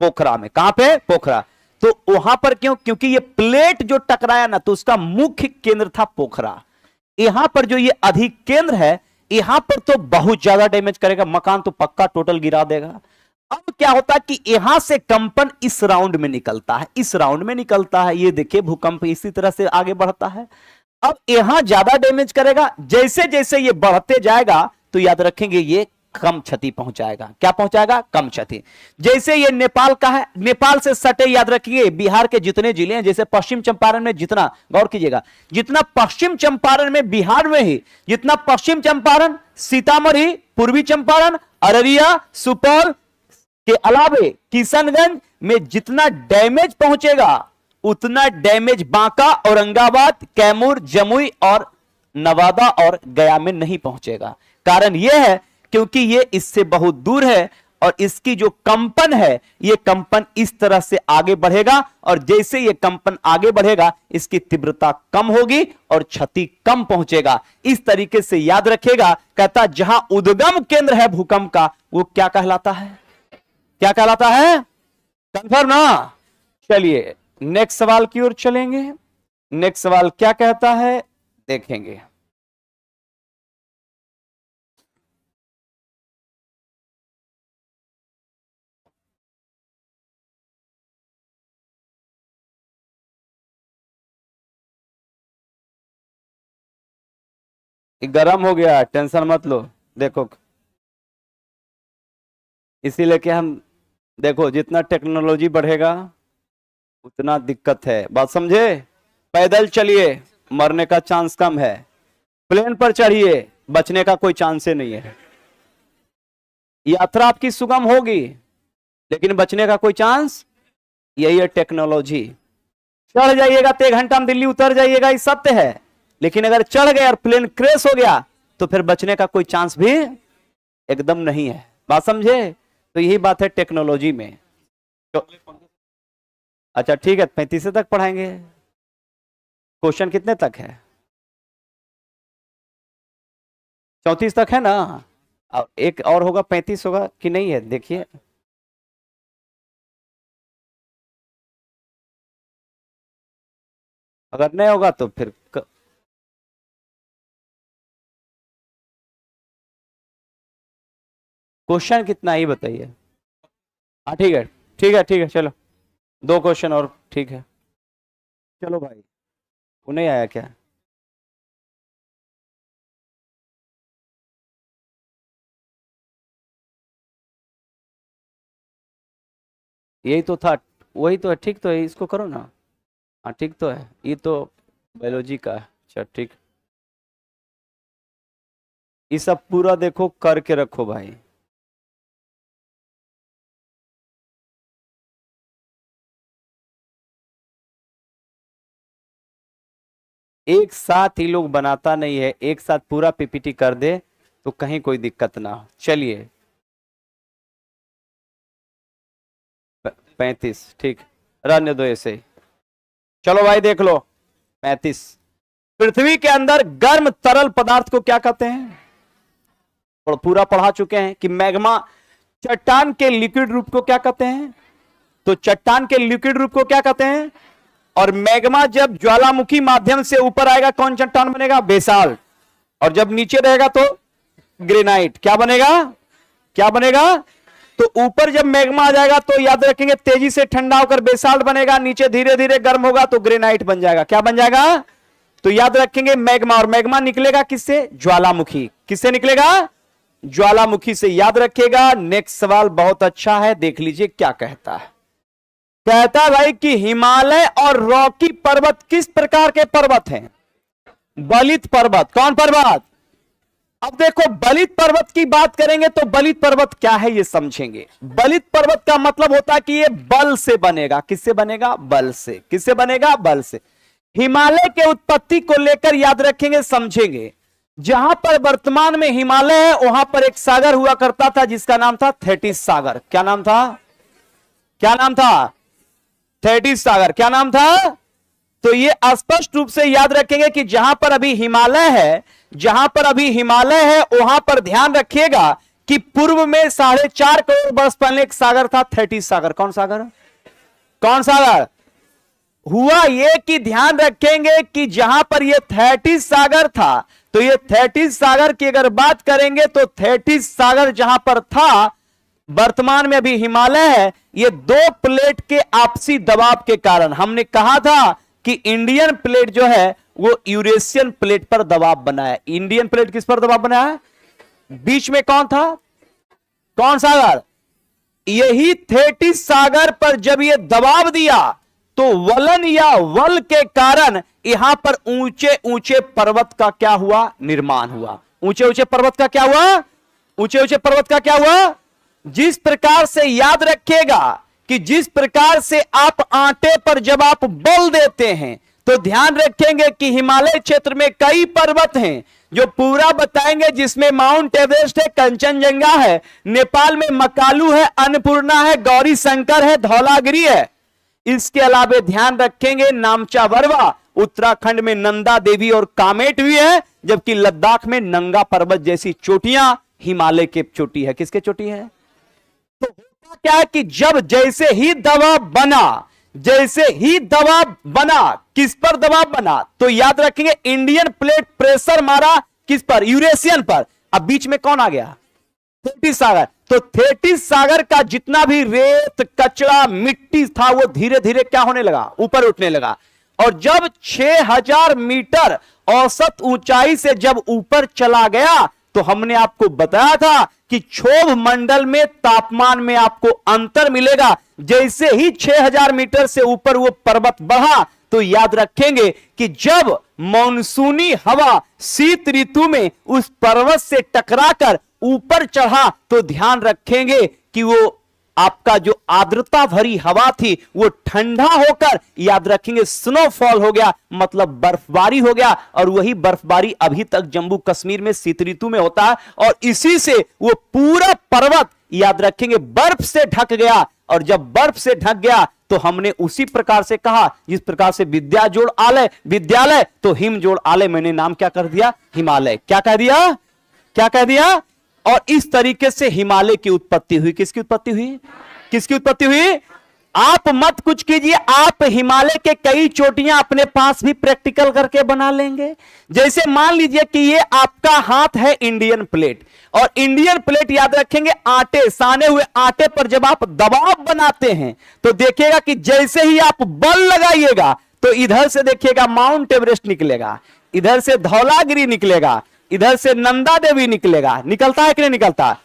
पोखरा में। कहां पे? पोखरा। तो वहां पर क्यों? क्योंकि ये प्लेट जो टकराया ना, तो उसका मुख्य केंद्र था पोखरा। यहां पर जो ये अधिक केंद्र है, यहां पर तो बहुत ज्यादा डैमेज करेगा, मकान तो पक्का टोटल गिरा देगा। अब क्या होता है कि यहां से कंपन इस राउंड में निकलता है, इस राउंड में निकलता है। ये देखिए भूकंप इसी तरह से आगे बढ़ता है। अब यहां ज्यादा डैमेज करेगा, जैसे जैसे ये बढ़ते जाएगा तो याद रखेंगे ये कम क्षति पहुंचाएगा। क्या पहुंचाएगा? कम क्षति। जैसे ये नेपाल का है, नेपाल से सटे याद रखिए बिहार के जितने जिले हैं, जैसे पश्चिम चंपारण में जितना, गौर कीजिएगा, जितना पश्चिम चंपारण में बिहार में ही, जितना पश्चिम चंपारण, सीतामढ़ी, पूर्वी चंपारण, अररिया, सुपौल के अलावे किशनगंज में जितना डैमेज पहुंचेगा, उतना डैमेज बांका, औरंगाबाद, कैमूर, जमुई और नवादा और गया में नहीं पहुंचेगा। कारण यह है क्योंकि ये इससे बहुत दूर है और इसकी जो कंपन है ये कंपन इस तरह से आगे बढ़ेगा और जैसे ये कंपन आगे बढ़ेगा इसकी तीव्रता कम होगी और क्षति कम पहुंचेगा। इस तरीके से याद रखेगा। कहता जहां उद्गम केंद्र है भूकंप का वो क्या कहलाता है, क्या कहलाता है, कंफर्म ना। चलिए नेक्स्ट सवाल की ओर चलेंगे। नेक्स्ट सवाल क्या कहता है देखेंगे। गरम हो गया, टेंशन मत लो। देखो इसीलिए कि हम देखो जितना टेक्नोलॉजी बढ़ेगा उतना दिक्कत है, बात समझे। पैदल चलिए मरने का चांस कम है, प्लेन पर चढ़िए बचने का कोई चांस ही नहीं है। यात्रा आपकी सुगम होगी लेकिन बचने का कोई चांस, यही है टेक्नोलॉजी। चढ़ जाइएगा तो 1 घंटा में दिल्ली उतर जाइएगा, ये सत्य है। लेकिन अगर चढ़ गए और प्लेन क्रैश हो गया तो फिर बचने का कोई चांस भी एकदम नहीं है, बात समझे। तो यही बात है टेक्नोलॉजी में। तो अच्छा ठीक है 35 तक पढ़ाएंगे। क्वेश्चन कितने तक है, 34 तक है ना। और एक और होगा 35 होगा कि नहीं है, देखिए अगर नहीं होगा तो फिर क्वेश्चन कितना ही बताइए। हाँ ठीक है ठीक है ठीक है, चलो 2 क्वेश्चन और ठीक है। चलो भाई वो नहीं आया क्या, यही तो था, वही तो है, ठीक तो है, इसको करो ना। हाँ ठीक तो है, ये तो बायोलॉजी का है। अच्छा ठीक, ये सब पूरा देखो करके रखो भाई। एक साथ ही लोग बनाता नहीं है, एक साथ पूरा पीपीटी कर दे तो कहीं कोई दिक्कत ना हो। चलिए 35 ठीक, रहने दो ऐसे। चलो भाई देख लो 35। पृथ्वी के अंदर गर्म तरल पदार्थ को क्या कहते हैं, और पूरा पढ़ा चुके हैं कि मैग्मा। चट्टान के लिक्विड रूप को क्या कहते हैं, तो चट्टान के लिक्विड रूप को क्या कहते हैं। और मैग्मा जब ज्वालामुखी माध्यम से ऊपर आएगा कौन चट्टान बनेगा, बेसाल्ट। और जब नीचे रहेगा तो ग्रेनाइट। क्या बनेगा, क्या बनेगा, तो ऊपर जब मैग्मा आ जाएगा तो याद रखेंगे तेजी से ठंडा होकर बेसाल्ट बनेगा, नीचे धीरे धीरे गर्म होगा तो ग्रेनाइट बन जाएगा। क्या बन जाएगा, तो याद रखेंगे मैग्मा। और मैग्मा निकलेगा किससे, ज्वालामुखी। किससे निकलेगा, ज्वालामुखी से, याद रखिएगा। नेक्स्ट सवाल बहुत अच्छा है, देख लीजिए क्या कहता है। कहता है भाई कि हिमालय और रॉकी पर्वत किस प्रकार के पर्वत हैं, बलित पर्वत। कौन पर्वत, अब देखो बलित पर्वत की बात करेंगे तो बलित पर्वत क्या है ये समझेंगे। बलित पर्वत का मतलब होता है कि ये बल से बनेगा। किससे बनेगा, बल से। किससे बनेगा, बल से। हिमालय के उत्पत्ति को लेकर याद रखेंगे, समझेंगे। जहां पर वर्तमान में हिमालय है वहां पर एक सागर हुआ करता था जिसका नाम था थेटिस सागर। क्या नाम था, क्या नाम था, थेटिस सागर। क्या नाम था, तो ये स्पष्ट रूप से याद रखेंगे कि जहां पर अभी हिमालय है, जहां पर अभी हिमालय है वहां पर ध्यान रखिएगा कि पूर्व में 4.5 करोड़ वर्ष पहले एक सागर था, थेटिस सागर। कौन सागर, कौन सागर हुआ, ये कि ध्यान रखेंगे कि जहां पर ये थेटिस सागर था तो ये थेटिस सागर की अगर बात करेंगे तो थेटिस सागर जहां पर था वर्तमान में अभी हिमालय है, ये 2 प्लेट के आपसी दबाव के कारण। हमने कहा था कि इंडियन प्लेट जो है वो यूरेशियन प्लेट पर दबाव बनाया। इंडियन प्लेट किस पर दबाव बनाया, बीच में कौन था, कौन सागर, यही थेटिस सागर पर जब ये दबाव दिया तो वलन या वल के कारण यहां पर ऊंचे ऊंचे पर्वत का क्या हुआ, निर्माण हुआ। ऊंचे ऊंचे पर्वत का क्या हुआ, ऊंचे ऊंचे पर्वत का क्या हुआ। जिस प्रकार से याद रखिएगा कि जिस प्रकार से आप आटे पर जब आप बल देते हैं तो ध्यान रखेंगे कि हिमालय क्षेत्र में कई पर्वत हैं जो पूरा बताएंगे, जिसमें माउंट एवरेस्ट है, कंचनजंगा है, नेपाल में मकालू है, अन्नपूर्णा है, गौरी शंकर है, धौलागिरी है। इसके अलावा ध्यान रखेंगे नामचा बरवा, उत्तराखंड में नंदा देवी और कामेट भी है, जबकि लद्दाख में नंगा पर्वत जैसी चोटियां हिमालय के चोटी है। किसके चोटी है? तो होता क्या है कि जैसे ही दबाव बना, किस पर दबाव बना? तो याद रखेंगे इंडियन प्लेट प्रेशर मारा किस पर? यूरेशियन पर। अब बीच में कौन आ गया? थेटिस सागर। तो थेटिस सागर का जितना भी रेत, कचरा, मिट्टी था वो धीरे धीरे क्या होने लगा? ऊपर उठने लगा। और जब 6000 मीटर औसत ऊंचाई से जब ऊपर चला गया तो हमने आपको बताया था कि क्षोभ मंडल में तापमान में आपको अंतर मिलेगा। जैसे ही 6000 मीटर से ऊपर वो पर्वत बढ़ा तो याद रखेंगे कि जब मॉनसूनी हवा शीत ऋतु में उस पर्वत से टकराकर ऊपर चढ़ा तो ध्यान रखेंगे कि वो आपका जो आर्द्रता भरी हवा थी वो ठंडा होकर याद रखेंगे स्नोफॉल हो गया, मतलब बर्फबारी हो गया। और वही बर्फबारी अभी तक जम्मू कश्मीर में शीत ऋतु में होता है और इसी से वो पूरा पर्वत याद रखेंगे बर्फ से ढक गया। और जब बर्फ से ढक गया तो हमने उसी प्रकार से कहा जिस प्रकार से विद्या जोड़ आलय विद्यालय, तो हिम जोड़ आलय मैंने नाम क्या कर दिया? हिमालय। क्या कह दिया? क्या कह दिया? और इस तरीके से हिमालय की उत्पत्ति हुई। किसकी उत्पत्ति हुई? किसकी उत्पत्ति हुई? आप मत कुछ कीजिए, आप हिमालय के कई चोटियां अपने पास भी प्रैक्टिकल करके बना लेंगे। जैसे मान लीजिए कि ये आपका हाथ है इंडियन प्लेट, और इंडियन प्लेट याद रखेंगे आटे, साने हुए आटे पर जब आप दबाव बनाते हैं तो देखिएगा कि जैसे ही आप बल लगाइएगा तो इधर से देखिएगा माउंट एवरेस्ट निकलेगा, इधर से धौलागिरी निकलेगा, इधर से नंदा देवी निकलेगा। निकलता है कि नहीं निकलता?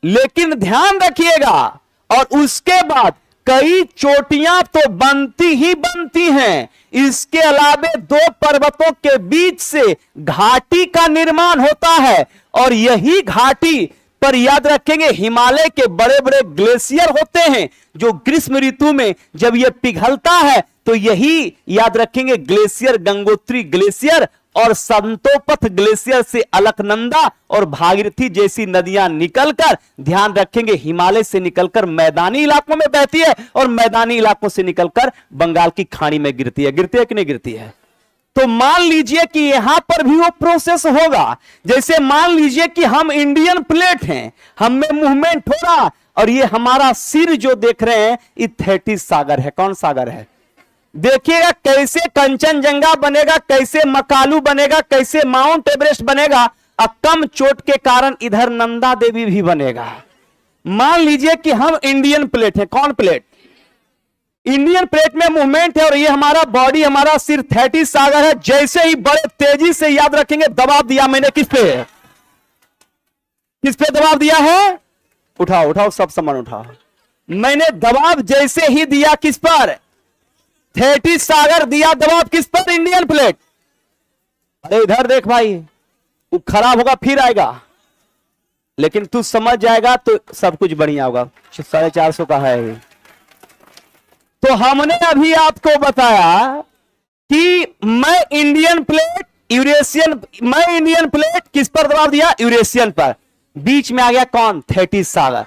लेकिन ध्यान रखिएगा, और उसके बाद कई चोटियां तो बनती ही बनती हैं। इसके अलावे दो पर्वतों के बीच से घाटी का निर्माण होता है, और यही घाटी पर याद रखेंगे हिमालय के बड़े बड़े ग्लेशियर होते हैं जो ग्रीष्म ऋतु में जब यह पिघलता है तो यही याद रखेंगे ग्लेशियर, गंगोत्री ग्लेशियर और संतोपथ ग्लेशियर से अलकनंदा और भागीरथी जैसी नदियां निकलकर ध्यान रखेंगे हिमालय से निकलकर मैदानी इलाकों में बहती है, और मैदानी इलाकों से निकलकर बंगाल की खाड़ी में गिरती है। गिरती है कि नहीं गिरती है? तो मान लीजिए कि यहां पर भी वो प्रोसेस होगा। जैसे मान लीजिए कि हम इंडियन प्लेट हैं, हम में मूवमेंट हो रहा, और ये हमारा सिर जो देख रहे हैं ये थेटिस सागर है। कौन सागर है? देखिएगा कैसे कंचनजंगा बनेगा, कैसे मकालू बनेगा, कैसे माउंट एवरेस्ट बनेगा, और कम चोट के कारण इधर नंदा देवी भी बनेगा। मान लीजिए कि हम इंडियन प्लेट है। कौन प्लेट? इंडियन प्लेट में मूवमेंट है, और ये हमारा बॉडी, हमारा सिर थेटिस सागर है। जैसे ही बड़े तेजी से याद रखेंगे दबाव दिया मैंने किस पे? किस पे दबाव दिया है? उठाओ उठाओ, सब सामान उठाओ। मैंने दबाव जैसे ही दिया किस पर? थेटिस सागर दिया। दबाव किस पर? Indian plate. अरे इधर देख भाई, वो खराब होगा फिर आएगा, लेकिन तू समझ जाएगा तो सब कुछ बढ़िया होगा। 450 का है ये। तो हमने अभी आपको बताया कि मैं इंडियन प्लेट, यूरेशियन, मैं इंडियन प्लेट किस पर दबाव दिया? यूरेशियन पर। बीच में आ गया कौन? थेटिस सागर।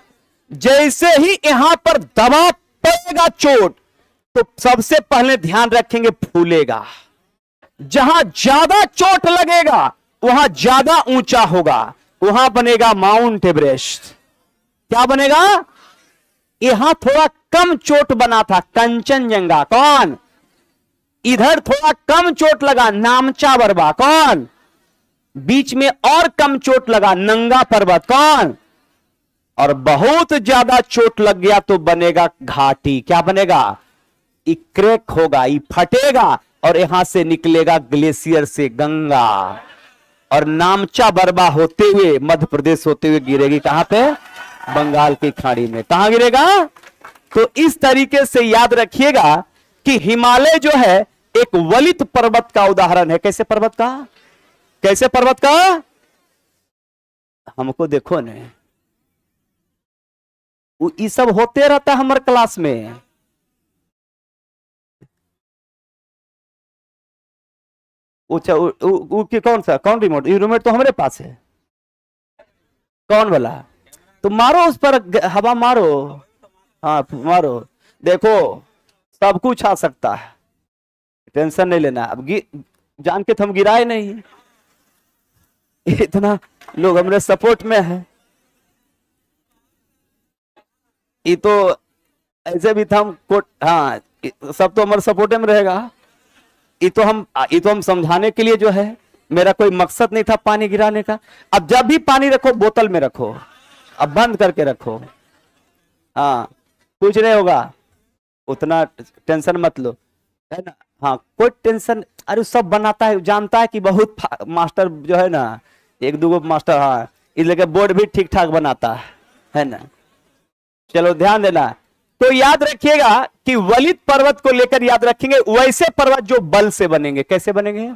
जैसे ही यहां पर दबाव पड़ेगा चोट, तो सबसे पहले ध्यान रखेंगे फूलेगा। जहां ज्यादा चोट लगेगा वहां ज्यादा ऊंचा होगा, वहां बनेगा माउंट एवरेस्ट। क्या बनेगा? यहां थोड़ा कम चोट बना था कंचनजंगा। कौन? इधर थोड़ा कम चोट लगा नामचा बरवा। कौन? बीच में और कम चोट लगा नंगा पर्वत। कौन? और बहुत ज्यादा चोट लग गया तो बनेगा घाटी। क्या बनेगा? ये क्रैक होगा, ये फटेगा, और यहां से निकलेगा ग्लेशियर से गंगा, और नामचा बरवा होते हुए मध्य प्रदेश होते हुए गिरेगी। कहां पे? बंगाल की खाड़ी में। कहां गिरेगा? तो इस तरीके से याद रखिएगा कि हिमालय जो है एक वलित पर्वत का उदाहरण है। कैसे पर्वत का? कैसे पर्वत का? हमको देखो ने, ये सब होते रहता हमारे क्लास में। अच्छा कौन रिमोट? ये रिमोट तो हमारे पास है। कौन वाला? तो मारो उस पर हवा मारो। हाँ मारो, देखो सब कुछ आ सकता है, टेंशन नहीं लेना। अब जान के तो हम गिराए नहीं, इतना लोग हमारे सपोर्ट में है। ये तो ऐसे भी था हम हाँ सब तो हमारे सपोर्ट में रहेगा। ये तो हम समझाने के लिए जो है, मेरा कोई मकसद नहीं था पानी गिराने का। अब जब भी पानी रखो बोतल में रखो, अब बंद करके रखो। हाँ कुछ नहीं होगा, उतना टेंशन मत लो, है ना। हाँ कोई टेंशन, अरे सब बनाता है, जानता है कि बहुत मास्टर जो है ना, एक दो मास्टर, हाँ इसलिए बोर्ड भी ठीक ठाक बनाता है ना। चलो ध्यान देना। तो याद रखिएगा कि वलित पर्वत को लेकर याद रखेंगे, वैसे पर्वत जो बल से बनेंगे। कैसे बनेंगे?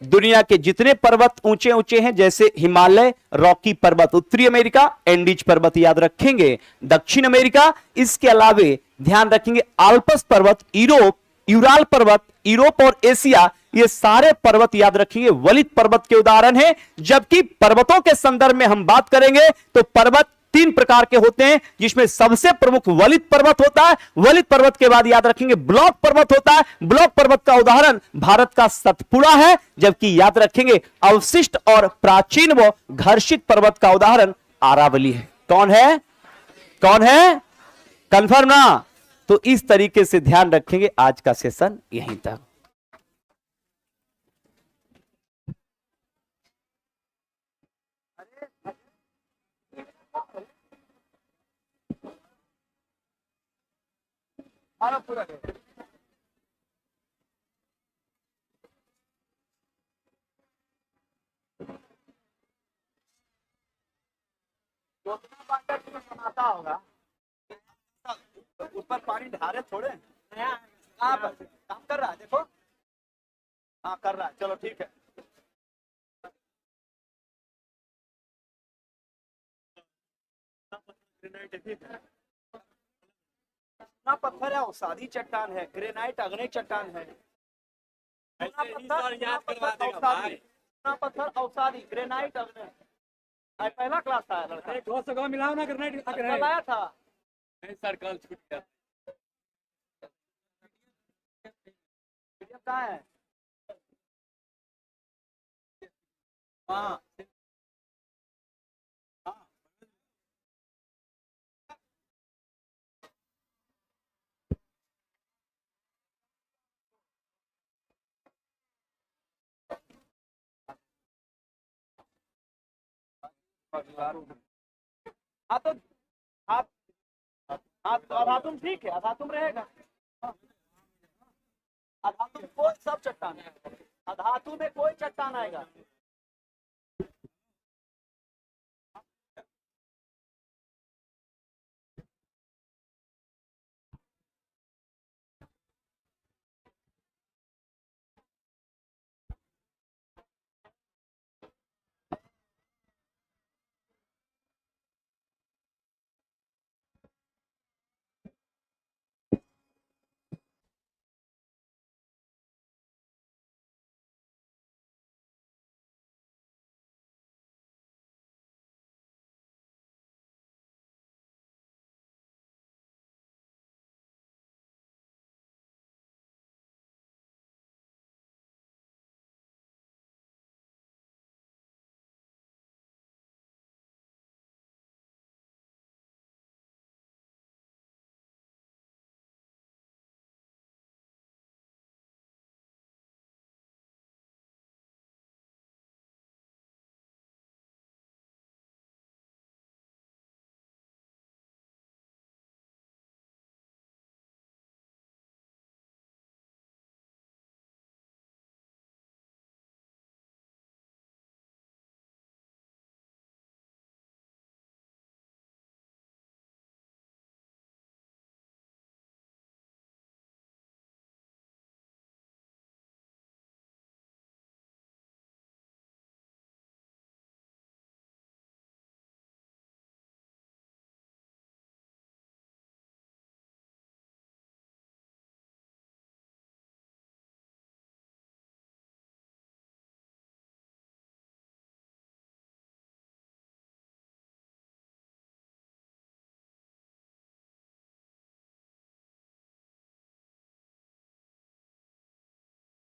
दुनिया के जितने पर्वत ऊंचे ऊंचे हैं, जैसे हिमालय, रॉकी पर्वत, उत्तरी अमेरिका, एंडीज पर्वत याद रखेंगे, दक्षिण अमेरिका, इसके अलावे ध्यान रखेंगे आल्प्स पर्वत, यूरोप, यूराल पर्वत, यूरोप और एशिया, ये सारे पर्वत याद रखेंगे वलित पर्वत के उदाहरण हैं। जबकि पर्वतों के संदर्भ में हम बात करेंगे तो पर्वत 3 प्रकार के होते हैं, जिसमें सबसे प्रमुख वलित पर्वत होता है। वलित पर्वत के बाद याद रखेंगे ब्लॉक पर्वत होता है। ब्लॉक पर्वत का उदाहरण भारत का सतपुड़ा है। जबकि याद रखेंगे अवशिष्ट और प्राचीन व घर्षित पर्वत का उदाहरण अरावली है। कौन है? कौन है? कंफर्म ना? तो इस तरीके से ध्यान रखेंगे। आज का सेशन यहीं तक। पूरा बनाता होगा, ऊपर पानी ढारे थोड़े। काम कर रहा है, देखो। हाँ कर रहा है, चलो ठीक है। पत्थर है, औसादी चट्टान है, ग्रेनाइट अग्नि चट्टान है। पत्थर औसादी, ग्रेनाइट अग्नि। पहला क्लास था लड़का, 200 का मिलाओ ना, ग्रेनाइट लाया था। नहीं सर, कल छूट गया। कहाँ है? हाँ हाँ तो आप, अधातुम ठीक है, अधातुम रहेगा। अधातुम कोई सब चट्टान है, अधातु में कोई चट्टान आएगा।